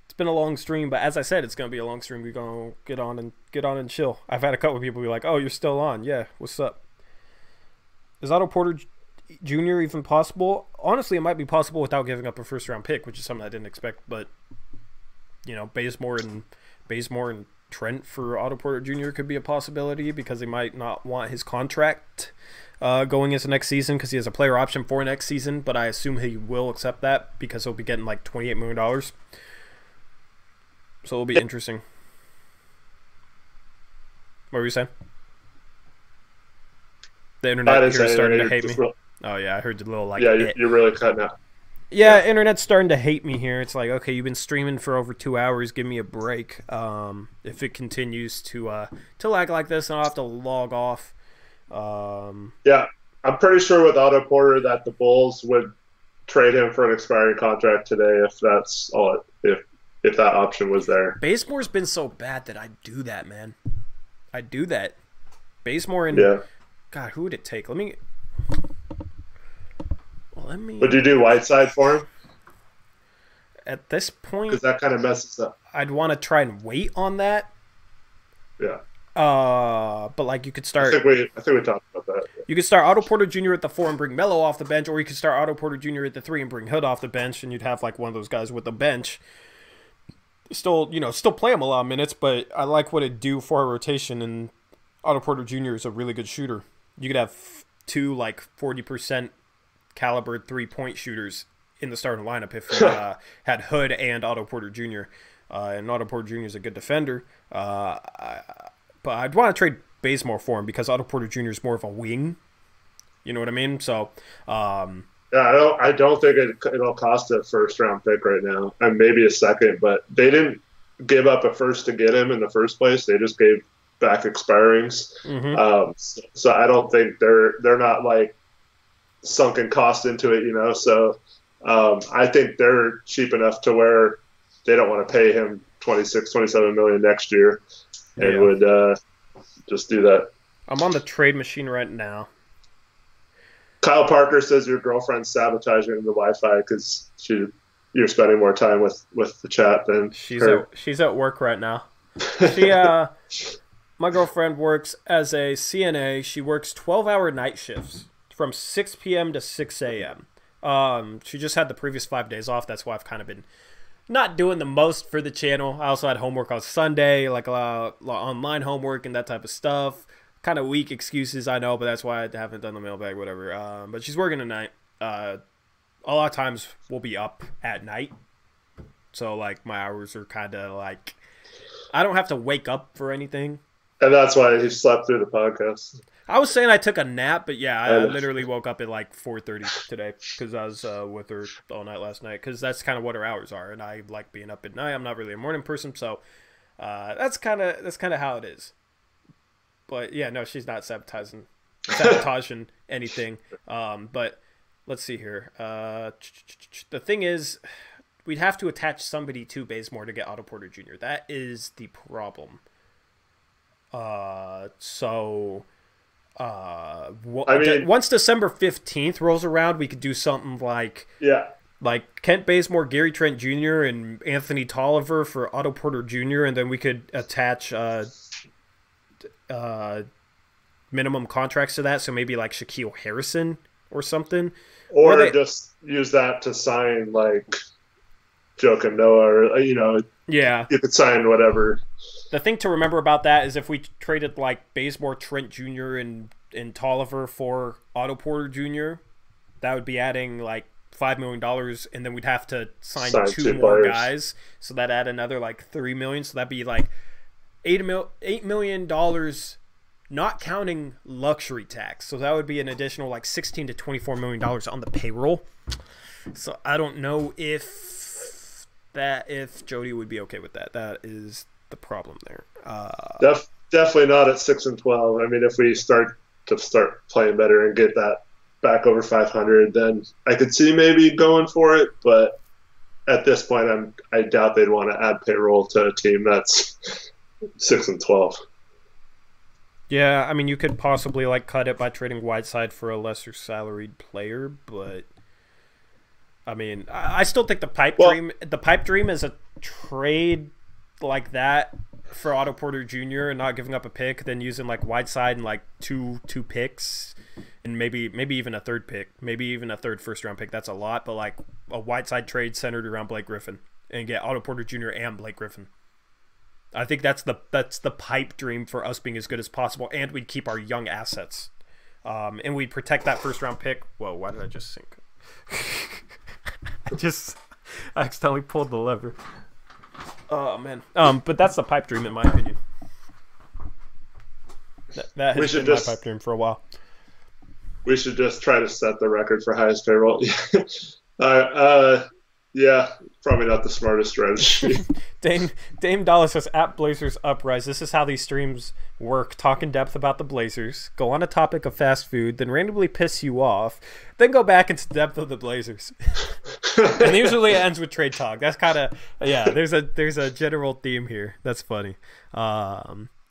It's been a long stream, but as I said, it's gonna be a long stream. We're gonna get on and chill. I've had a couple of people be like, "Oh, you're still on? Yeah, what's up?" Is Otto Porter Jr. even possible? Honestly, it might be possible without giving up a first-round pick, which is something I didn't expect. But Bazemore and Trent for Otto Porter Jr. could be a possibility because they might not want his contract going into next season because he has a player option for next season. But I assume he will accept that because he'll be getting like $28 million. So it'll be interesting. What were you saying? The internet here is starting to hate me. Oh, yeah, I heard the little, like... Yeah, you're really cutting out. Yeah, internet's starting to hate me here. It's like, okay, you've been streaming for over 2 hours. Give me a break. If it continues to lag like this, then I'll have to log off. Yeah, I'm pretty sure with Otto Porter that the Bulls would trade him for an expiring contract today if that's all. If that option was there. Bazemore's been so bad that I do that, man. I do that. Bazemore and God, who would it take? Let me. Would you do Whiteside for him? At this point, because that kind of messes up. I'd want to try and wait on that. Yeah. But like you could start. I think we talked about that. You could start Otto Porter Jr. at the 4 and bring Melo off the bench, or you could start Otto Porter Jr. at the 3 and bring Hood off the bench, and you'd have like one of those guys with the bench. Still play him a lot of minutes, but I like what it do for a rotation, and Otto Porter Jr. is a really good shooter. You could have 2 like 40% caliber 3-point shooters in the starting lineup if you had Hood and Otto Porter Jr. And Otto Porter Jr. is a good defender. But I'd want to trade Bazemore for him because Otto Porter Jr. is more of a wing. You know what I mean? So, yeah, I don't think it'll cost a first-round pick right now, and maybe a second. But they didn't give up a first to get him in the first place. They just gave back expirings. Mm-hmm. So I don't think they're not like sunken cost into it, So I think they're cheap enough to where they don't want to pay him $27 million next year, and would just do that. I'm on the trade machine right now. Kyle Parker says your girlfriend's sabotaging the Wi-Fi because you're spending more time with the chat than her. She's at work right now. My girlfriend works as a CNA. She works 12-hour night shifts from 6 p.m. to 6 a.m. She just had the previous 5 days off. That's why I've kind of been not doing the most for the channel. I also had homework on Sunday, like a lot of online homework and that type of stuff. Kind of weak excuses, I know, but that's why I haven't done the mailbag, whatever. But she's working tonight. A lot of times we'll be up at night. So, like, my hours are kind of like, I don't have to wake up for anything. And that's why he slept through the podcast. I was saying I took a nap, but yeah, I literally woke up at like 4:30 today because I was with her all night last night because that's kind of what her hours are, and I like being up at night. I'm not really a morning person, so that's kind of how it is. But yeah, no, she's not sabotaging anything. But let's see here. The thing is, we'd have to attach somebody to Bazemore to get Otto Porter Jr. That is the problem. Once December 15th rolls around, we could do something like Kent Bazemore, Gary Trent Jr., and Anthony Tolliver for Otto Porter Jr., and then we could attach minimum contracts to that, so maybe like Shaquille Harrison or something. Or just use that to sign like Joakim Noah, or you could sign whatever. The thing to remember about that is if we traded like Bazemore, Trent Jr. and Tolliver for Otto Porter Jr., that would be adding like $5 million, and then we'd have to sign two more guys, so that add another like $3 million. So that'd be like $8 million, not counting luxury tax. So that would be an additional like $16 to $24 million on the payroll. So I don't know if Jody would be okay with that. That is the problem there. Definitely not at 6 and 12. I mean, if we start playing better and get that back over 500, then I could see maybe going for it. But at this point, I doubt they'd want to add payroll to a team that's 6 and 12. Yeah, I mean, you could possibly like cut it by trading Whiteside for a lesser salaried player, but I mean, I still think the pipe dream is a trade like that for Otto Porter Jr. and not giving up a pick, then using like Whiteside and like two picks and maybe even a third pick, maybe even a third first-round pick. That's a lot, but like a Whiteside trade centered around Blake Griffin and get Otto Porter Jr. and Blake Griffin. I think that's the pipe dream for us being as good as possible, and we'd keep our young assets, and we'd protect that first-round pick. Whoa, why did I just sink? I accidentally pulled the lever. Oh man. But that's the pipe dream in my opinion. That has been my pipe dream for a while. We should just try to set the record for highest payroll. Yeah, probably not the smartest strategy. Dame Dollar says, at Blazers Uprise, this is how these streams work. Talk in depth about the Blazers, go on a topic of fast food, then randomly piss you off, then go back into depth of the Blazers. And usually it ends with trade talk. That's kind of, yeah, there's a general theme here. That's funny.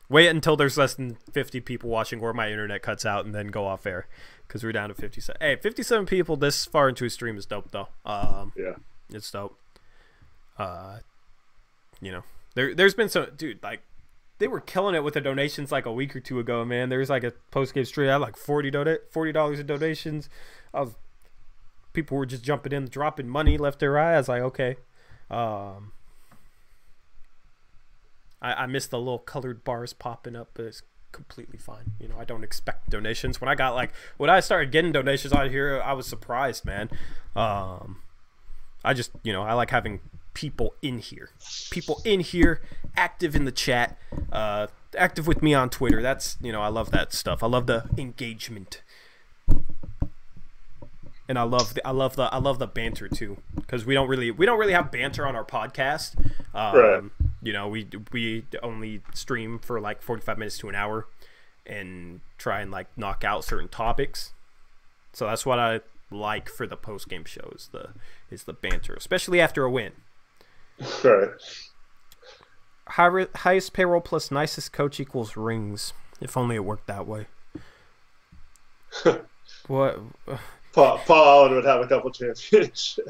Wait until there's less than 50 people watching or my internet cuts out and then go off air because we're down to 57. Hey, 57 people this far into a stream is dope, though. Yeah. It's dope. You know, there's been some, dude, like, they were killing it with the donations like a week or two ago, man. There was like a post-game stream. I had like $40 in donations. People were just jumping in, dropping money left or right. I was like, okay. I missed the little colored bars popping up, but it's completely fine. You know, I don't expect donations. When I started getting donations out here, I was surprised, man. I just, you know, I like having people in here, active in the chat, active with me on Twitter. That's, you know, I love that stuff. I love the engagement. And I love the banter too, because we don't really have banter on our podcast. Right. You know, we only stream for like 45 minutes to an hour, and try and like knock out certain topics. So that's what I like for the post game show is the banter, especially after a win. Right. Highest payroll plus nicest coach equals rings. If only it worked that way. What? Paul Allen would have a couple championships.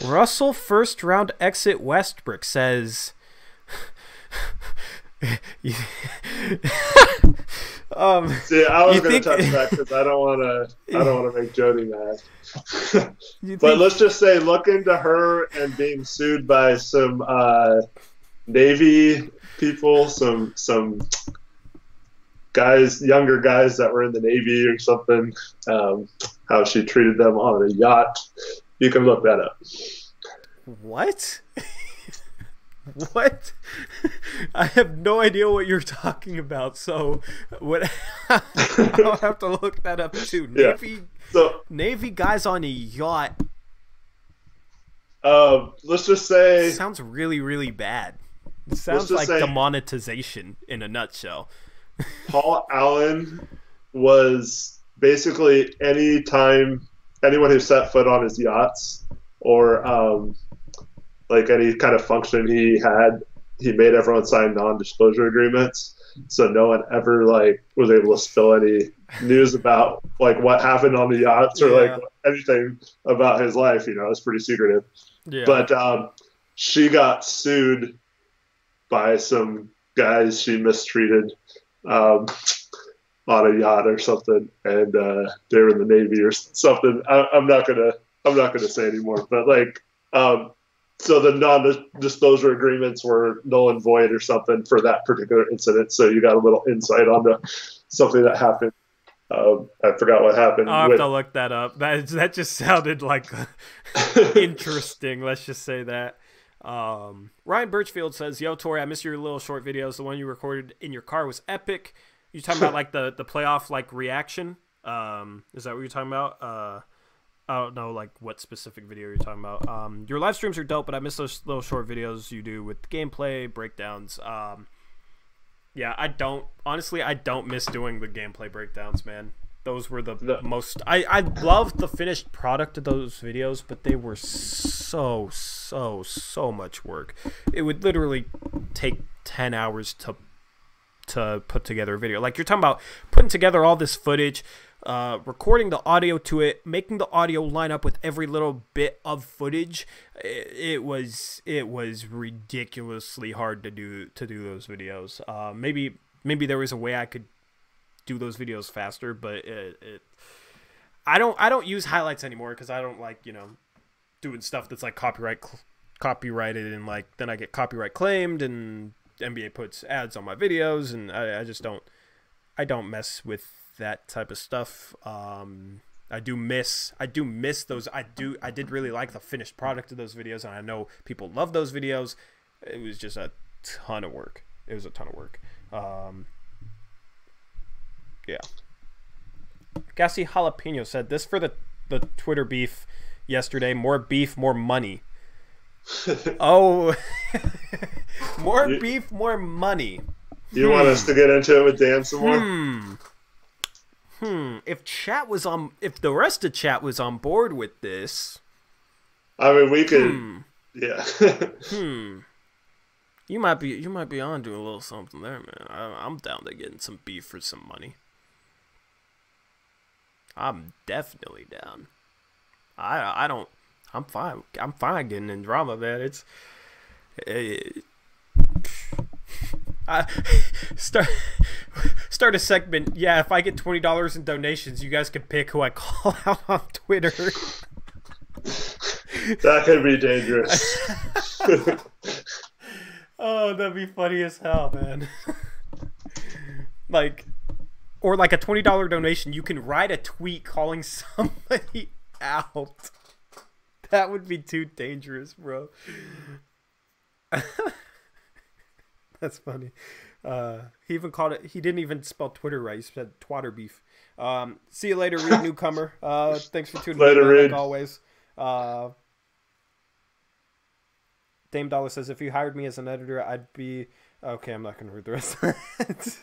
Russell first round exit Westbrook says. See, I was going to touch that because I don't want to make Jody mad. But let's just say, look into her and being sued by some Navy people, some guys, younger guys that were in the Navy or something. How she treated them on a yacht. You can look that up. What? What? I have no idea what you're talking about. So what? I'll have to look that up too. Navy guys on a yacht. Let's just say sounds really, really bad. It sounds like demonetization in a nutshell. Paul Allen was basically anyone who set foot on his yachts or like any kind of function he had, he made everyone sign non-disclosure agreements, so no one ever like was able to spill any news about like what happened on the yachts or like anything about his life. You know, it's pretty secretive. Yeah. But she got sued by some guys she mistreated on a yacht or something, and they were in the Navy or something. I'm not gonna say anymore, but like. So the non-disclosure agreements were null and void or something for that particular incident. So you got a little insight onto something that happened. I forgot what happened. I'll have to look that up. That just sounded like interesting. Let's just say that. Ryan Birchfield says, "Yo, Tori, I missed your little short videos. The one you recorded in your car was epic. You talking about like the playoff like reaction? Is that what you're talking about? I don't know like what specific video you're talking about. Your live streams are dope, but I miss those little short videos you do with gameplay breakdowns. Yeah, I don't miss doing the gameplay breakdowns, man. Those were the most. I loved the finished product of those videos, but they were so much work. It would literally take 10 hours to put together a video. Like you're talking about putting together all this footage. Recording the audio to it, making the audio line up with every little bit of footage. It was ridiculously hard to do those videos. Maybe there was a way I could do those videos faster, but I don't use highlights anymore because I don't like, doing stuff that's like copyrighted and like then I get copyright claimed and NBA puts ads on my videos and I just don't mess with that type of stuff. I do miss those. I did really like the finished product of those videos, and I know people love those videos. It was just a ton of work. It was a ton of work. Yeah. Gassy Jalapeno said this for the Twitter beef yesterday. More beef, more money. Oh, more beef, more money. You want us to get into it with Dan some more? If the rest of chat was on board with this, I mean, we could. Yeah. You might be on to a little something there, man. I'm down to getting some beef for some money. I'm definitely down. I'm fine. I'm fine getting in drama, man. Start a segment. Yeah, if I get $20 in donations, you guys can pick who I call out on Twitter. That could be dangerous. Oh, that'd be funny as hell, man. Or like a $20 donation, you can write a tweet calling somebody out. That would be too dangerous, bro. That's funny. He even called it. He didn't even spell Twitter right. He said twatter beef. See you later, Reed Newcomer. Thanks for tuning in, like always. Dame Dollar says, if you hired me as an editor, I'd be... Okay, I'm not going to read the rest of it.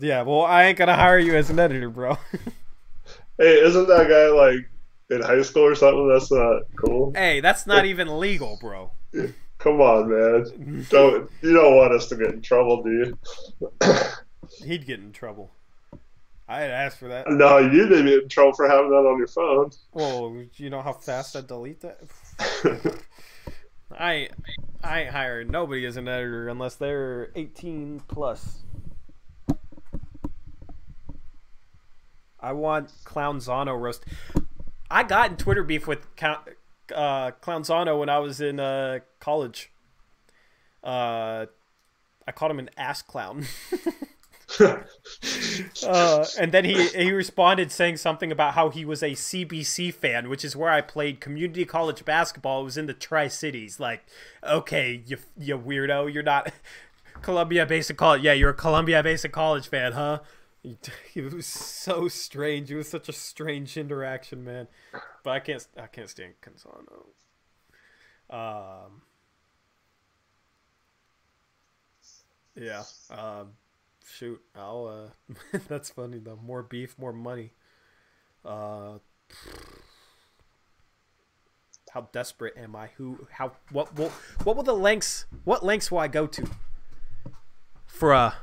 Yeah, well, I ain't going to hire you as an editor, bro. Hey, isn't that guy, like, in high school or something? That's not cool. Hey, that's not even legal, bro. Come on, man. You don't want us to get in trouble, do you? He'd get in trouble. I had asked for that. No, you didn't get in trouble for having that on your phone. Well, you know how fast I delete that? I ain't hiring nobody as an editor unless they're 18 plus. I want Clownzano roast. I got in Twitter beef with Clownzano when I was in college. I called him an ass clown. And then he responded saying something about how he was a CBC fan, which is where I played community college basketball. It was in the Tri-Cities. Like, okay, you weirdo, you're not Columbia Basic College. Yeah, you're a Columbia Basic College fan, huh? It was so strange. It was such a strange interaction, man. But I can't stand Canzano. Yeah. Shoot, I'll that's funny though. More beef, more money. How desperate am I? What will the lengths? What lengths will I go to for a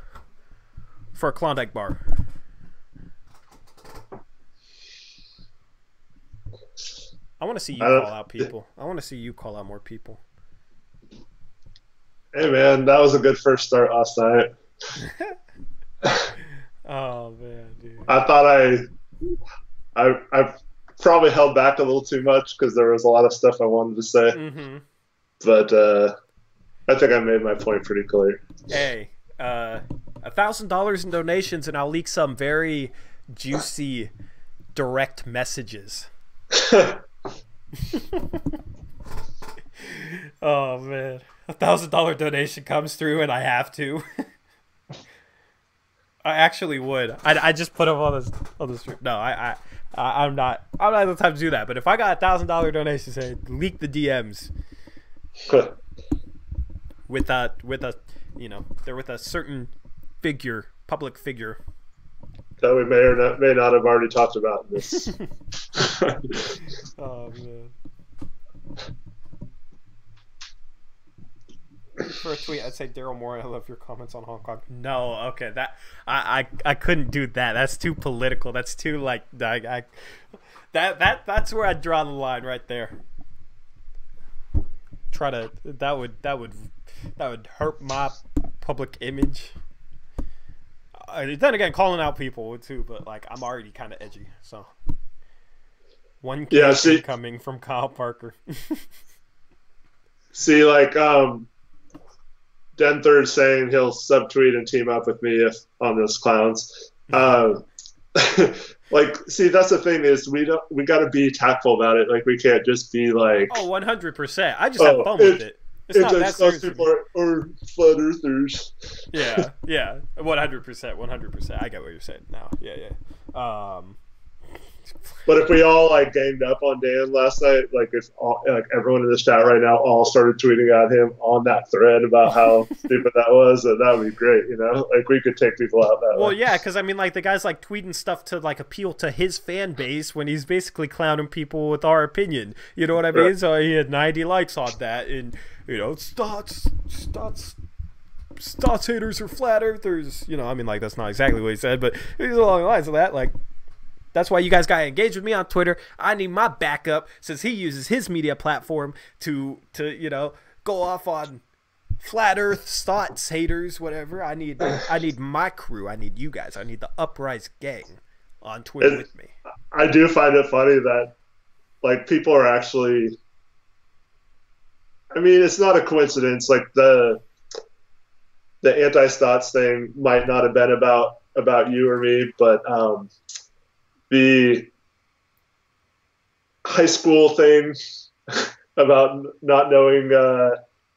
Klondike bar? I want to see you call out people. I want to see you call out more people. Hey man, that was a good first start last night. Oh man, dude. I thought I probably held back a little too much because there was a lot of stuff I wanted to say. Mm-hmm. But I think I made my point pretty clear. Hey, $1,000 in donations, and I'll leak some very juicy direct messages. Oh man, $1,000 donation comes through, and I have to. I actually would. I just put them on the street. No, I'm not the type to do that. But if I got $1,000 donation, say leak the DMs with a they're with a certain figure, public figure that we may or may not have already talked about in this. Oh man. For a tweet, I'd say Daryl Moore. I love your comments on Hong Kong. No, okay, that I couldn't do that. That's too political. That's too like that's where I draw the line right there. That would hurt my public image. Then again, calling out people too, but like I'm already kind of edgy, so one coming from Kyle Parker. See, like Denthor's saying he'll subtweet and team up with me if on those clowns. Like, see, that's the thing is we got to be tactful about it. Like, we can't just be like, 100%. I just have fun with it. It's not that serious. People are flat earthers. Yeah, 100%. I get what you're saying now. Yeah. But if we all like ganged up on Dan last night, like if everyone in the chat right now all started tweeting at him on that thread about how stupid that was, then that would be great. Like we could take people out that way. Well, yeah, because I mean, like the guy's like tweeting stuff to like appeal to his fan base when he's basically clowning people with our opinion. You know what I mean? Right. So he had 90 likes on that, and Stotts haters are flat earthers. I mean, like that's not exactly what he said, but he's along the lines of that, like. That's why you guys got to engage with me on Twitter. I need my backup since he uses his media platform to go off on flat earth thoughts, haters, whatever. I need my crew. I need you guys. I need the Uprise gang on Twitter with me. I do find it funny that like people are actually, I mean, it's not a coincidence. Like the anti-Stotts thing might not have been about you or me, but the high school thing about not knowing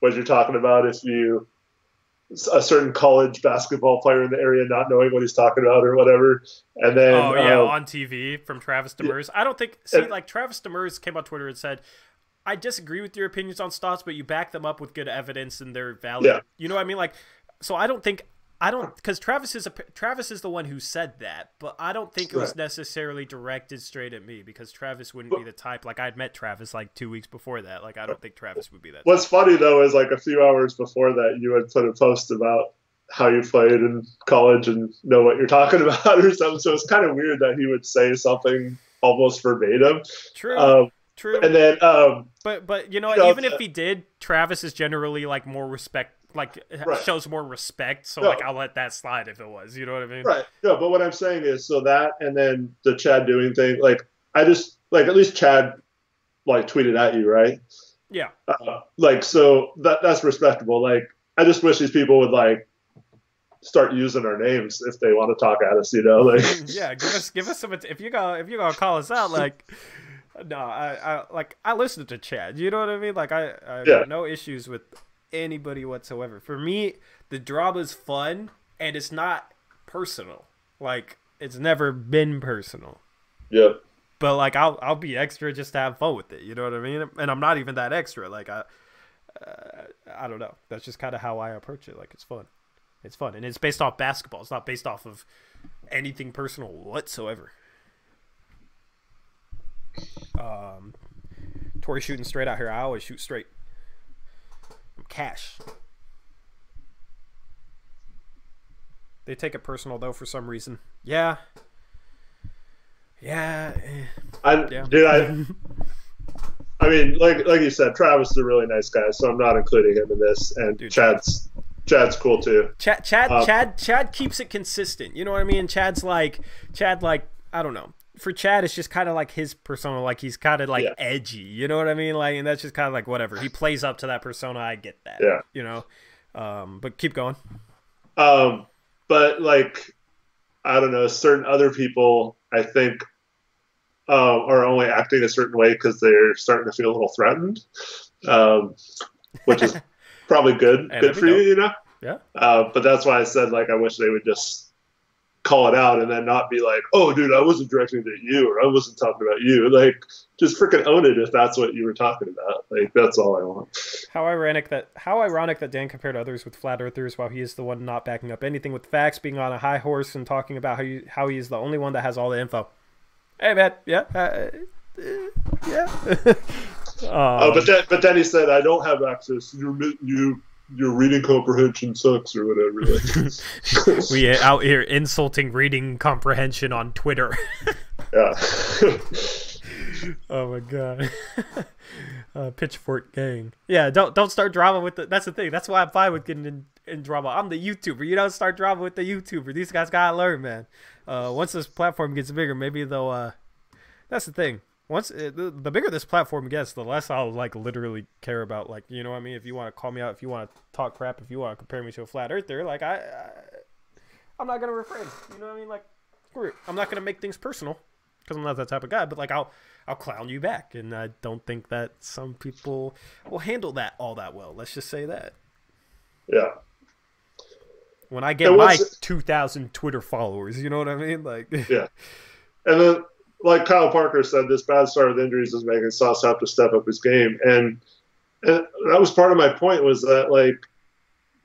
what you're talking about if you a certain college basketball player in the area not knowing what he's talking about or whatever, and then on TV from Travis Demers. I don't think like Travis Demers came on Twitter and said, I disagree with your opinions on Stotts, but you back them up with good evidence and they're valid. Yeah. You know what I mean? Like, so because Travis is the one who said that, but I don't think it was necessarily directed straight at me because Travis wouldn't be the type. Like I'd met Travis like 2 weeks before that. Like I don't think Travis would be that. What's funny though is like a few hours before that, you had put a post about how you played in college and know what you're talking about or something. So it's kind of weird that he would say something almost verbatim. True. And then, but even if he did, Travis is generally like more shows more respect, so like I'll let that slide if it was, you know what I mean? Right. No, but what I'm saying is so that and then the Chad doing thing, like I just like at least Chad like tweeted at you, right? Yeah. Like so that's respectable. Like I just wish these people would like start using our names if they want to talk at us, like yeah, give us some if you're gonna call us out, like no, I listened to Chad, you know what I mean? Like I got no issues with anybody whatsoever. For me, the drama's fun and it's not personal. Like it's never been personal. Yeah. But like I'll be extra just to have fun with it. You know what I mean? And I'm not even that extra. Like I don't know. That's just kind of how I approach it. Like it's fun. It's fun, and it's based off basketball. It's not based off of anything personal whatsoever. Tori shooting straight out here. I always shoot straight. Cash. They take it personal though for some reason. Yeah. I mean, like you said, Travis is a really nice guy, so I'm not including him in this. And dude, Chad's cool too. Chad keeps it consistent. You know what I mean? Chad like I don't know. For Chad, it's just kind of like his persona. Like he's kind of like edgy. You know what I mean? Like, and that's just kind of like whatever. He plays up to that persona. I get that. Yeah. You know. But keep going. But like, I don't know. Certain other people, I think, are only acting a certain way because they're starting to feel a little threatened, which is probably good for you, Yeah. But that's why I said like I wish they would just call it out and then not be like, oh, dude, I wasn't directing it at you or I wasn't talking about you. Like, just freaking own it if that's what you were talking about. Like, that's all I want. How ironic that Dan compared others with flat earthers while he is the one not backing up anything with facts, being on a high horse and talking about how he is the only one that has all the info. Hey, man. Yeah. But then he said, I don't have access. Your reading comprehension sucks or whatever. Like. We out here insulting reading comprehension on Twitter. Yeah. Oh my god. Pitchfork gang. Yeah, don't start drama with the. That's the thing. That's why I'm fine with getting in drama. I'm the YouTuber. You don't start drama with the YouTuber. These guys gotta learn, man. Once this platform gets bigger, maybe they'll. That's the thing. Once the bigger this platform gets, the less I'll like literally care about, like, you know what I mean. If you want to call me out, if you want to talk crap, if you want to compare me to a flat earther, like I'm not gonna refrain. You know what I mean? Like, screw it. I'm not gonna make things personal because I'm not that type of guy. But like, I'll clown you back, and I don't think that some people will handle that all that well. Let's just say that. Yeah. When I get my 2,000 Twitter followers, you know what I mean? Like, yeah. And then, like Kyle Parker said, this bad start with injuries is making Stotts have to step up his game. And that was part of my point, was that, like,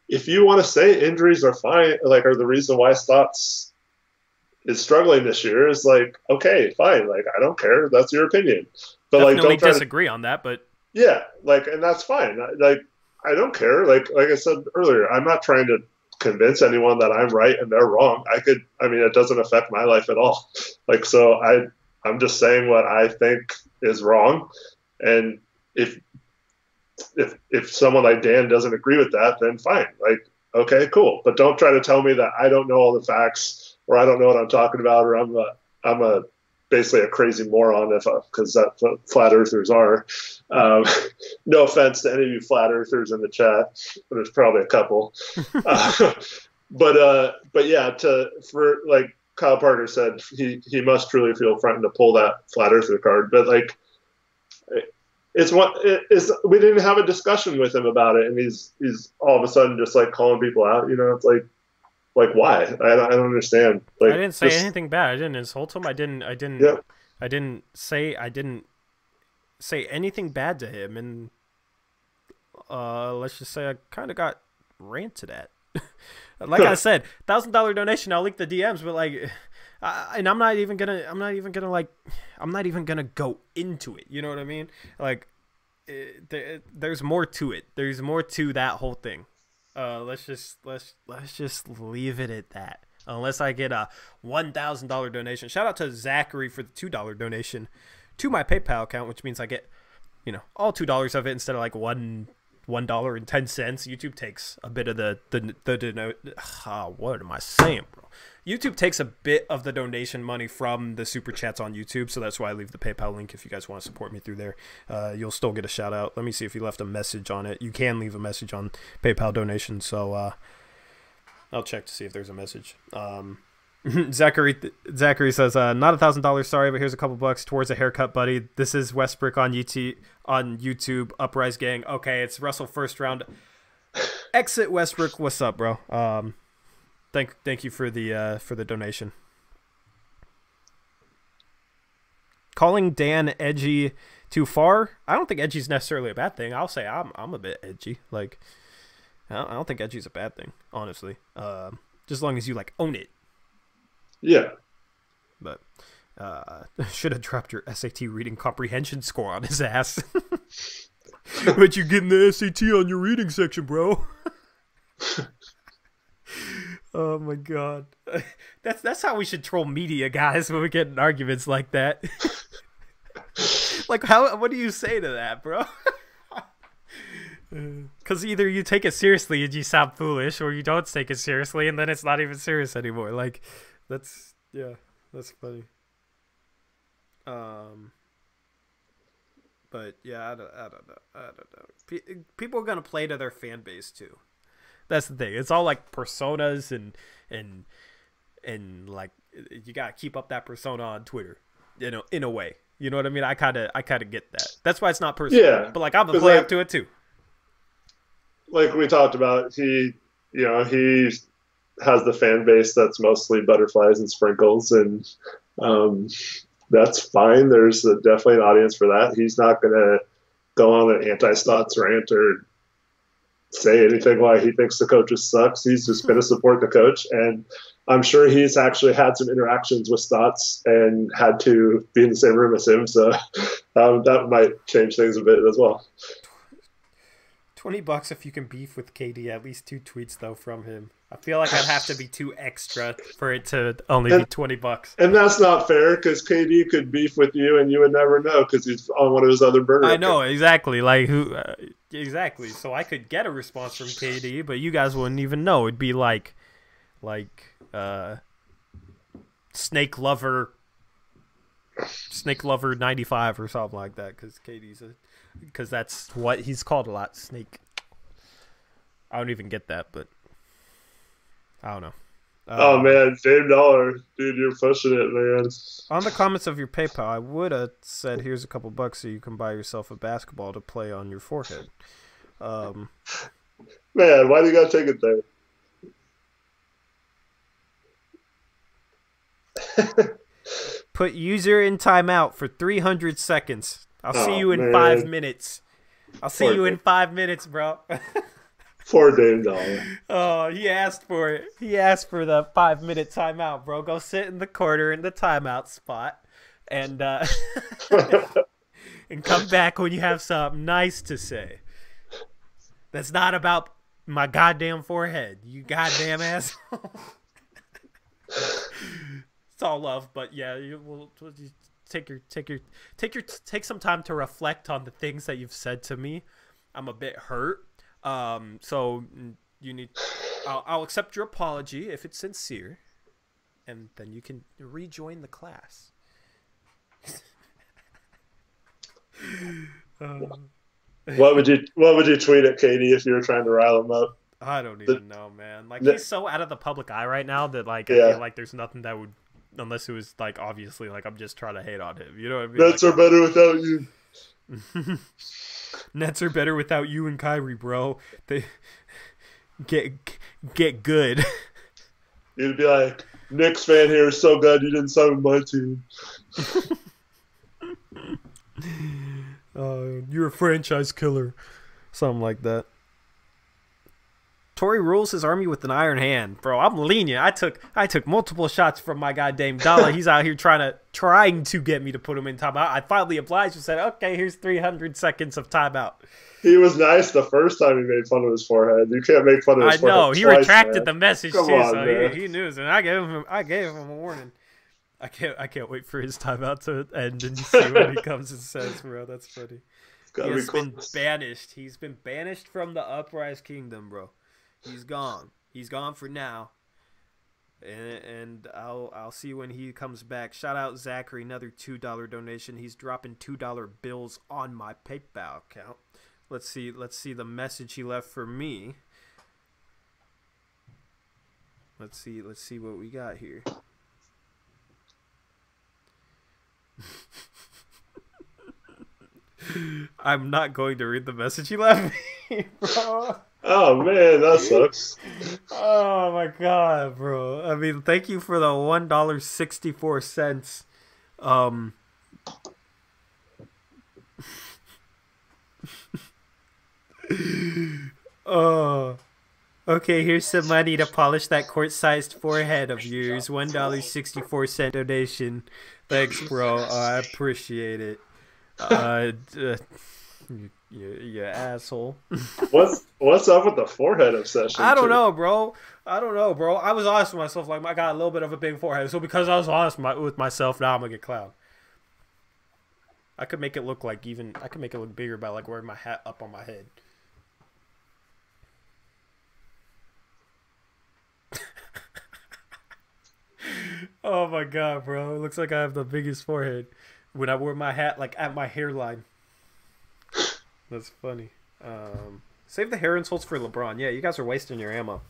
if you want to say injuries are fine, like, are the reason why Stotts is struggling this year, is like, okay, fine. Like, I don't care. That's your opinion. But definitely like, don't disagree on that, but yeah, like, and that's fine. Like, I don't care. Like I said earlier, I'm not trying to convince anyone that I'm right and they're wrong. I mean, it doesn't affect my life at all. Like, so I'm just saying what I think is wrong. And if someone like Dan doesn't agree with that, then fine. Like, okay, cool. But don't try to tell me that I don't know all the facts, or I don't know what I'm talking about, or I'm basically a crazy moron, because that's what flat earthers are. No offense to any of you flat earthers in the chat, but there's probably a couple. But yeah, for like Kyle Parker said, he must truly feel threatened to pull that flat earther card. But like, we didn't have a discussion with him about it, and he's all of a sudden just like calling people out. You know, it's like why? I don't understand. Like, I didn't say anything bad. I didn't insult him. I didn't say anything bad to him. And let's just say I kind of got ranted at. Like I said, $1,000 donation. I'll link the DMs, but like, and I'm not even gonna go into it. You know what I mean? Like, there's more to it. There's more to that whole thing. Let's just leave it at that. Unless I get a $1,000 donation. Shout out to Zachary for the $2 donation to my PayPal account, which means I get, you know, all $2 of it instead of like $1.10. YouTube takes a bit of what am I saying, bro? YouTube takes a bit of the donation money from the super chats on YouTube, so that's why I leave the PayPal link if you guys want to support me through there. You'll still get a shout out. Let me see if you left a message on it. You can leave a message on PayPal donation, so I'll check to see if there's a message. Zachary says, not $1,000, sorry, but here's a couple bucks towards a haircut, buddy. This is Westbrook on YouTube, Uprise gang. Okay, it's Russell first round. Exit Westbrook. What's up, bro? Thank you for the donation. Calling Dan edgy too far? I don't think edgy's necessarily a bad thing. I'll say I'm a bit edgy. Like, I don't think edgy's a bad thing, honestly. Just as long as you like own it. Yeah. But should have dropped your SAT reading comprehension score on his ass. But you're getting the SAT on your reading section, bro. Oh my god. That's how we should troll media, guys, when we get in arguments like that. Like, what do you say to that, bro? Because either you take it seriously and you sound foolish, or you don't take it seriously and then it's not even serious anymore. Like, that's funny. But yeah, I don't know. People are gonna play to their fan base too. That's the thing. It's all like personas and like, you gotta keep up that persona on Twitter, you know, in a way. You know what I mean? I kind of get that. That's why it's not personal. Yeah, but like, I'm gonna play up to it too. Like we talked about, he has the fan base that's mostly butterflies and sprinkles, and that's fine. There's definitely an audience for that. He's not gonna go on an anti-Stotts rant or say anything why he thinks the coaches sucks. He's just going to support the coach, and I'm sure he's actually had some interactions with Stotts and had to be in the same room as him, so that might change things a bit as well. $20 if you can beef with KD. At least 2 tweets though from him. I feel like I'd have to be too extra for it to only be $20. And that's not fair because KD could beef with you and you would never know because he's on one of his other burner. I know exactly. Like who? Exactly. So I could get a response from KD, but you guys wouldn't even know. It'd be like Snake Lover 95 or something like that because that's what he's called a lot, Snake. I don't even get that, but I don't know. Oh man, Dame Dollar, dude, you're pushing it, man. On the comments of your PayPal, I would have said, "Here's a couple bucks so you can buy yourself a basketball to play on your forehead." Man, why do you gotta take it there? Put user in timeout for 300 seconds. I'll see you in 5 minutes. I'll see you in 5 minutes, bro. Poor Dame Dollar. Oh, he asked for it. He asked for the 5-minute timeout, bro. Go sit in the corner in the timeout spot and and come back when you have something nice to say. That's not about my goddamn forehead, you goddamn asshole. It's all love, but yeah, we'll take some time to reflect on the things that you've said to me. I'm a bit hurt. So you need. I'll accept your apology if it's sincere, and then you can rejoin the class. What would you tweet at KD if you were trying to rile him up? I don't even know, man. Like he's so out of the public eye right now that I feel like there's nothing that would, unless it was like obviously like I'm just trying to hate on him. You know what I mean? Nets are better without you. Nets are better without you and Kyrie, bro. They get good. You'd be like, Knicks fan here is so glad you didn't sign with my team. You're a franchise killer. Something like that. Tory rules his army with an iron hand, bro. I'm lenient. I took multiple shots from my goddamn dollar. He's out here trying to get me to put him in timeout. I finally obliged and said, "Okay, here's 300 seconds of timeout." He was nice the first time he made fun of his forehead. You can't make fun of his forehead. I know. He twice, retracted man. the message Come too, on, so he knew. And I gave him a warning. I can't wait for his timeout to end and see what he comes and says, bro. That's funny. He's been banished. He's been banished from the Uprise Kingdom, bro. He's gone. He's gone for now. And I'll see when he comes back. Shout out Zachary, another $2 donation. He's dropping $2 bills on my PayPal account. Let's see the message he left for me. Let's see what we got here. I'm not going to read the message he left me, bro. Oh man, that sucks. Oh my god, bro. I mean, thank you for the $1.64. Oh. Okay, here's some money to polish that quart-sized forehead of yours. $1.64 donation. Thanks, bro. I appreciate it. You asshole. What's up with the forehead obsession? I don't know, bro. I was honest with myself. Like, I got a little bit of a big forehead. So because I was honest with myself, now I'm gonna get clowned. I could make it look bigger by like wearing my hat up on my head. Oh my god, bro. It looks like I have the biggest forehead when I wear my hat like at my hairline. That's funny. Save the hair insults for LeBron. Yeah, you guys are wasting your ammo.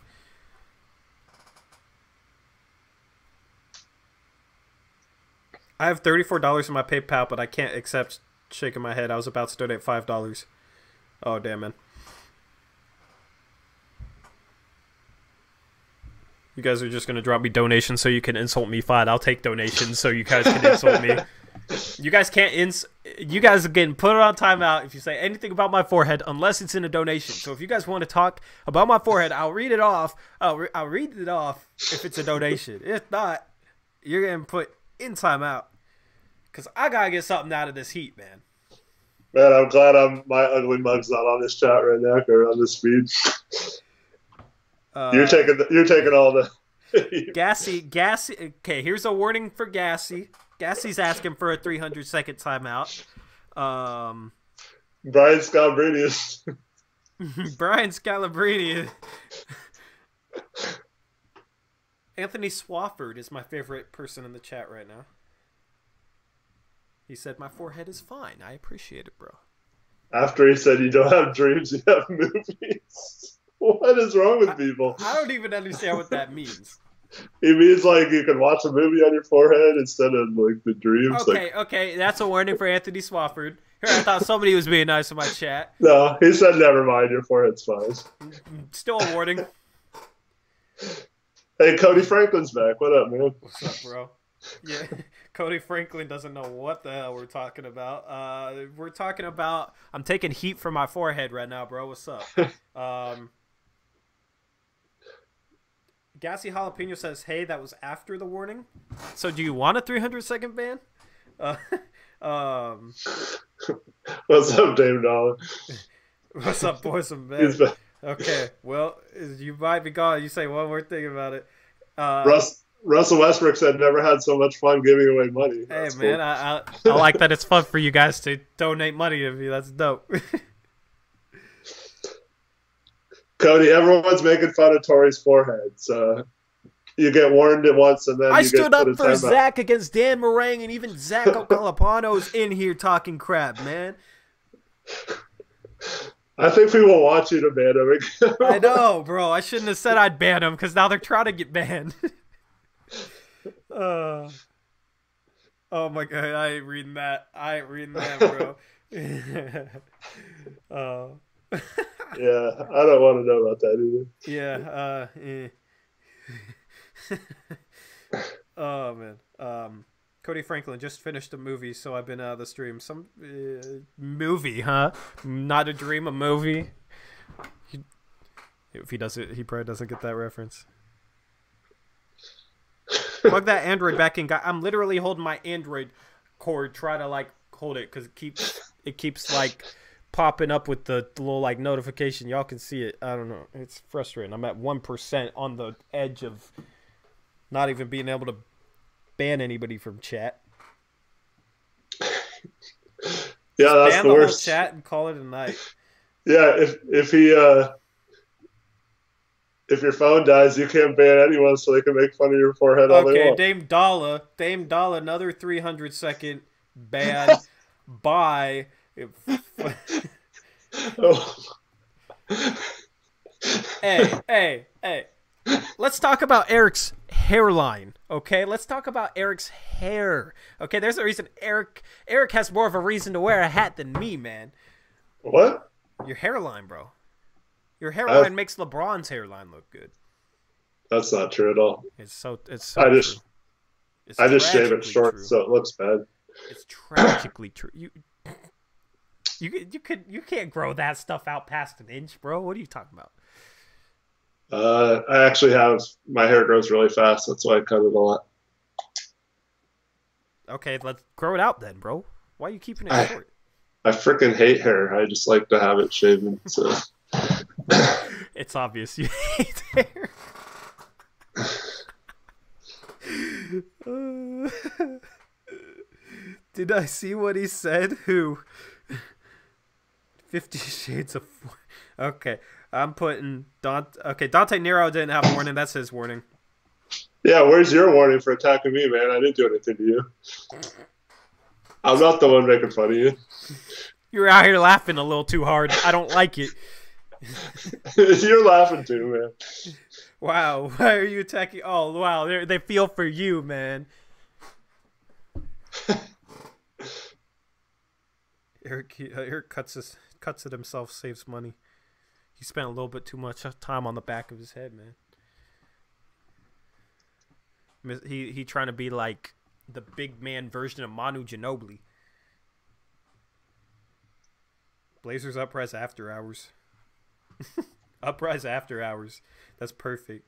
I have $34 in my PayPal, but I can't accept shaking my head. I was about to donate $5. Oh, damn, man. You guys are just going to drop me donations so you can insult me. Fine, I'll take donations so you guys can insult me. You guys can't you guys are getting put on timeout if you say anything about my forehead unless it's in a donation. So if you guys want to talk about my forehead, I'll read it off. I'll read it off if it's a donation. If not, you're getting put in timeout because I gotta get something out of this heat, man. Man, I'm glad my ugly mug's not on this chat right now or on this feed. You're taking all the Gassy. Okay, here's a warning for Gassy. Gassy's asking for a 300-second timeout. Brian Scalabrine. Brian Scalabrine. Anthony Swafford is my favorite person in the chat right now. He said, "My forehead is fine. I appreciate it, bro." After he said, "You don't have dreams, you have movies." What is wrong with people? I don't even understand what that means. It means like you can watch a movie on your forehead instead of like the dreams. Okay, that's a warning for Anthony Swafford. Here, I thought somebody was being nice in my chat. No, he said, "Never mind, your forehead's fine." Still a warning. Hey, Cody Franklin's back. What up, man? What's up, bro? Yeah, Cody Franklin doesn't know what the hell we're talking about. We're talking about. I'm taking heat from my forehead right now, bro. What's up? Gassy Jalapeno says, "Hey, that was after the warning. So, do you want a 300-second ban?" What's up, Dame Dollar? What's up, boys and men? Okay, well, you might be gone. You say one more thing about it. Russell Westbrook said, "Never had so much fun giving away money." That's man, cool. I like that it's fun for you guys to donate money to me. That's dope. Cody, everyone's making fun of Tori's forehead, so you get warned at once, and then I stood up for Zach against Dan Meringue, and even Zach Calipano's in here talking crap, man. I think people want you to ban him again. I know, bro. I shouldn't have said I'd ban him because now they're trying to get banned. Oh my god, I ain't reading that. Bro. Yeah, I don't want to know about that either. Yeah. Oh man. Cody Franklin just finished a movie, so I've been out of the stream. Some movie, huh? Not a dream, a movie. If he does it, he probably doesn't get that reference. Plug that Android back in, guy. I'm literally holding my Android cord, try to like hold it because it keeps like popping up with the little like notification. Y'all can see it. I don't know. It's frustrating. I'm at 1% on the edge of not even being able to ban anybody from chat. Yeah, that's ban the worst. Whole chat and call it a night. Yeah, if your phone dies, you can't ban anyone, so they can make fun of your forehead all they want. Dame Dalla, another 300-second ban by. Oh. Hey. Let's talk about Eric's hairline, okay? Let's talk about Eric's hair. Okay, there's a reason Eric has more of a reason to wear a hat than me, man. What? Your hairline, bro. Your hairline makes LeBron's hairline look good. That's not true at all. It's so I just shave it short so it looks bad. It's tragically true. You can't grow that stuff out past an inch, bro. What are you talking about? I actually my hair grows really fast. That's why I cut it a lot. Okay, let's grow it out then, bro. Why are you keeping it short? I freaking hate hair. I just like to have it shaven. So it's obvious you hate hair. Did I see what he said? Who? 50 Shades of... Okay, I'm putting... Dante Nero didn't have a warning. That's his warning. Yeah, where's your warning for attacking me, man? I didn't do anything to you. I'm not the one making fun of you. You're out here laughing a little too hard. I don't like it. You're laughing too, man. Wow, why are you attacking? Oh, wow, they feel for you, man. Eric cuts it himself, saves money. He spent a little bit too much time on the back of his head, man. He trying to be like the big man version of Manu Ginobili. Blazers Uprise after hours. Uprise after hours. That's perfect.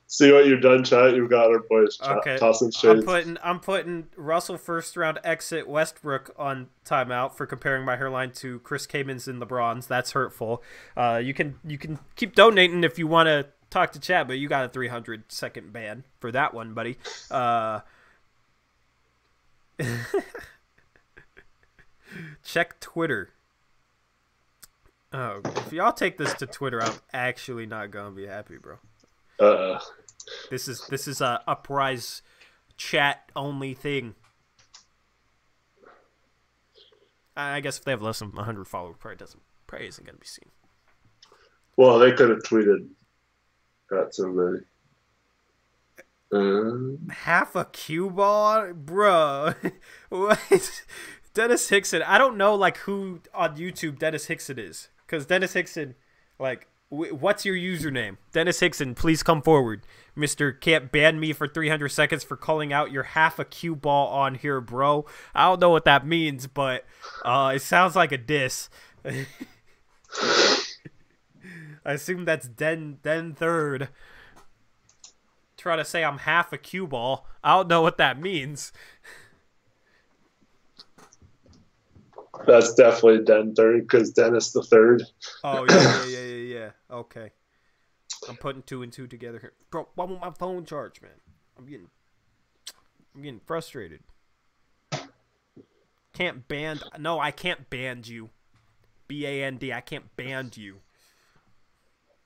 See what you've done, chat. You've got our boys Okay. tossing shades. I'm putting Russell first round exit Westbrook on timeout for comparing my hairline to Chris Kamen's in LeBron's. That's hurtful. You can keep donating if you want to talk to chat, but you got a 300-second ban for that one, buddy. Check Twitter. Oh, if y'all take this to Twitter, I'm actually not gonna be happy, bro. This is a Uprise chat only thing. I guess if they have less than 100 followers, probably isn't gonna be seen. Well, they could have tweeted at somebody. Half a cue ball, bro. What? Dennis Hickson. I don't know like who on YouTube Dennis Hickson is, because Dennis Hickson, like, what's your username? Dennis Hickson, please come forward. Mr. Can't ban me for 300 seconds for calling out your half a cue ball on here, bro. I don't know what that means, but it sounds like a diss. I assume that's Den Third. Try to say I'm half a cue ball. I don't know what that means. That's definitely Den Third, because Dennis the Third. Oh, yeah. Okay. I'm putting 2 and 2 together here. Bro, why won't my phone charge, man? I'm getting frustrated. Can't ban. No, I can't ban you. B-A-N-D. I can't ban you.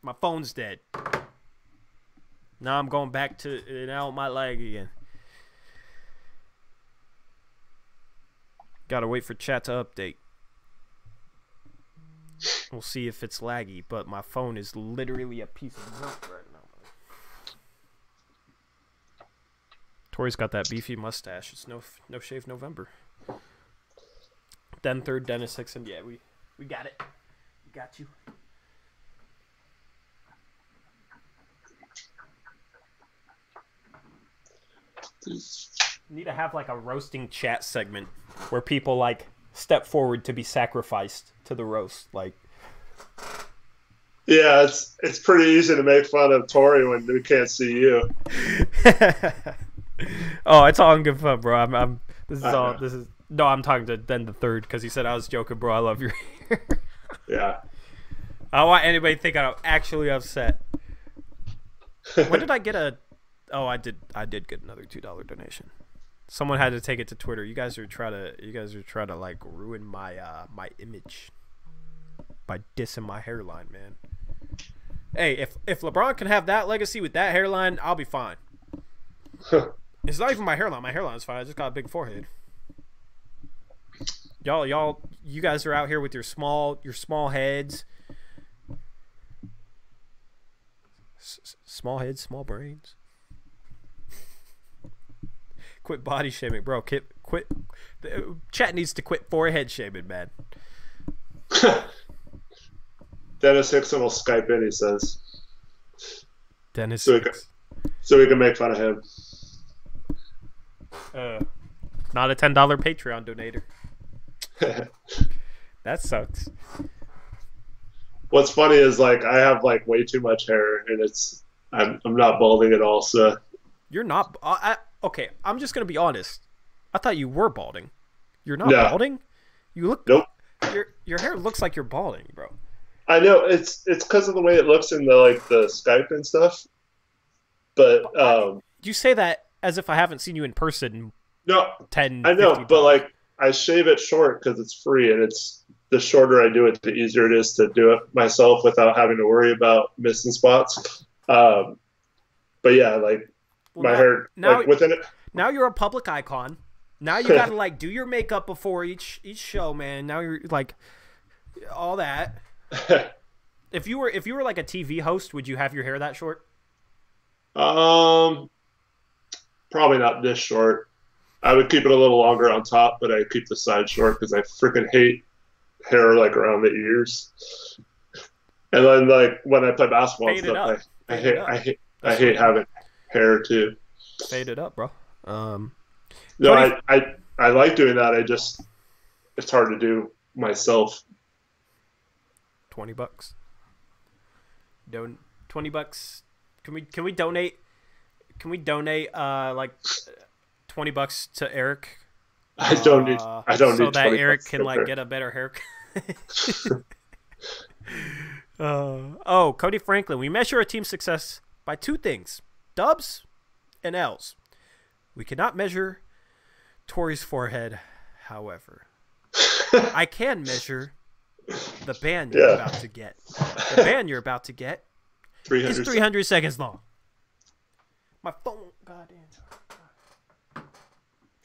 My phone's dead. Now I'm going back to now my lag again. Gotta wait for chat to update. We'll see if it's laggy, but my phone is literally a piece of junk right now. Tori's got that beefy mustache. It's no shave November. Den Third, Dennis Hickson. Yeah, we got it. We got you. Need to have like a roasting chat segment where people like step forward to be sacrificed to the roast. Like, yeah, it's pretty easy to make fun of Tori when we can't see you. Oh, it's all in good fun, bro. I'm I'm talking to Den the Third because he said I was joking, bro. I love your hair. Yeah. I don't want anybody to think I'm actually upset. When did I get a? Oh, I did get another $2 donation. Someone had to take it to Twitter. You guys are trying to like ruin my my image by dissing my hairline, man. Hey, if LeBron can have that legacy with that hairline, I'll be fine. It's not even my hairline. My hairline is fine. I just got a big forehead. You guys are out here with your small heads. Small heads, small brains. Quit body shaming, bro. Quit. Chat needs to quit forehead shaming, man. Dennis Hickson will Skype in, he says. Dennis so we can make fun of him. Not a $10 Patreon donator. That sucks. What's funny is like I have like way too much hair, and I'm not balding at all. So you're not. Okay, I'm just gonna be honest. I thought you were balding. You're not balding. You look. Nope. Your hair looks like you're balding, bro. I know it's because of the way it looks in the Skype and stuff. But you say that as if I haven't seen you in person. No, 10. I know, 15 but times. like I shave it short because it's free, and it's the shorter I do it, the easier it is to do it myself without having to worry about missing spots. But yeah, like my hair, like within it. Now you're a public icon. Now you gotta like do your makeup before each show, man. Now you're like all that. If you were like a TV host, would you have your hair that short? Probably not this short. I would keep it a little longer on top, but I keep the side short because I freaking hate hair like around the ears. And then like when I play basketball and stuff, I hate having hair too. Fade it up, bro. No, I like doing that. It's hard to do myself. $20. $20. Can we donate Can we donate like $20 to Eric? I don't need So need that 20 Eric bucks can for her. get a better haircut. Oh, Cody Franklin. We measure a team's success by two things: dubs and L's. We cannot measure Tori's forehead, however. I can measure the band you're about to get. The band you're about to get is 300 seconds long. My phone, goddamn.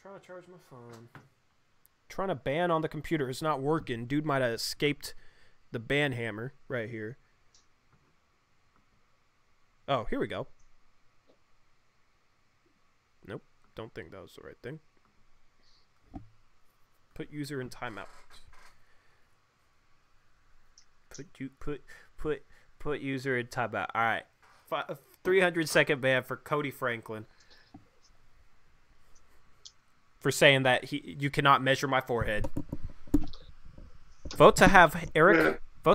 Trying to charge my phone. Trying to ban on the computer. It's not working. Dude might have escaped the ban hammer right here. Oh, here we go. Nope. Don't think that was the right thing. Put user in timeout. Put user in timeout. All right. 300-second ban for Cody Franklin for saying that you cannot measure my forehead. Vote to have Eric grow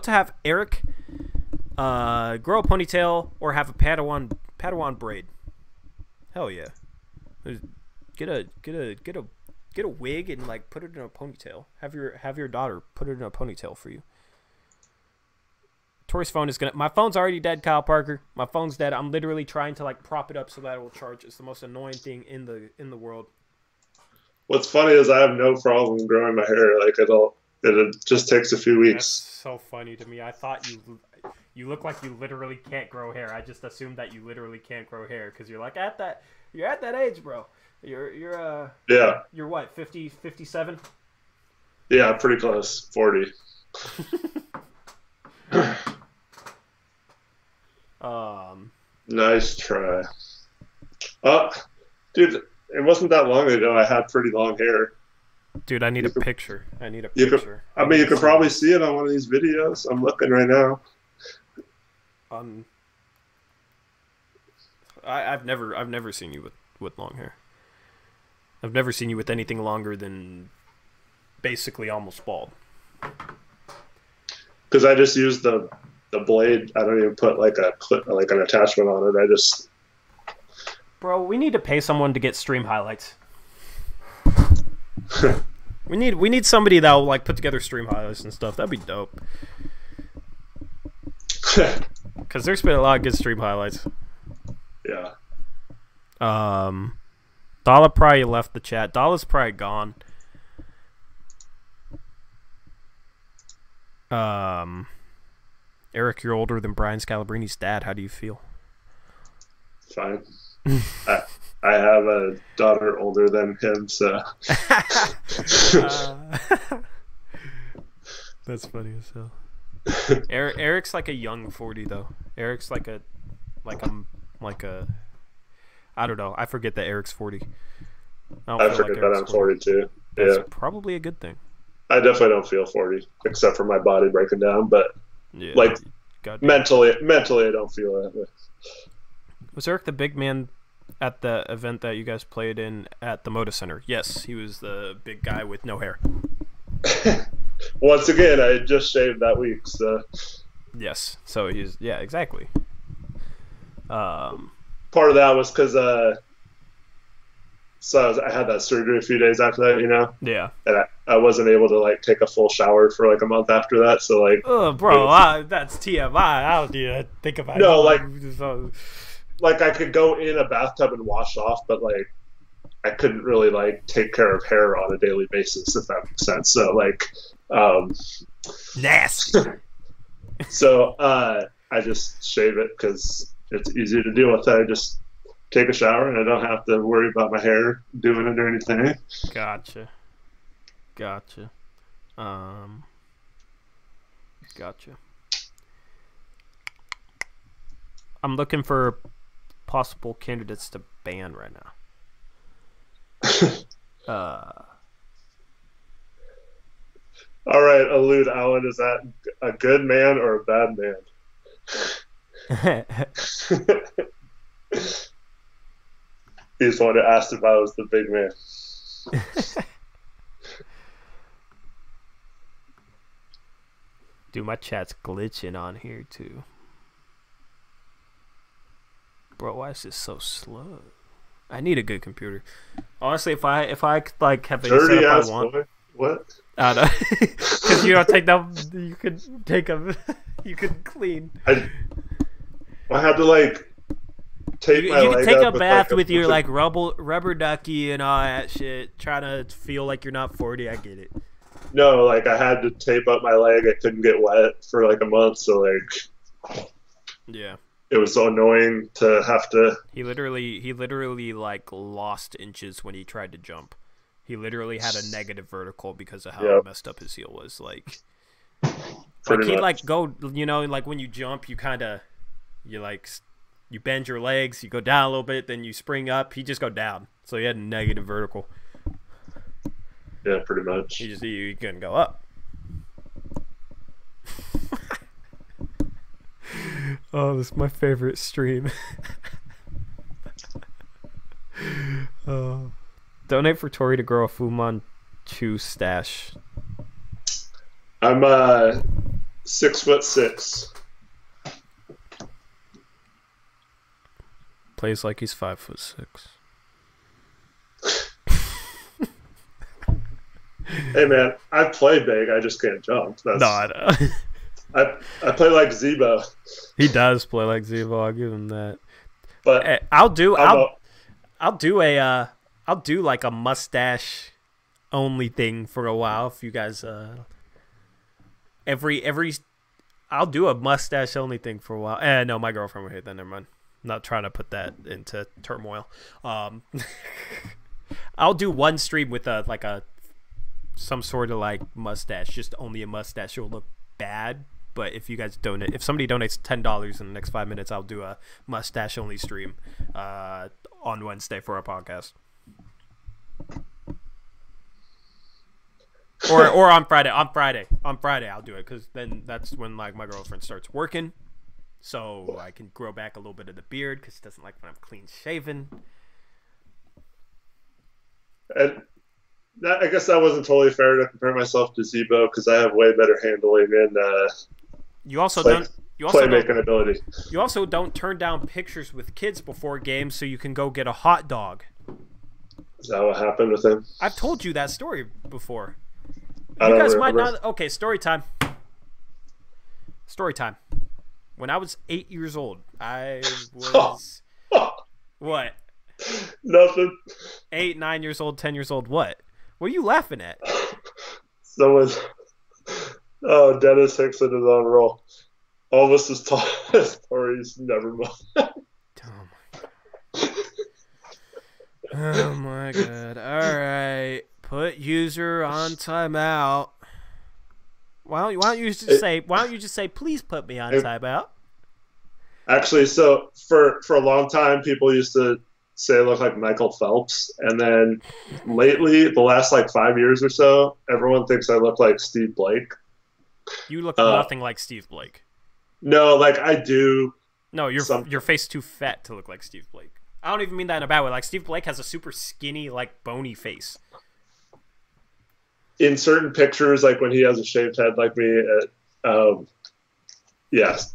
a ponytail or have a Padawan braid. Hell yeah. Get a wig and like put it in a ponytail. Have your daughter put it in a ponytail for you. Tori's phone is gonna. My phone's already dead, Kyle Parker. My phone's dead. I'm literally trying to like prop it up so that it will charge. It's the most annoying thing in the world. What's funny is I have no problem growing my hair. Like it just takes a few weeks. That's so funny to me. I thought you look like you literally can't grow hair. I just assumed that you literally can't grow hair because you're like you're at that age, bro. You're what, 50, 57? Yeah, pretty close. 40. Nice try. Dude, it wasn't that long ago I had pretty long hair. Dude, I need a picture. You could probably see it on one of these videos. I'm looking right now. I've never seen you with long hair. I've never seen you with anything longer than basically almost bald. Because I just use the blade. I don't even put like a clip, like an attachment on it. I just. Bro, we need to pay someone to get stream highlights. we need somebody that will like put together stream highlights and stuff. That'd be dope. Because there's been a lot of good stream highlights. Yeah. Dalla probably left the chat. Dalla's probably gone. Eric, you're older than Brian Scalabrini's dad. How do you feel? Fine. I have a daughter older than him, so. That's funny as hell. Eric's like a young 40 though. Eric's like a I don't know. I forget that Eric's 40. I forget that I'm 40 too. That's yeah. Probably a good thing. I definitely don't feel 40, except for my body breaking down. But yeah, like mentally, I don't feel that way. Was Eric the big man at the event that you guys played in at the Moda Center? Yes, he was the big guy with no hair. Once again, I had just shaved that week, so. Yes, so exactly. Part of that was because I had that surgery a few days after that, you know. Yeah. And I wasn't able to like take a full shower for like a month after that, so like. Oh, bro, that's TMI. I don't need to think about it. No, like I could go in a bathtub and wash off, but like I couldn't really like take care of hair on a daily basis, if that makes sense. So like. Nasty. So I just shave it because it's easier to deal with. I just take a shower and I don't have to worry about my hair doing it or anything. Gotcha. I'm looking for possible candidates to ban right now. All right, Elude Allen, is that a good man or a bad man? He's the one who asked if I was the big man. Dude, my chat's glitching on here, too. Bro, why is this so slow? I need a good computer. Honestly, if I could like have a setup I want. Boy. What? I don't know. Because you don't take that. You could take a. You could clean. I had to like take my You leg can take up a bath with your of, like rubber ducky and all that shit, trying to feel like you're not 40. I get it. No, like I had to tape up my leg. I couldn't get wet for like a month, so like Yeah. it was so annoying to have to. He literally like lost inches when he tried to jump. He literally had a negative vertical because of how messed up his heel was. Like he'd like go, you know, like when you jump, you bend your legs, you go down a little bit, then you spring up. He just go down, so he had a negative vertical. Yeah, pretty much. He couldn't go up. Oh, this is my favorite stream. Donate for Tori to grow a Fu Manchu stash. I'm 6'6". Plays like he's 5'6". Hey man, I play big. I just can't jump. That's, no, I know. I play like Zebo. He does play like Zebo. I'll give him that. But hey, I'll do like a mustache only thing for a while. If you guys I'll do a mustache only thing for a while. No, my girlfriend will hate that. Never mind. I'm not trying to put that into turmoil. I'll do one stream with some sort of like mustache, just only a mustache. It'll look bad, but if somebody donates $10 in the next 5 minutes, I'll do a mustache only stream on Wednesday for our podcast, or on Friday. On Friday, I'll do it because then that's when like my girlfriend starts working, so I can grow back a little bit of the beard because she doesn't like when I'm clean shaven. And I guess that wasn't totally fair to compare myself to Zebo because I have way better handling and playmaking ability. You also don't turn down pictures with kids before games so you can go get a hot dog. Is that what happened with him? I've told you that story before. You guys remember. might not. Okay, story time. Story time. When I was 8 years old, I was what? Nothing. 8, 9 years old, 10 years old. What? What are you laughing at? Dennis Hicks in his own role. Almost as tall as Tori's. Never mind. Oh my god. Alright. Put user on timeout. Why don't you just say please put me on timeout? Actually, so for a long time people used to say I look like Michael Phelps, and then lately, the last like 5 years or so, everyone thinks I look like Steve Blake. You look nothing like Steve Blake. No, like I do. No, your face too fat to look like Steve Blake. I don't even mean that in a bad way. Like Steve Blake has a super skinny, like bony face. In certain pictures, like when he has a shaved head like me, yes.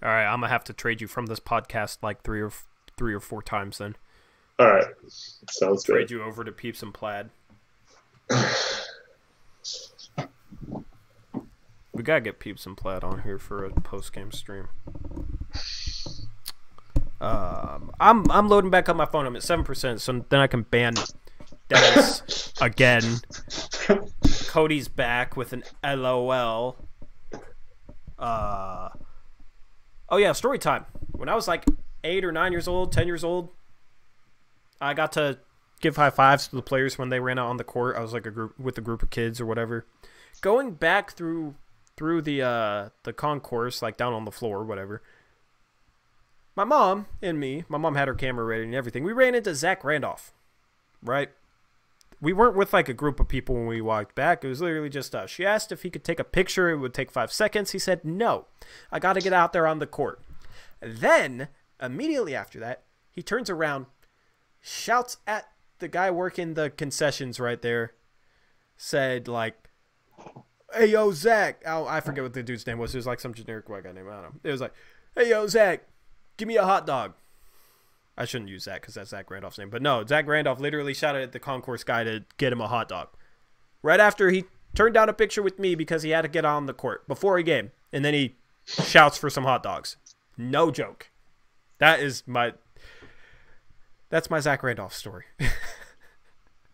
All right, I'm gonna have to trade you from this podcast like three or four times then. All right, sounds good. Trade you over to Peeps and Plaid. We gotta get Peeps and Plaid on here for a post-game stream. I'm loading back up my phone. I'm at 7%, so then I can ban Dennis again. Cody's back with an LOL. Oh yeah, story time. When I was like 8 or 9 years old, 10 years old, I got to give high fives to the players when they ran out on the court. I was like with a group of kids or whatever. Going back through the concourse, like down on the floor, whatever. My mom had her camera ready and everything. We ran into Zach Randolph, right? We weren't with like a group of people when we walked back. It was literally just us. She asked if he could take a picture. It would take 5 seconds. He said, no, I got to get out there on the court. Then, immediately after that, he turns around, shouts at the guy working the concessions right there, said like, hey, yo, Zach. Oh, I forget what the dude's name was. It was like some generic white guy name. I don't know. It was like, hey, yo, Zach, give me a hot dog. I shouldn't use that because that's Zach Randolph's name. But no, Zach Randolph literally shouted at the concourse guy to get him a hot dog. Right after he turned down a picture with me because he had to get on the court before a game. And then he shouts for some hot dogs. No joke. That's my Zach Randolph story.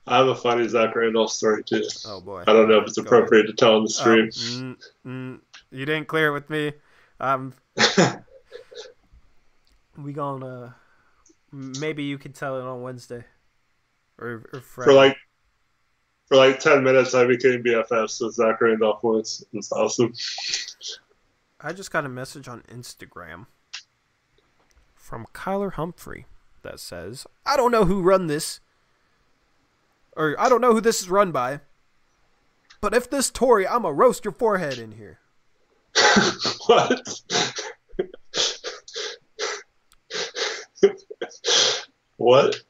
I have a funny Zach Randolph story, too. Oh, boy. I don't know if it's appropriate to tell on the stream. You didn't clear it with me. We gonna... Maybe you can tell it on Wednesday. Or Friday. For like 10 minutes, I became BFFs with Zach Randolph once. It's awesome. I just got a message on Instagram from Kyler Humphrey that says, I don't know who run this, or I don't know who this is run by, but if this Tory, I'm going to roast your forehead in here. What? What?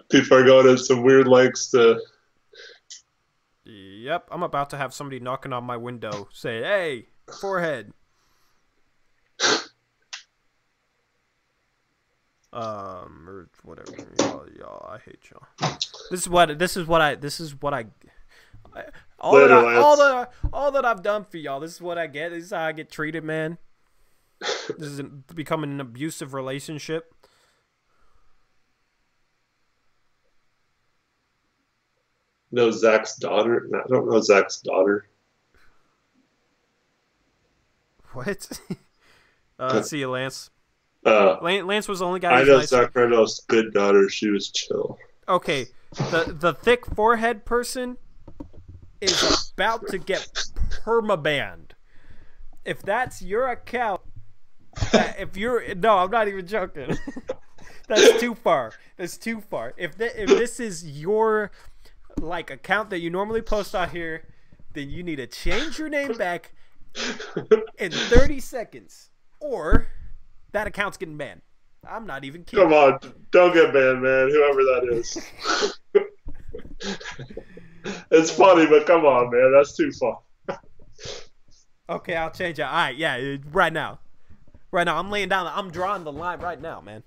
People are going to some weird lengths to... Yep, I'm about to have somebody knocking on my window saying, hey, forehead. Or whatever. Y'all, I hate y'all. All that I've done for y'all. This is what I get. This is how I get treated, man. This is becoming an abusive relationship. No, Zach's daughter. No, I don't know Zach's daughter. What? See you, Lance. Lance was the only guy. I know Zach Randolph's good daughter. She was chill. Okay, the thick forehead person is about to get permabanned. If that's your account, no, I'm not even joking. That's too far. That's too far. If this is your account that you normally post out here, then you need to change your name back in 30 seconds, or that account's getting banned. I'm not even kidding. Come on, don't get banned, man. Whoever that is. It's funny, but come on, man. That's too far. Okay, I'll change it. All right, yeah, right now. I'm laying down. I'm drawing the line right now, man.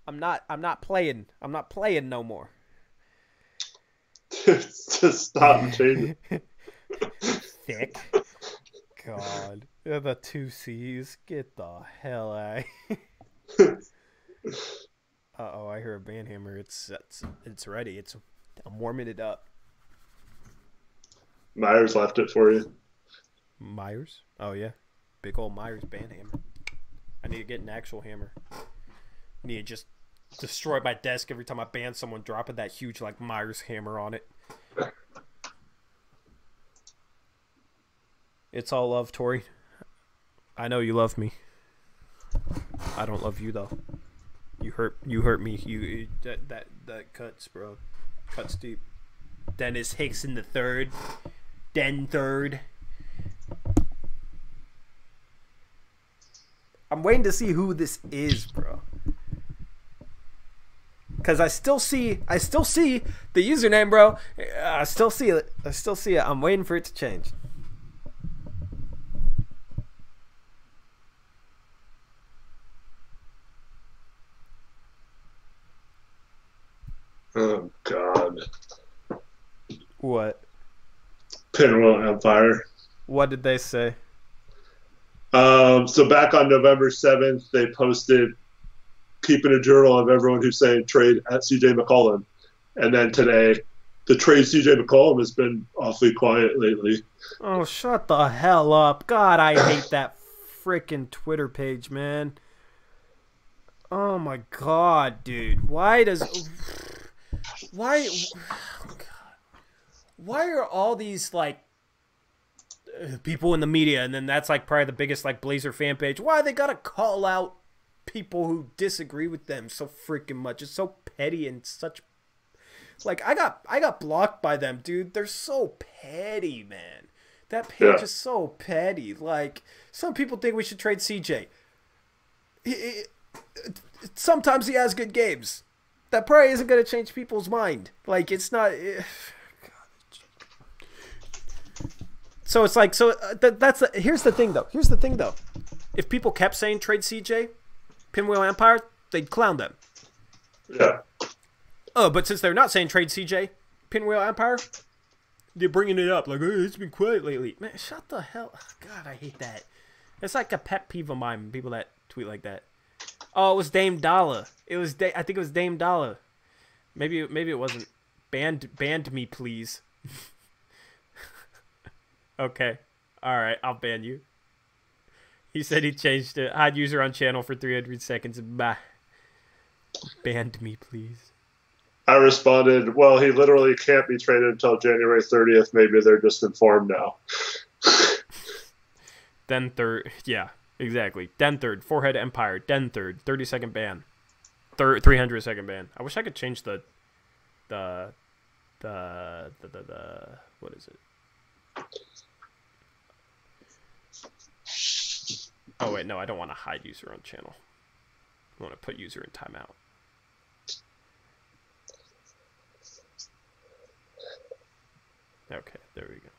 I'm not playing no more. Just stop and change it. Thick. God. The 2 C's. Get the hell out. Uh-oh, I hear a band hammer. It's ready. I'm warming it up. Myers left it for you. Myers? Oh, yeah. Big old Myers band hammer. I need to get an actual hammer. I need to just destroy my desk every time I ban someone dropping that huge Myers hammer on it. It's all love, Tori. I know you love me. I don't love you though. You hurt me. That cuts, bro. Cuts deep. Dennis Hicks in the third. Den third. I'm waiting to see who this is, bro. Cause I still see the username, bro. I still see it. I'm waiting for it to change. Oh God. What? Pinwheel Empire. What did they say? So back on November 7th, they posted keeping a journal of everyone who's saying trade at CJ McCollum. And then today, the trade CJ McCollum has been awfully quiet lately. Oh, shut the hell up. God, I hate that freaking Twitter page, man. Oh, my God, dude. Why are all these, people in the media, and then that's, probably the biggest, Blazer fan page, why they gotta call out people who disagree with them so freaking much? It's so petty and such... I got blocked by them, dude. They're so petty, man. That page is so petty. Some people think we should trade CJ. Sometimes he has good games. That probably isn't going to change people's mind. It's not... So it's here's the thing, though. If people kept saying trade CJ, Pinwheel Empire, they'd clown them. Yeah. Oh, but since they're not saying trade CJ, Pinwheel Empire, they're bringing it up like, oh, it's been quiet lately. Man, shut the hell. God, I hate that. It's like a pet peeve of mine, people that tweet like that. Oh, it was Dame Dollar. I think it was Dame Dollar. Maybe it wasn't. Banned me, please. Okay. All right, I'll ban you. He said he changed it. Hide user on channel for 300 seconds. Bye. Banned me, please. I responded, well, he literally can't be traded until January 30th. Maybe they're just informed now. Den third. Yeah, exactly. Den third. Forehead Empire. Den third. 30-second ban. 300-second ban. I wish I could change the what is it? Oh, wait, no, I don't want to hide user on channel. I want to put user in timeout. Okay, there we go.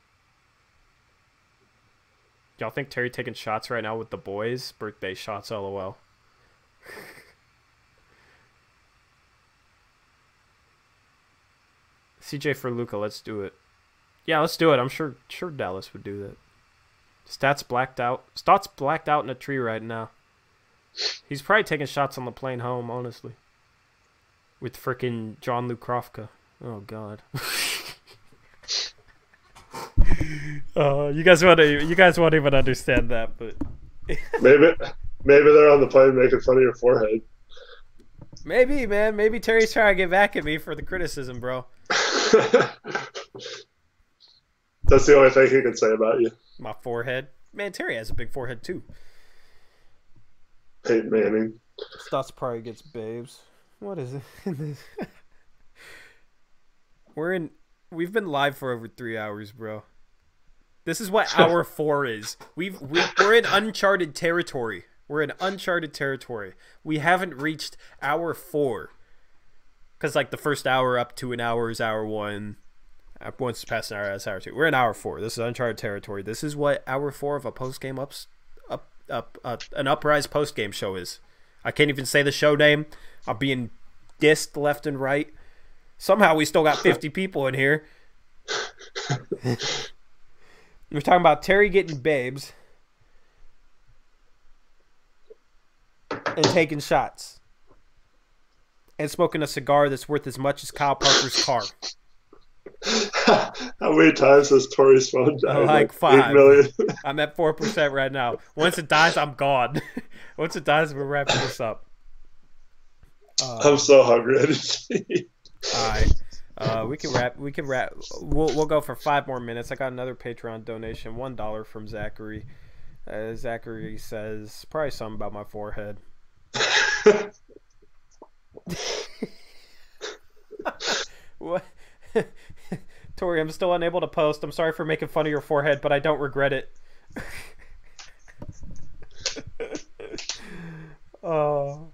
Y'all think Terry taking shots right now with the boys? Birthday shots, LOL. CJ for Luka, let's do it. Yeah, let's do it. I'm sure Dallas would do that. Stats blacked out. Stats blacked out in a tree right now. He's probably taking shots on the plane home, honestly. With frickin' John Luke Krofka. Oh God. You guys won't even understand that, but maybe they're on the plane making fun of your forehead. Maybe, man. Maybe Terry's trying to get back at me for the criticism, bro. That's the only thing he can say about you. My forehead. Man, Terry has a big forehead too. Peyton Manning. Stats probably gets babes. What is it? We've been live for over 3 hours, bro. This is what hour 4 is. We're in uncharted territory. We're in uncharted territory. We haven't reached hour 4. Because, like, the first hour up to an hour is hour 1. Once past an hour, that's hour 2. We're in hour 4. This is uncharted territory. This is what hour 4 of a post-game an Uprise post-game show is. I can't even say the show name. I'm being dissed left and right. Somehow we still got 50 people in here. We're talking about Terry getting babes and taking shots and smoking a cigar that's worth as much as Kyle Parker's car. How many times has Tori's phone died? Like 5. 8 million. I'm at 4% right now. Once it dies, I'm gone. Once it dies, we're wrapping this up. I'm so hungry. I just eat. All right. We can wrap. We'll go for 5 more minutes. I got another Patreon donation, $1 from Zachary. Zachary says probably something about my forehead. What? Tori, I'm still unable to post. I'm sorry for making fun of your forehead, but I don't regret it. Oh.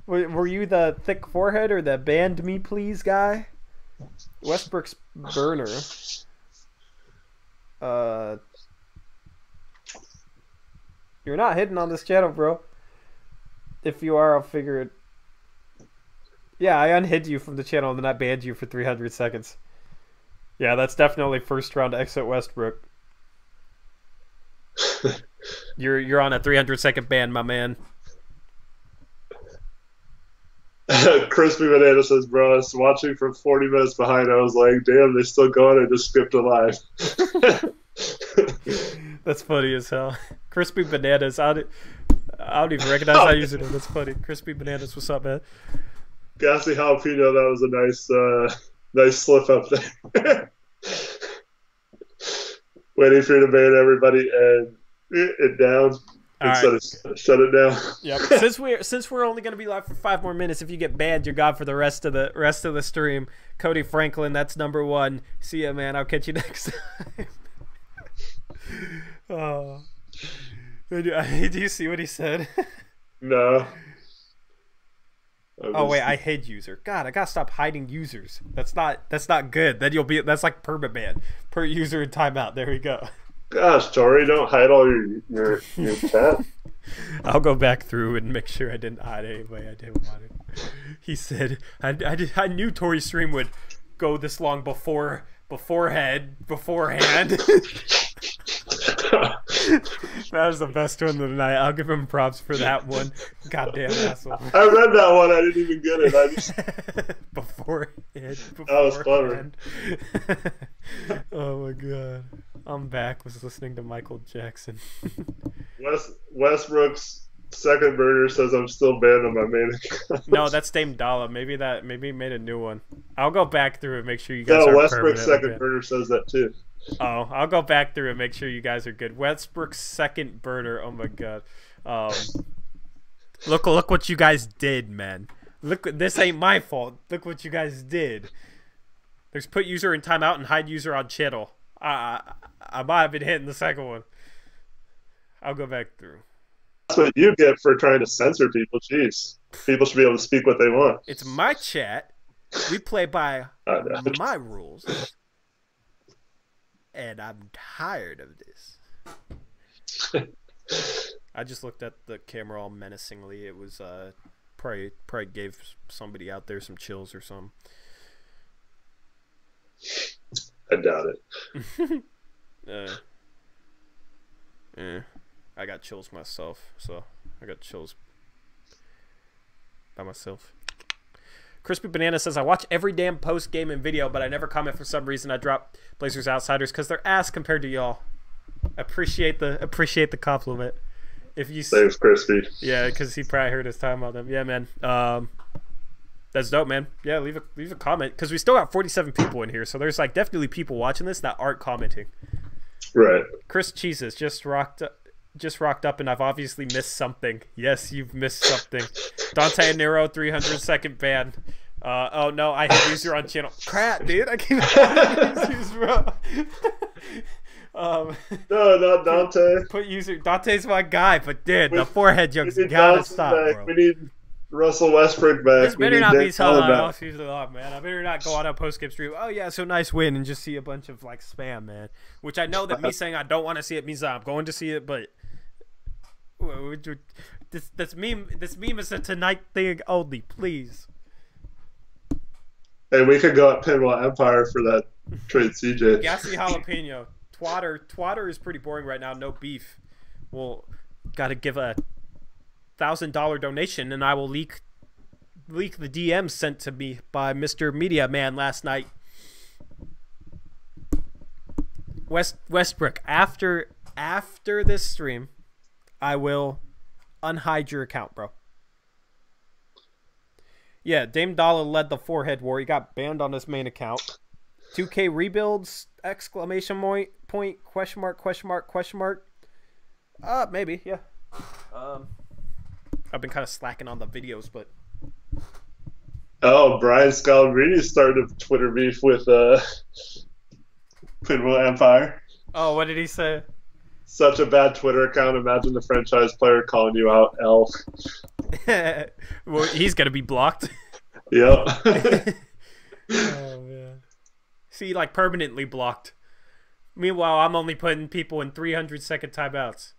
Were you the thick forehead or the banned me please guy? Westbrook's burner. You're not hitting on this channel, bro. If you are, I'll figure it. Yeah, I unhid you from the channel and then I banned you for 300 seconds. Yeah, that's definitely first round exit Westbrook. You're on a 300-second ban, my man. Crispy Banana says, bro, I was watching from 40 minutes behind. I was like, damn, they still going. I just skipped a live. That's funny as hell. Crispy Bananas. I don't even recognize that username. That's funny. Crispy Bananas, what's up, man? Gassy Jalapeno, that was a nice slip up there. Waiting for you to ban everybody and it down. Instead of shut it down. Yep. Since we're only gonna be live for 5 more minutes, if you get banned, you're gone for the rest of the stream. Cody Franklin, that's number 1. See ya, man. I'll catch you next time. Oh. Do you see what he said? No. Oh wait, I hid user. God, I gotta stop hiding users. That's not good. Then that's like permaban. Per user in timeout. There we go. Gosh, Tori, don't hide all your chat. I'll go back through and make sure I didn't hide anybody I didn't want it. He said, I knew Tori's stream would go this long beforehand. That was the best one of the night. I'll give him props for that one. Goddamn asshole. I read that one. I didn't even get it. I just beforehand. That was funny. Oh my god. I'm back. Was listening to Michael Jackson. Westbrook's second burner says I'm still banned on my main account. No, that's Dame Dalla. Maybe he made a new one. I'll go back through and make sure you guys No, are Westbrook's second banned. burner says that too. Oh, I'll go back through and make sure you guys are good. Westbrook's second burner. Oh my god. Look what you guys did, man. Look, this ain't my fault. Look what you guys did. There's put user in timeout and hide user on channel. I might have been hitting the second one. I'll go back through. That's what you get for trying to censor people. Jeez. People should be able to speak what they want. It's my chat. We play by my rules. And I'm tired of this. I just looked at the camera all menacingly. It was probably gave somebody out there some chills or something. I doubt it. I got chills myself, so I got chills by myself. Crispy Banana says, I watch every damn post game and video, but I never comment for some reason. I drop Blazers Outsiders because they're ass compared to y'all. Appreciate the compliment. If you Thanks, Crispy. Yeah, because he probably heard us talking about them. Yeah, man. That's dope, man. Yeah, leave a comment because we still got 47 people in here, so there's like definitely people watching this that aren't commenting. Right. Chris Cheeses just rocked up, and I've obviously missed something. Yes, you've missed something. Dante Nero 300-second ban. Oh no, I hit user on channel. Crap, dude, I keep users, bro. No, not Dante. Put user. Dante's my guy, but dude, the forehead jokes gotta stop, bro. We need Russell Westbrook back. This better not be so off, man. I better not go on a post-game stream. Oh yeah, so nice win, and just see a bunch of like spam, man. Which I know that me saying I don't want to see it means that I'm going to see it, but this meme is a tonight thing only, please. Hey, we could go at Pinball Empire for that trade, CJ. Gassy Jalapeno. Twatter is pretty boring right now. No beef. Well, got to give a $1,000 donation, and I will leak the DMs sent to me by Mr. Media Man last night. Westbrook, after this stream, I will unhide your account, bro. Yeah, Dame Dalla led the forehead war. He got banned on his main account. 2K rebuilds! Exclamation point! Question mark? Maybe, yeah. I've been kind of slacking on the videos, but. Oh, Brian Scalabrine started a Twitter beef with Pinball Empire. Oh, what did he say? Such a bad Twitter account. Imagine the franchise player calling you out, L. Well, he's gonna be blocked. Yep. Oh man. See, like permanently blocked. Meanwhile, I'm only putting people in 300-second timeouts.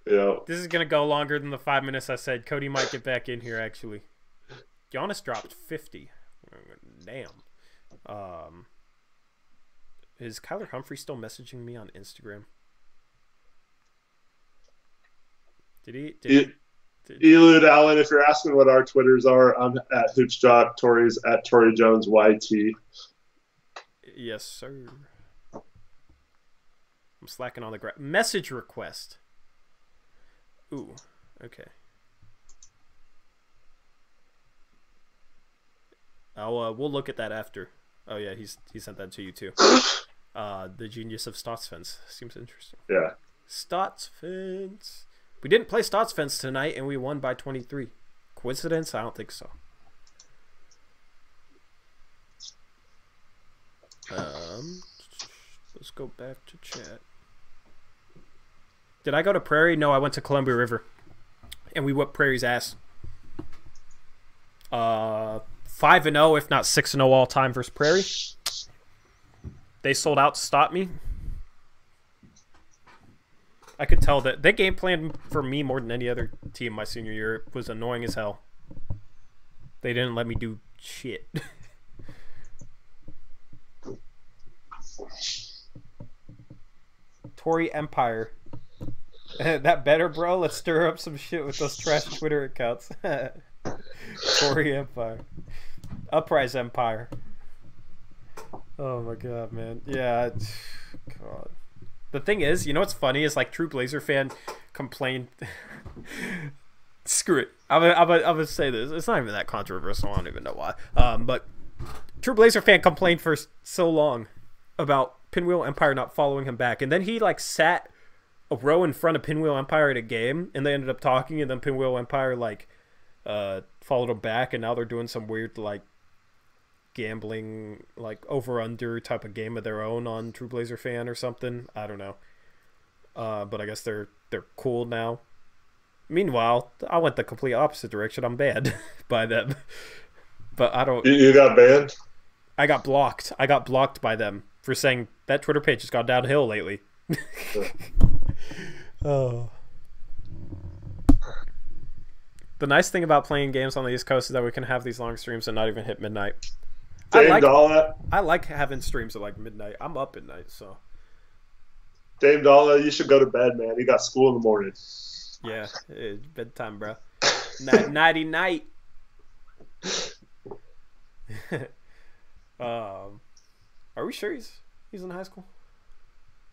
Yeah. This is gonna go longer than the 5 minutes I said. Cody might get back in here actually. Giannis dropped 50. Damn. Is Kyler Humphrey still messaging me on Instagram? Elude Allen, if you're asking what our Twitters are, I'm at HoochJock, Tori's at Tory Jones YT. Yes, sir. I'm slacking on the message request. Ooh, okay. We'll look at that after. Oh yeah, he sent that to you too. The genius of Stotsfence seems interesting. Yeah. Stotsfence. We didn't play Stotsfence tonight, and we won by 23. Coincidence? I don't think so. Let's go back to chat. Did I go to Prairie? No, I went to Columbia River, and we whipped Prairie's ass. 5-0, if not 6-0 all time versus Prairie. They sold out to stop me. I could tell that they game planned for me more than any other team my senior year. It was annoying as hell. They didn't let me do shit. Tory Empire. That better, bro? Let's stir up some shit with those trash Twitter accounts. Tory Empire. Uprise Empire. Oh my god, man. Yeah. God. The thing is, you know what's funny is like true Blazer fan complained. Screw it. I'm gonna say this. It's not even that controversial. I don't even know why. But true Blazer fan complained for so long about Pinwheel Empire not following him back, and then he like sat a row in front of Pinwheel Empire at a game, and they ended up talking, and then Pinwheel Empire like followed him back, and now they're doing some weird like gambling like over under type of game of their own on True Blazer fan or something. I don't know. But I guess they're cool now. Meanwhile, I went the complete opposite direction. I'm banned by them. But I don't. You got banned? I got blocked. I got blocked by them for saying that Twitter page has gone downhill lately. Oh. The nice thing about playing games on the East Coast is that we can have these long streams and not even hit midnight. I like having streams at like midnight. I'm up at night, so. Dame Dalla, you should go to bed, man. You got school in the morning. Yeah, it's bedtime, bro. Nighty night. Are we sure he's in high school?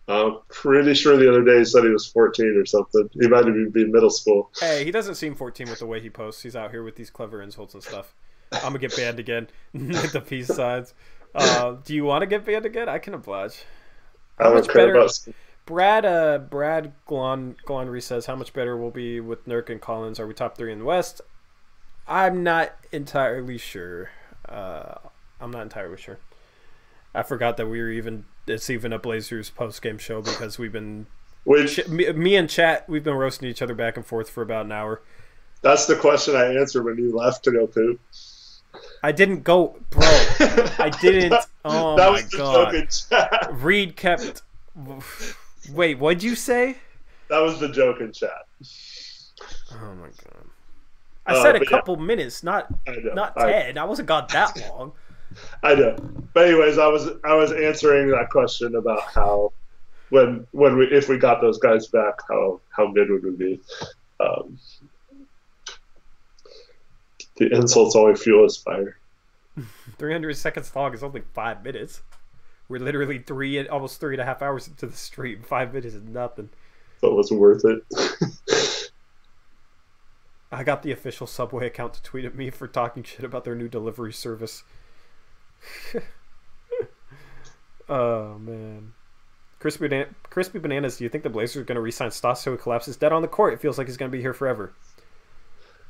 I'm pretty sure the other day he said he was 14 or something. He might even be middle school. Hey, he doesn't seem 14 with the way he posts. He's out here with these clever insults and stuff. I'm going to get banned again with the peace signs. Do you want to get banned again? I can oblige. I don't care about... Brad Glonry says, how much better we'll be with Nurk and Collins? Are we top 3 in the West? I'm not entirely sure. I'm not entirely sure. I forgot that it's even a Blazers post-game show because we've been... me and Chat, we've been roasting each other back and forth for about an hour. That's the question I answered when you left to go poop. I didn't go... Bro, I didn't... Oh, that my was the God. Joke in chat. Reed kept... Wait, what'd you say? That was the joke in chat. Oh, my God. I said a couple minutes, not 10. I wasn't gone that long. I know, but anyways, I was answering that question about how if we got those guys back, how good would we be? The insults always fuel us fire. 300 seconds long is only 5 minutes. We're literally almost 3.5 hours into the stream. 5 minutes is nothing. But it was worth it. I got the official Subway account to tweet at me for talking shit about their new delivery service. Oh man, Crispy Bananas, do you think the Blazers are going to re-sign Stas so he collapses dead on the court? It feels like he's going to be here forever.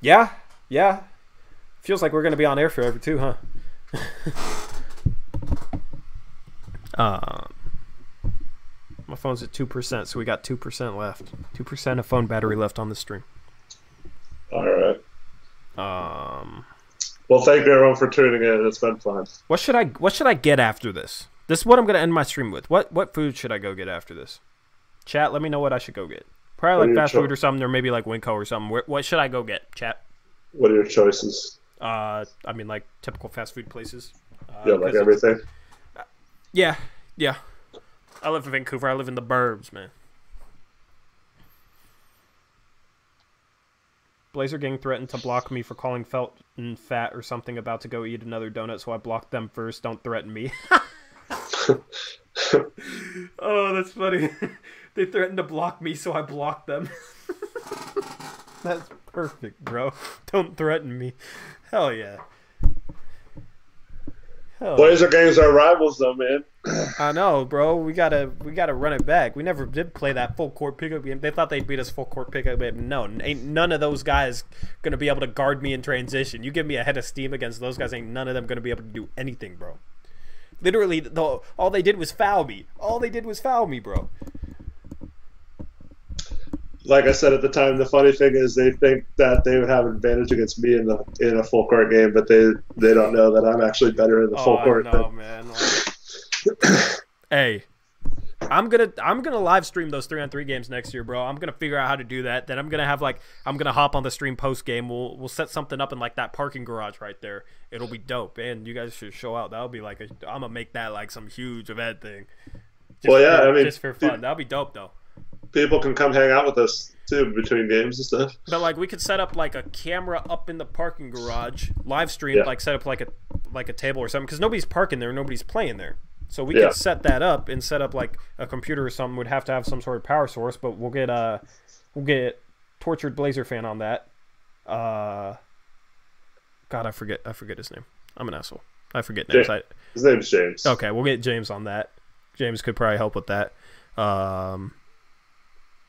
Yeah, feels like we're going to be on air forever too, huh? My phone's at 2%, so we got 2% left. 2% of phone battery left on the stream. All right. Well, thank you everyone for tuning in. It's been fun. What should I get after this? This is what I'm going to end my stream with. What food should I go get after this? Chat, let me know what I should go get. Probably like fast food or something, or maybe like Winco or something. What should I go get, chat? What are your choices? I mean, like typical fast food places. Yeah, like everything. Yeah. I live in Vancouver. I live in the burbs, man. Blazer gang threatened to block me for calling Felton fat or something, about to go eat another donut, so I blocked them first. Don't threaten me. Oh, that's funny. They threatened to block me, so I blocked them. That's perfect, bro. Don't threaten me. Hell yeah. Blazer games are rivals, though, man. I know, bro. We gotta run it back. We never did play that full court pickup game. They thought they'd beat us full court pickup game. No, ain't none of those guys gonna be able to guard me in transition. You give me a head of steam against those guys, ain't none of them gonna be able to do anything, bro. Literally, all they did was foul me. All they did was foul me, bro. Like I said at the time, the funny thing is they think that they would have an advantage against me in a full court game, but they don't know that I'm actually better in the full court. Oh, man. Hey, I'm gonna live stream those 3-on-3 games next year, bro. I'm gonna figure out how to do that. Then I'm gonna hop on the stream post game. We'll set something up in like that parking garage right there. It'll be dope, and you guys should show out. That'll be like I'm gonna make that like some huge event thing. Just for fun. That'll be dope though. People can come hang out with us too between games and stuff. But like we could set up like a camera up in the parking garage, live stream, like set up like a table or something, because nobody's parking there, nobody's playing there. So we could set that up and set up like a computer or something. Would have to have some sort of power source, but we'll get Tortured Blazer fan on that. God, I forget his name. I'm an asshole. I forget names. His name's James. Okay, we'll get James on that. James could probably help with that. And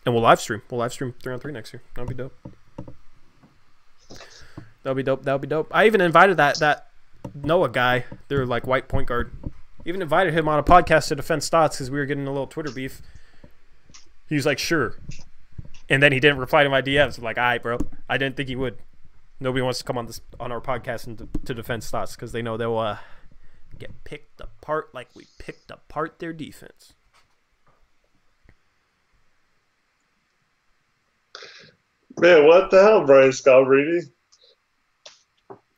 we'll live stream. 3-on-3 next year. That'll be dope. That'll be dope. I even invited that Noah guy. They're like white point guard. Even invited him on a podcast to defend Stotts because we were getting a little Twitter beef. He was like, sure. And then he didn't reply to my DMs. I'm like, all right, bro. I didn't think he would. Nobody wants to come on our podcast and to defend Stotts because they know they'll get picked apart like we picked apart their defense. Man, what the hell, Brian Scalabrine?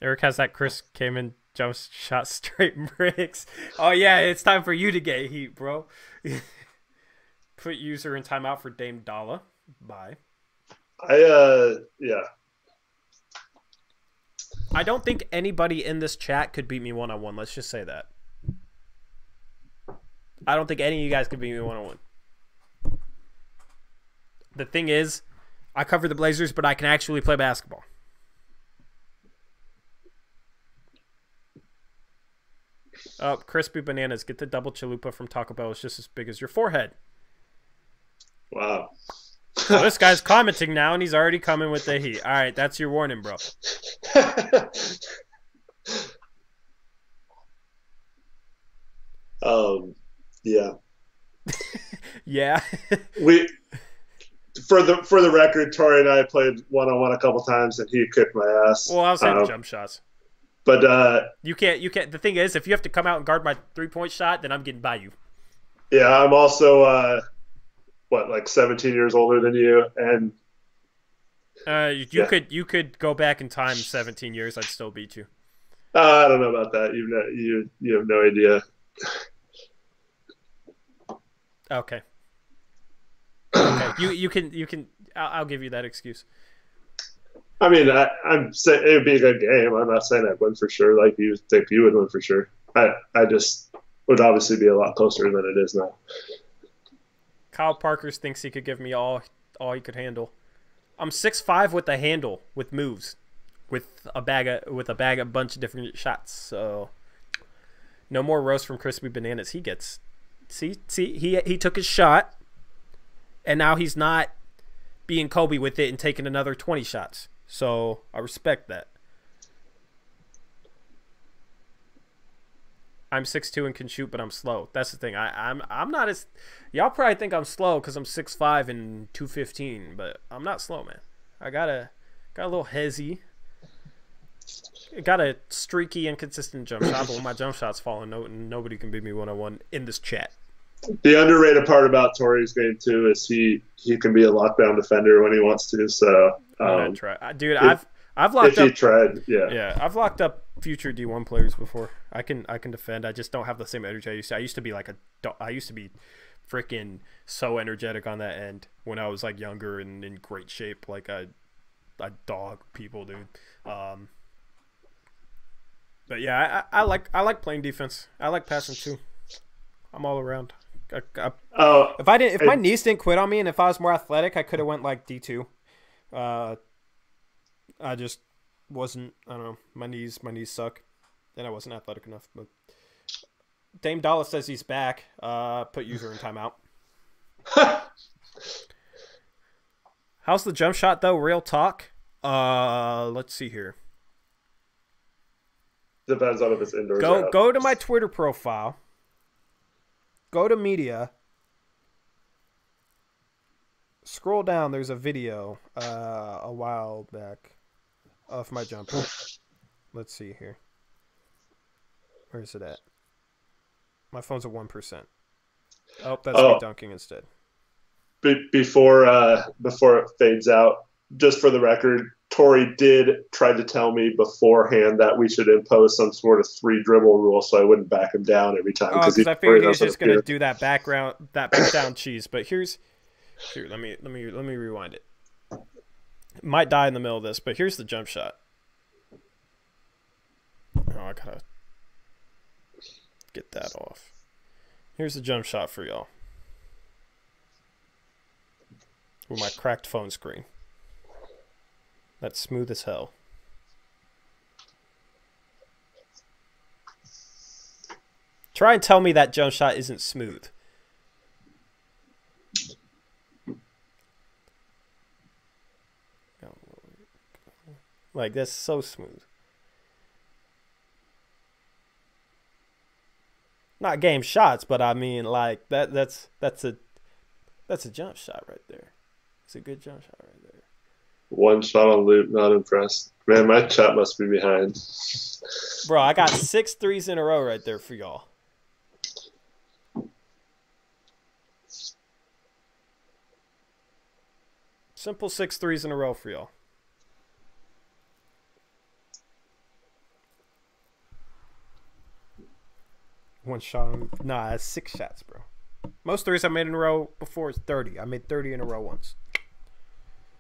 Eric has that Chris came in, jump shot straight bricks. Oh, yeah, it's time for you to get heat, bro. Put user in timeout for Dame Dalla. Bye. Yeah. I don't think anybody in this chat could beat me one-on-one. Let's just say that. I don't think any of you guys could beat me one-on-one. The thing is, I cover the Blazers, but I can actually play basketball. Oh, crispy bananas. Get the double chalupa from Taco Bell. It's just as big as your forehead. Wow. So this guy's commenting now, and he's already coming with the heat. All right, that's your warning, bro. Yeah. Yeah. For the record, Tori and I played one-on-one a couple times, and he kicked my ass. Well, I was saying jump shots. But you can't. The thing is, if you have to come out and guard my 3-point shot, then I'm getting by you. Yeah, I'm also like 17 years older than you, and you could go back in time 17 years. I'd still beat you. I don't know about that. You have no idea. Okay. You can. I'll give you that excuse. I mean, I'm saying it would be a good game. I'm not saying I'd win for sure. Like you think you would win for sure. I just would obviously be a lot closer than it is now. Kyle Parkers thinks he could give me all he could handle. I'm 6'5" with a handle, with moves, with a bunch of different shots. So no more roast from crispy bananas. He gets see he took his shot, and now he's not being Kobe with it and taking another 20 shots. So I respect that. I'm 6'2" and can shoot, but I'm slow. That's the thing. I'm not as y'all probably think I'm slow because I'm 6'5" and 215, but I'm not slow, man. I got a little hezzy. Got a streaky, inconsistent jump shot, but when my jump shot's falling, nobody can beat me one-on-one in this chat. The underrated part about Tori's game too is he can be a lockdown defender when he wants to. So dude, I've locked up. Tried, I've locked up future D1 players before. I can defend. I just don't have the same energy I used to. I used to be freaking so energetic on that end when I was like younger and in great shape. Like I dog people, dude. But yeah, I like playing defense. I like passing too. I'm all around. If my knees didn't quit on me and if I was more athletic, I could have went like D2. I just wasn't. I don't know. My knees suck, and I wasn't athletic enough. But Dame Dalla says he's back. Put user in timeout. How's the jump shot though? Real talk. Let's see here. Depends on if it's indoors. Go to my Twitter profile. Go to media. Scroll down. There's a video a while back of my jumper. Let's see here. Where is it at? My phone's at 1%. Oh, that's me dunking instead. Before it fades out, just for the record, Tori did try to tell me beforehand that we should impose some sort of 3 dribble rule, so I wouldn't back him down every time. Because I figured he was just going to do that put down cheese. But here, let me rewind it. It might die in the middle of this, but here's the jump shot. Oh, I gotta get that off. Here's the jump shot for y'all. With my cracked phone screen. That's smooth as hell. Try and tell me that jump shot isn't smooth. Like, that's so smooth. Not game shots, but I mean, like, that's a jump shot right there. It's a good jump shot right there. 1 shot on loop, not impressed. Man, my chat must be behind. Bro, I got 6 threes in a row right there for y'all. Simple 6 threes in a row for y'all. One shot on... Nah, that's 6 shots, bro. Most threes I made in a row before is 30. I made 30 in a row once.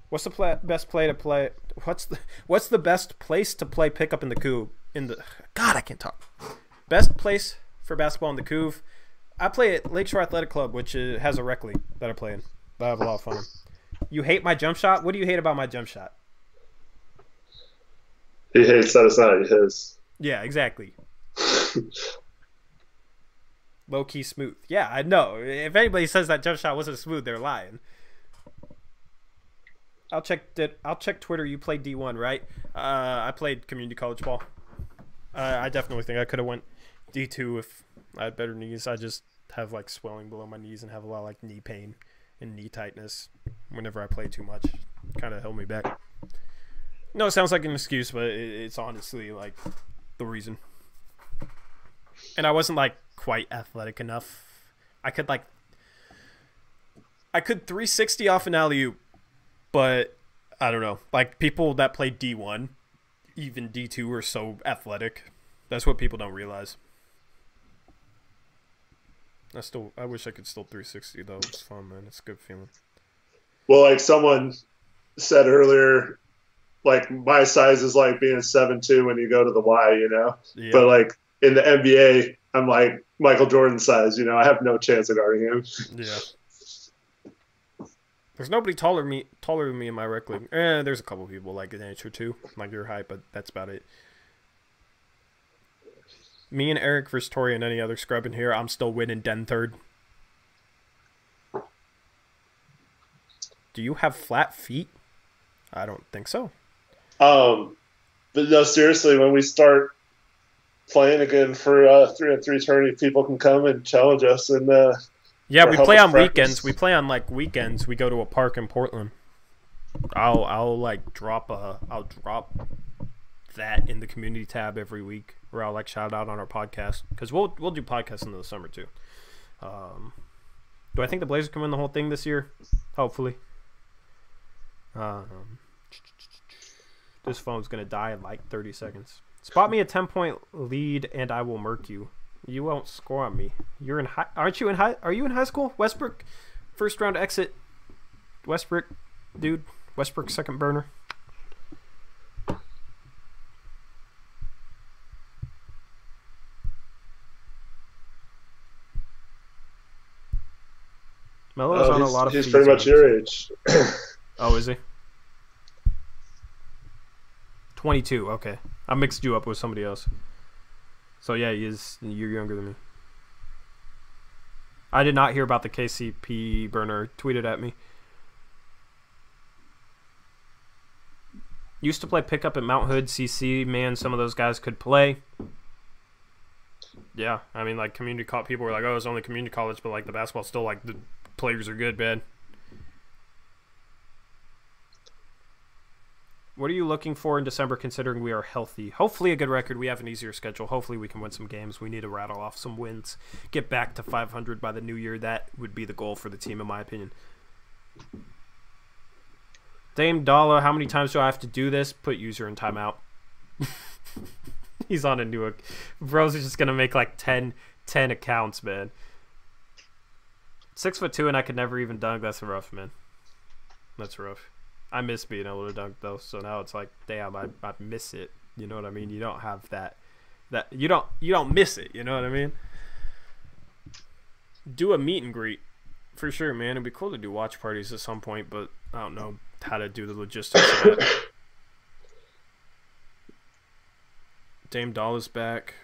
What's the best play to play? What's the best place to play pickup in the Couve? God, I can't talk. Best place for basketball in the Couve? I play at Lakeshore Athletic Club, which has a rec league that I play in. I have a lot of fun. You hate my jump shot? What do you hate about my jump shot? He hates that it's not his. Yeah, exactly. Low-key smooth. Yeah, I know. If anybody says that jump shot wasn't smooth, they're lying. I'll check Twitter. You played D1, right? I played community college ball. I definitely think I could have went D2 if I had better knees. I just have like swelling below my knees and have a lot of like knee pain and knee tightness whenever I play too much. Kind of held me back. No, it sounds like an excuse, but it's honestly like the reason. And I wasn't like quite athletic enough. I could 360 off an alley-oop, but I don't know. Like people that play D1, even D2 are so athletic. That's what people don't realize. I wish I could still 360 though. It's fun, man. It's a good feeling. Well, like someone said earlier, like my size is like being 7'2" when you go to the Y, you know. Yeah. But like in the NBA, I'm like Michael Jordan size, you know. I have no chance of guarding him. Yeah. There's nobody taller than me in my rec league. There's a couple people like an inch or two, like your height, but that's about it. Me and Eric versus Tori and any other scrub in here, I'm still winning den third. Do you have flat feet? I don't think so. But no, seriously, when we start playing again for 3-on-3 tourney, people can come and challenge us and yeah, we play on weekends. We play on like weekends. We go to a park in Portland. I'll like drop that in the community tab every week, where I'll like shout out on our podcast, because we'll do podcasts in the summer too. Do I think the Blazers can win the whole thing this year? Hopefully. This phone's gonna die in like 30 seconds. Spot me a 10-point lead and I will murk you. You won't score on me. You're in high. Aren't you in high? Are you in high school? Westbrook, first round exit. Westbrook, dude. Westbrook, second burner. Melo's on a lot of. He's pretty much your age. Oh, is he? 22. Okay, I mixed you up with somebody else. So yeah, you're younger than me. I did not hear about the KCP burner. Tweeted at me. Used to play pickup at Mount Hood, CC. Man, some of those guys could play. Yeah, I mean, like community college. People were like, "Oh, it's only community college," but like the basketball still, like the players are good, man. What are you looking for in December considering we are healthy? Hopefully a good record. We have an easier schedule. Hopefully we can win some games. We need to rattle off some wins. Get back to 500 by the new year. That would be the goal for the team, in my opinion. Dame Dollar, how many times do I have to do this? Put user in timeout. He's on a new... Bro's just going to make like 10 accounts, man. 6'2" and I could never even dunk. That's rough, man. That's rough. I miss being able to dunk though, so now it's like, damn, I miss it. You know what I mean? You don't have that you don't miss it. You know what I mean? Do a meet and greet for sure, man. It'd be cool to do watch parties at some point, but I don't know how to do the logistics of that. Dame Doll's back.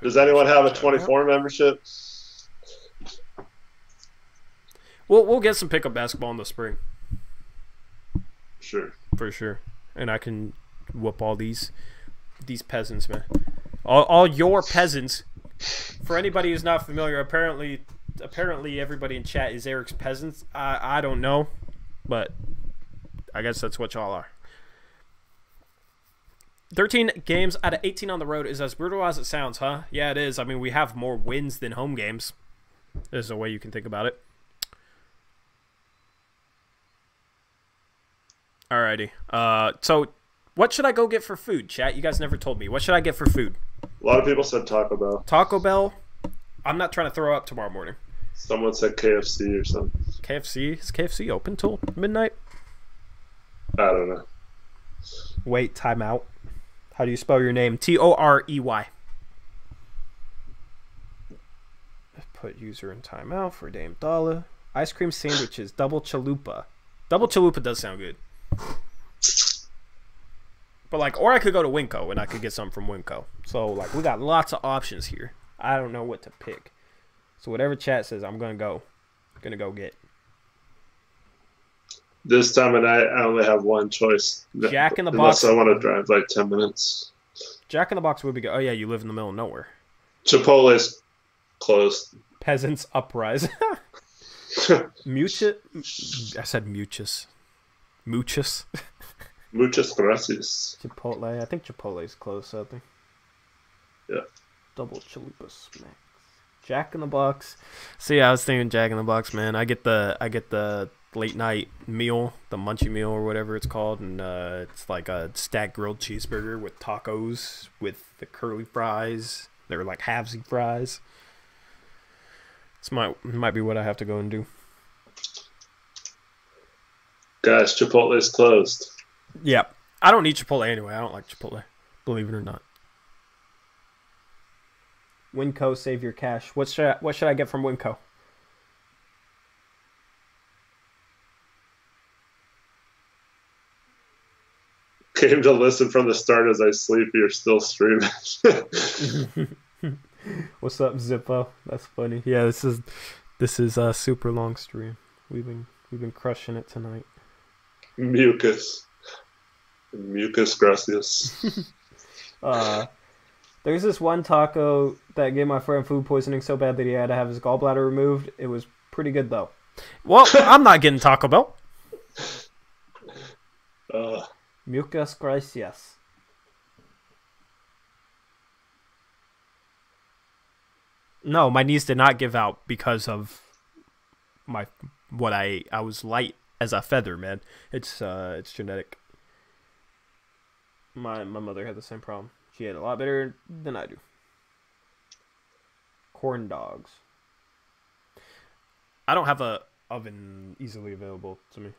Does anyone have a 24 membership? We'll get some pickup basketball in the spring. Sure. For sure. And I can whoop all these peasants, man. All your peasants. For anybody who's not familiar, apparently everybody in chat is Eric's peasants. I don't know, but I guess that's what y'all are. 13 games out of 18 on the road is as brutal as it sounds, huh? Yeah, it is. I mean, we have more wins than home games. There's a way you can think about it. Alrighty. So what should I go get for food, chat? You guys never told me. What should I get for food? A lot of people said Taco Bell. Taco Bell? I'm not trying to throw up tomorrow morning. Someone said KFC or something. KFC? Is KFC open till midnight? I don't know. Wait, time out. How do you spell your name? Torey. Put user in timeout for Dame Dollar. Ice cream sandwiches. Double chalupa. Double chalupa does sound good. But like, or I could go to Winco and I could get something from Winco. So like, we got lots of options here. I don't know what to pick. So whatever chat says, I'm gonna go get. This time of night, I only have one choice. Jack in the Box. Unless I want to drive like 10 minutes. Jack in the Box would be good. Oh yeah, you live in the middle of nowhere. Chipotle's closed. Peasants Uprise. Muchus. I said muchus. Muchus. Muchas gracias. Chipotle. I think Chipotle's closed, so I think. Yeah. Double chalupa smacks. Jack in the Box. See, I was thinking Jack in the Box, man. I get the late night meal, the munchie meal or whatever it's called, and it's like a stacked grilled cheeseburger with tacos with the curly fries. They're like halvesy fries. This might be what I have to go and do. Guys, Chipotle's closed. Yeah. I don't need Chipotle anyway. I don't like Chipotle. Believe it or not. Winco, save your cash. What should I get from Winco? Came to listen from the start as I sleep. You're still streaming. What's up, Zippo? That's funny. Yeah, this is a super long stream. We've been crushing it tonight. Mucus gracias. There's this one taco that gave my friend food poisoning so bad that he had to have his gallbladder removed. It was pretty good though. Well, I'm not getting Taco Bell. Mucus gracias. No, my knees did not give out because of what I ate. I was light as a feather, man. It's genetic. My mother had the same problem. She ate a lot better than I do. Corn dogs. I don't have a oven easily available to me,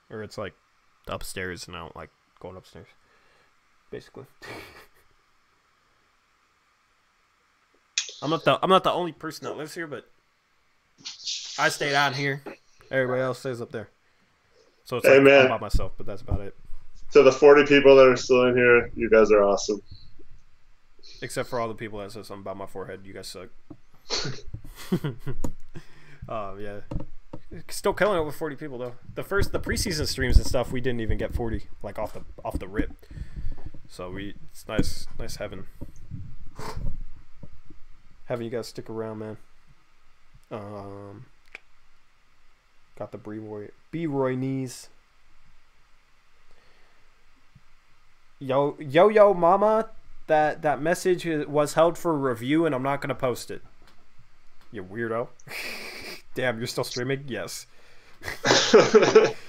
or it's like upstairs, and I don't like going upstairs. Basically. I'm not the only person that lives here, but I stay down here. Everybody else stays up there. So it's like I'm by myself, but that's about it. To the 40 people that are still in here, you guys are awesome. Except for all the people that said something about my forehead. You guys suck. Yeah. Still killing it with 40 people though. The preseason streams and stuff, we didn't even get 40 like off the rip. So it's nice having you guys stick around, man. Got the B-Roy knees. Yo Mama, that message was held for review, and I'm not gonna post it. You weirdo. Damn, you're still streaming? Yes.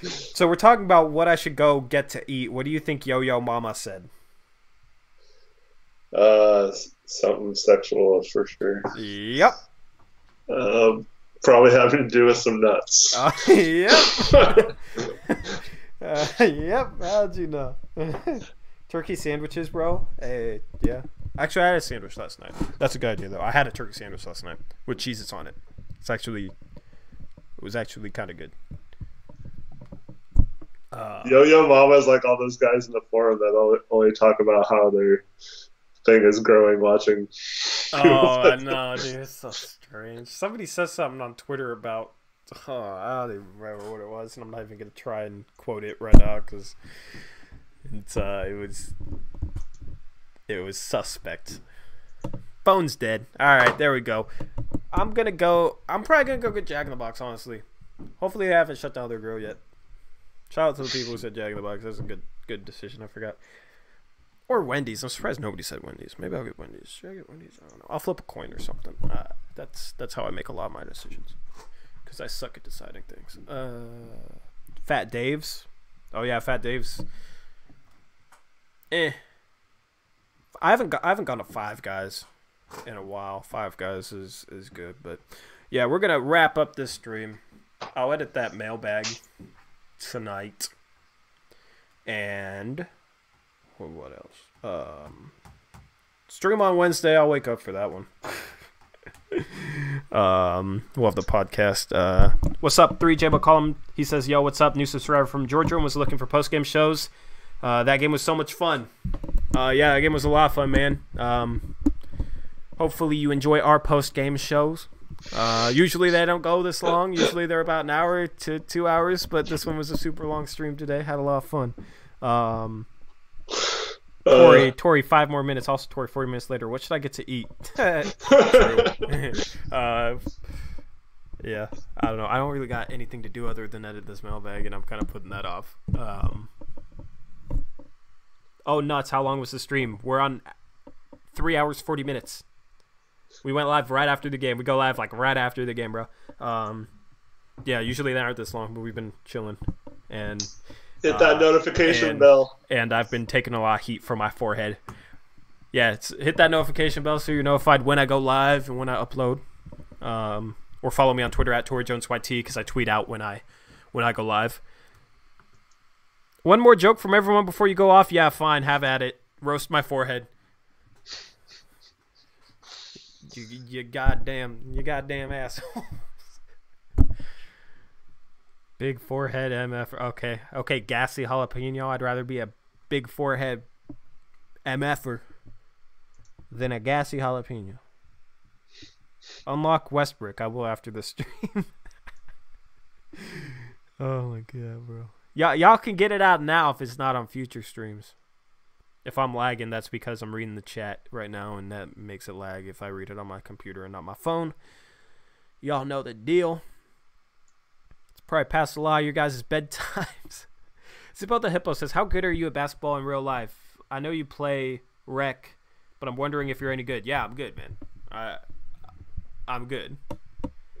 So we're talking about what I should go get to eat. What do you think Yo Mama said? Something sexual for sure. Yep. Probably having to do with some nuts. Yep. Yep. How'd you know? Turkey sandwiches, bro. Hey, yeah. Actually, I had a sandwich last night. That's a good idea, though. I had a turkey sandwich last night with Cheez-Its on it. It was actually kind of good. Yo Mama is like all those guys in the forum that only talk about how their thing is growing watching. Oh, I know, dude. It's so strange. Somebody says something on Twitter about, I don't even remember what it was, and I'm not even going to try and quote it right now because it was suspect. Phone's dead. All right, there we go. I'm probably going to go get Jack in the Box, honestly. Hopefully they haven't shut down their grill yet. Shout out to the people who said Jack in the Box. That's a good decision. I forgot. Or Wendy's. I'm surprised nobody said Wendy's. Maybe I'll get Wendy's. Should I get Wendy's? I don't know. I'll flip a coin or something. That's how I make a lot of my decisions. Because I suck at deciding things. Fat Dave's. Oh yeah, Fat Dave's. I haven't gone to Five Guys in a while. Five Guys is good, but yeah, we're gonna wrap up this stream. I'll edit that mailbag tonight, and what else? Stream on Wednesday. I'll wake up for that one. We'll have the podcast. What's up, 3J McCollum? He says, yo, what's up? New subscriber from Georgia and was looking for post-game shows. That game was so much fun. Yeah, that game was a lot of fun, man. Hopefully you enjoy our post-game shows. Usually they don't go this long. Usually they're about an hour to 2 hours, but this one was a super long stream today. Had a lot of fun. Tori, 5 more minutes. Also, Tori, 40 minutes later. What should I get to eat? Yeah, I don't know. I don't really got anything to do other than edit this mailbag, and I'm kind of putting that off. Oh, nuts. How long was the stream? We're on 3 hours, 40 minutes. We went live right after the game. We go live like right after the game, bro. Yeah, usually they aren't this long, but we've been chilling. And hit that notification bell. And I've been taking a lot of heat from my forehead. Yeah, hit that notification bell so you're notified when I go live and when I upload. Or follow me on Twitter at ToryJonesYT because I tweet out when I go live. One more joke from everyone before you go off. Yeah, fine. Have at it. Roast my forehead. You goddamn asshole. Big forehead MF. Okay, gassy jalapeno. I'd rather be a big forehead MFer than a gassy jalapeno. Unlock Westbrook. I will after the stream. Oh my god, bro. Y'all can get it out now if it's not on future streams. If I'm lagging, that's because I'm reading the chat right now, and that makes it lag if I read it on my computer and not my phone. Y'all know the deal. It's probably past a lot of your guys' bedtimes. Zipo the Hippo says, how good are you at basketball in real life? I know you play rec, but I'm wondering if you're any good. Yeah, I'm good, man. I'm good.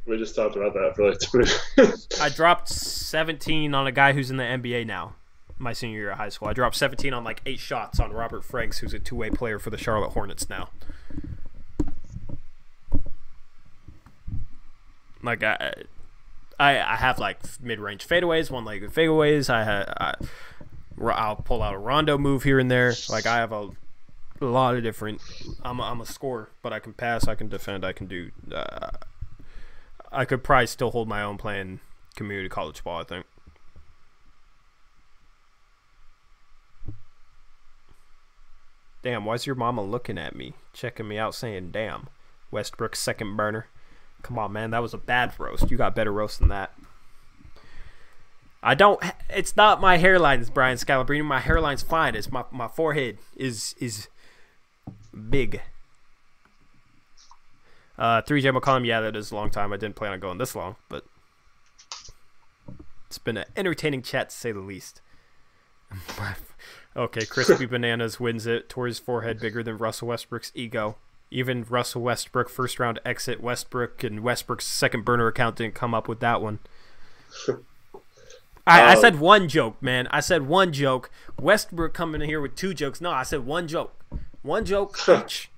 We just talked about that for like 2 minutes. I dropped 17 on a guy who's in the NBA now. My senior year of high school. I dropped 17 on like 8 shots on Robert Franks, who's a two-way player for the Charlotte Hornets now. Like I have like mid-range fadeaways, one-legged fadeaways. I'll pull out a rondo move here and there. Like I have a lot of different. I'm a scorer, but I can pass, I can defend, I can do. I could probably still hold my own playing community college ball, I think. Damn, why's your mama looking at me, checking me out, saying, damn, Westbrook's second burner? Come on, man, that was a bad roast. You got better roast than that. It's not my hairlines, Brian Scalabrini. My hairline's fine. It's my forehead is big. 3J McCollum, yeah, that is a long time. I didn't plan on going this long, but it's been an entertaining chat to say the least. Okay, Crispy Bananas wins it. Tore his forehead bigger than Russell Westbrook's ego. Even Russell Westbrook, first round exit Westbrook, and Westbrook's second burner account didn't come up with that one. I said one joke, man. I said one joke. Westbrook coming in here with 2 jokes. No, I said one joke. One joke each.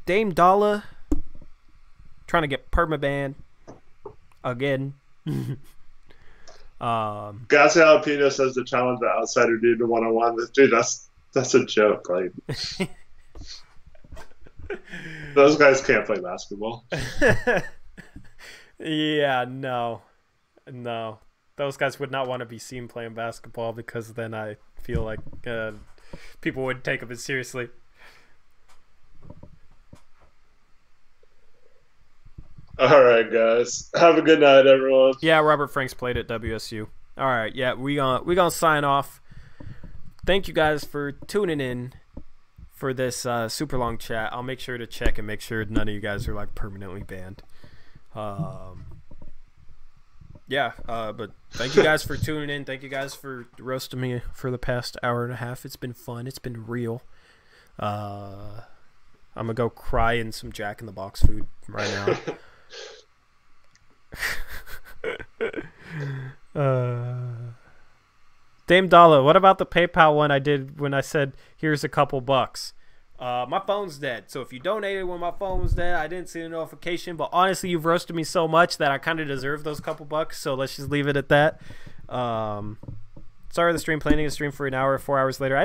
Dame Dollar trying to get permabanned again. Gas Jalapeno says to challenge the outsider dude to one-on-one. Dude, that's a joke. Like, those guys can't play basketball. Yeah, no. Those guys would not want to be seen playing basketball because then I feel like people would take them as seriously. All right, guys. Have a good night, everyone. Yeah, Robert Franks played at WSU. All right, yeah, we gonna sign off. Thank you guys for tuning in for this super long chat. I'll make sure to check and make sure none of you guys are like permanently banned. But thank you guys for tuning in. Thank you guys for roasting me for the past hour and a half. It's been fun. It's been real. I'm gonna go cry in some Jack in the Box food right now. Dame Dollar, what about the PayPal one I did when I said here's a couple bucks? My phone's dead, so if you donated when my phone was dead, I didn't see the notification, but honestly you've roasted me so much that I kind of deserve those couple bucks, so let's just leave it at that. Sorry the stream, planning a stream for an hour, 4 hours later.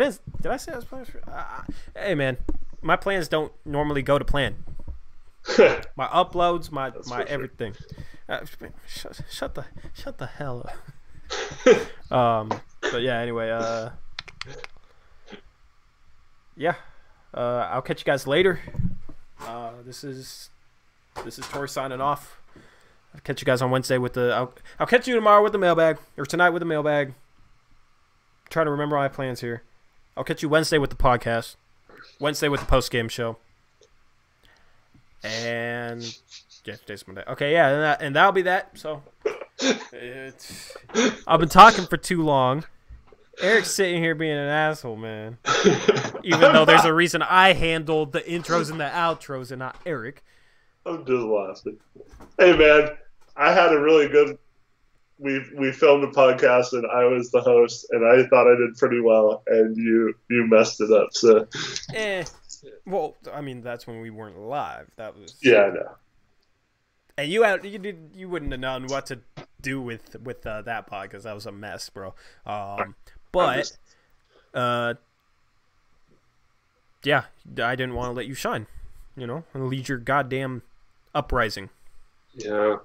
Did I say I was planning for hey man, my plans don't normally go to plan. My uploads, my everything. Shut the hell up. But yeah, anyway, I'll catch you guys later. This is Tori signing off. I'll catch you guys on Wednesday with the. I'll catch you tomorrow with the mailbag, or tonight with the mailbag. Try to remember my plans here. I'll catch you Wednesday with the podcast. Wednesday with the post-game show. And yeah, today's Monday. Okay, yeah, and that'll be that. So I've been talking for too long. Eric's sitting here being an asshole, man. Even though there's a reason I handled the intros and the outros and not Eric. I'm just laughing. Hey, man, I had a really good. We filmed a podcast and I was the host and I thought I did pretty well and you messed it up. So. Well, I mean that's when we weren't live. That was. Yeah, I know. And you wouldn't have known what to do with that pod because that was a mess, bro. But yeah, I didn't want to let you shine. You know, and lead your goddamn uprising. Yeah.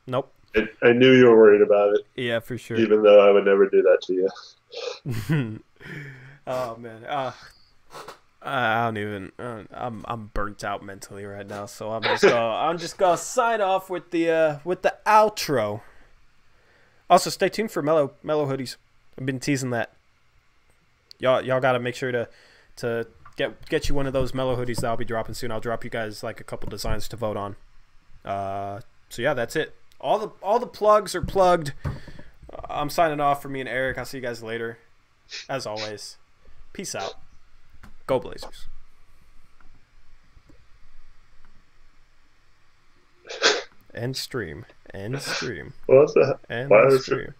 Nope. I knew you were worried about it. Yeah, for sure. Even though I would never do that to you. Oh man. I don't even. I'm burnt out mentally right now, so I'm just gonna sign off with the outro. Also, stay tuned for mellow hoodies. I've been teasing that. Y'all gotta make sure to get you one of those mellow hoodies that I'll be dropping soon. I'll drop you guys like a couple designs to vote on. So yeah, that's it. All the plugs are plugged. I'm signing off for me and Eric. I'll see you guys later. As always, peace out. Go Blazers. End stream. What's that? End stream.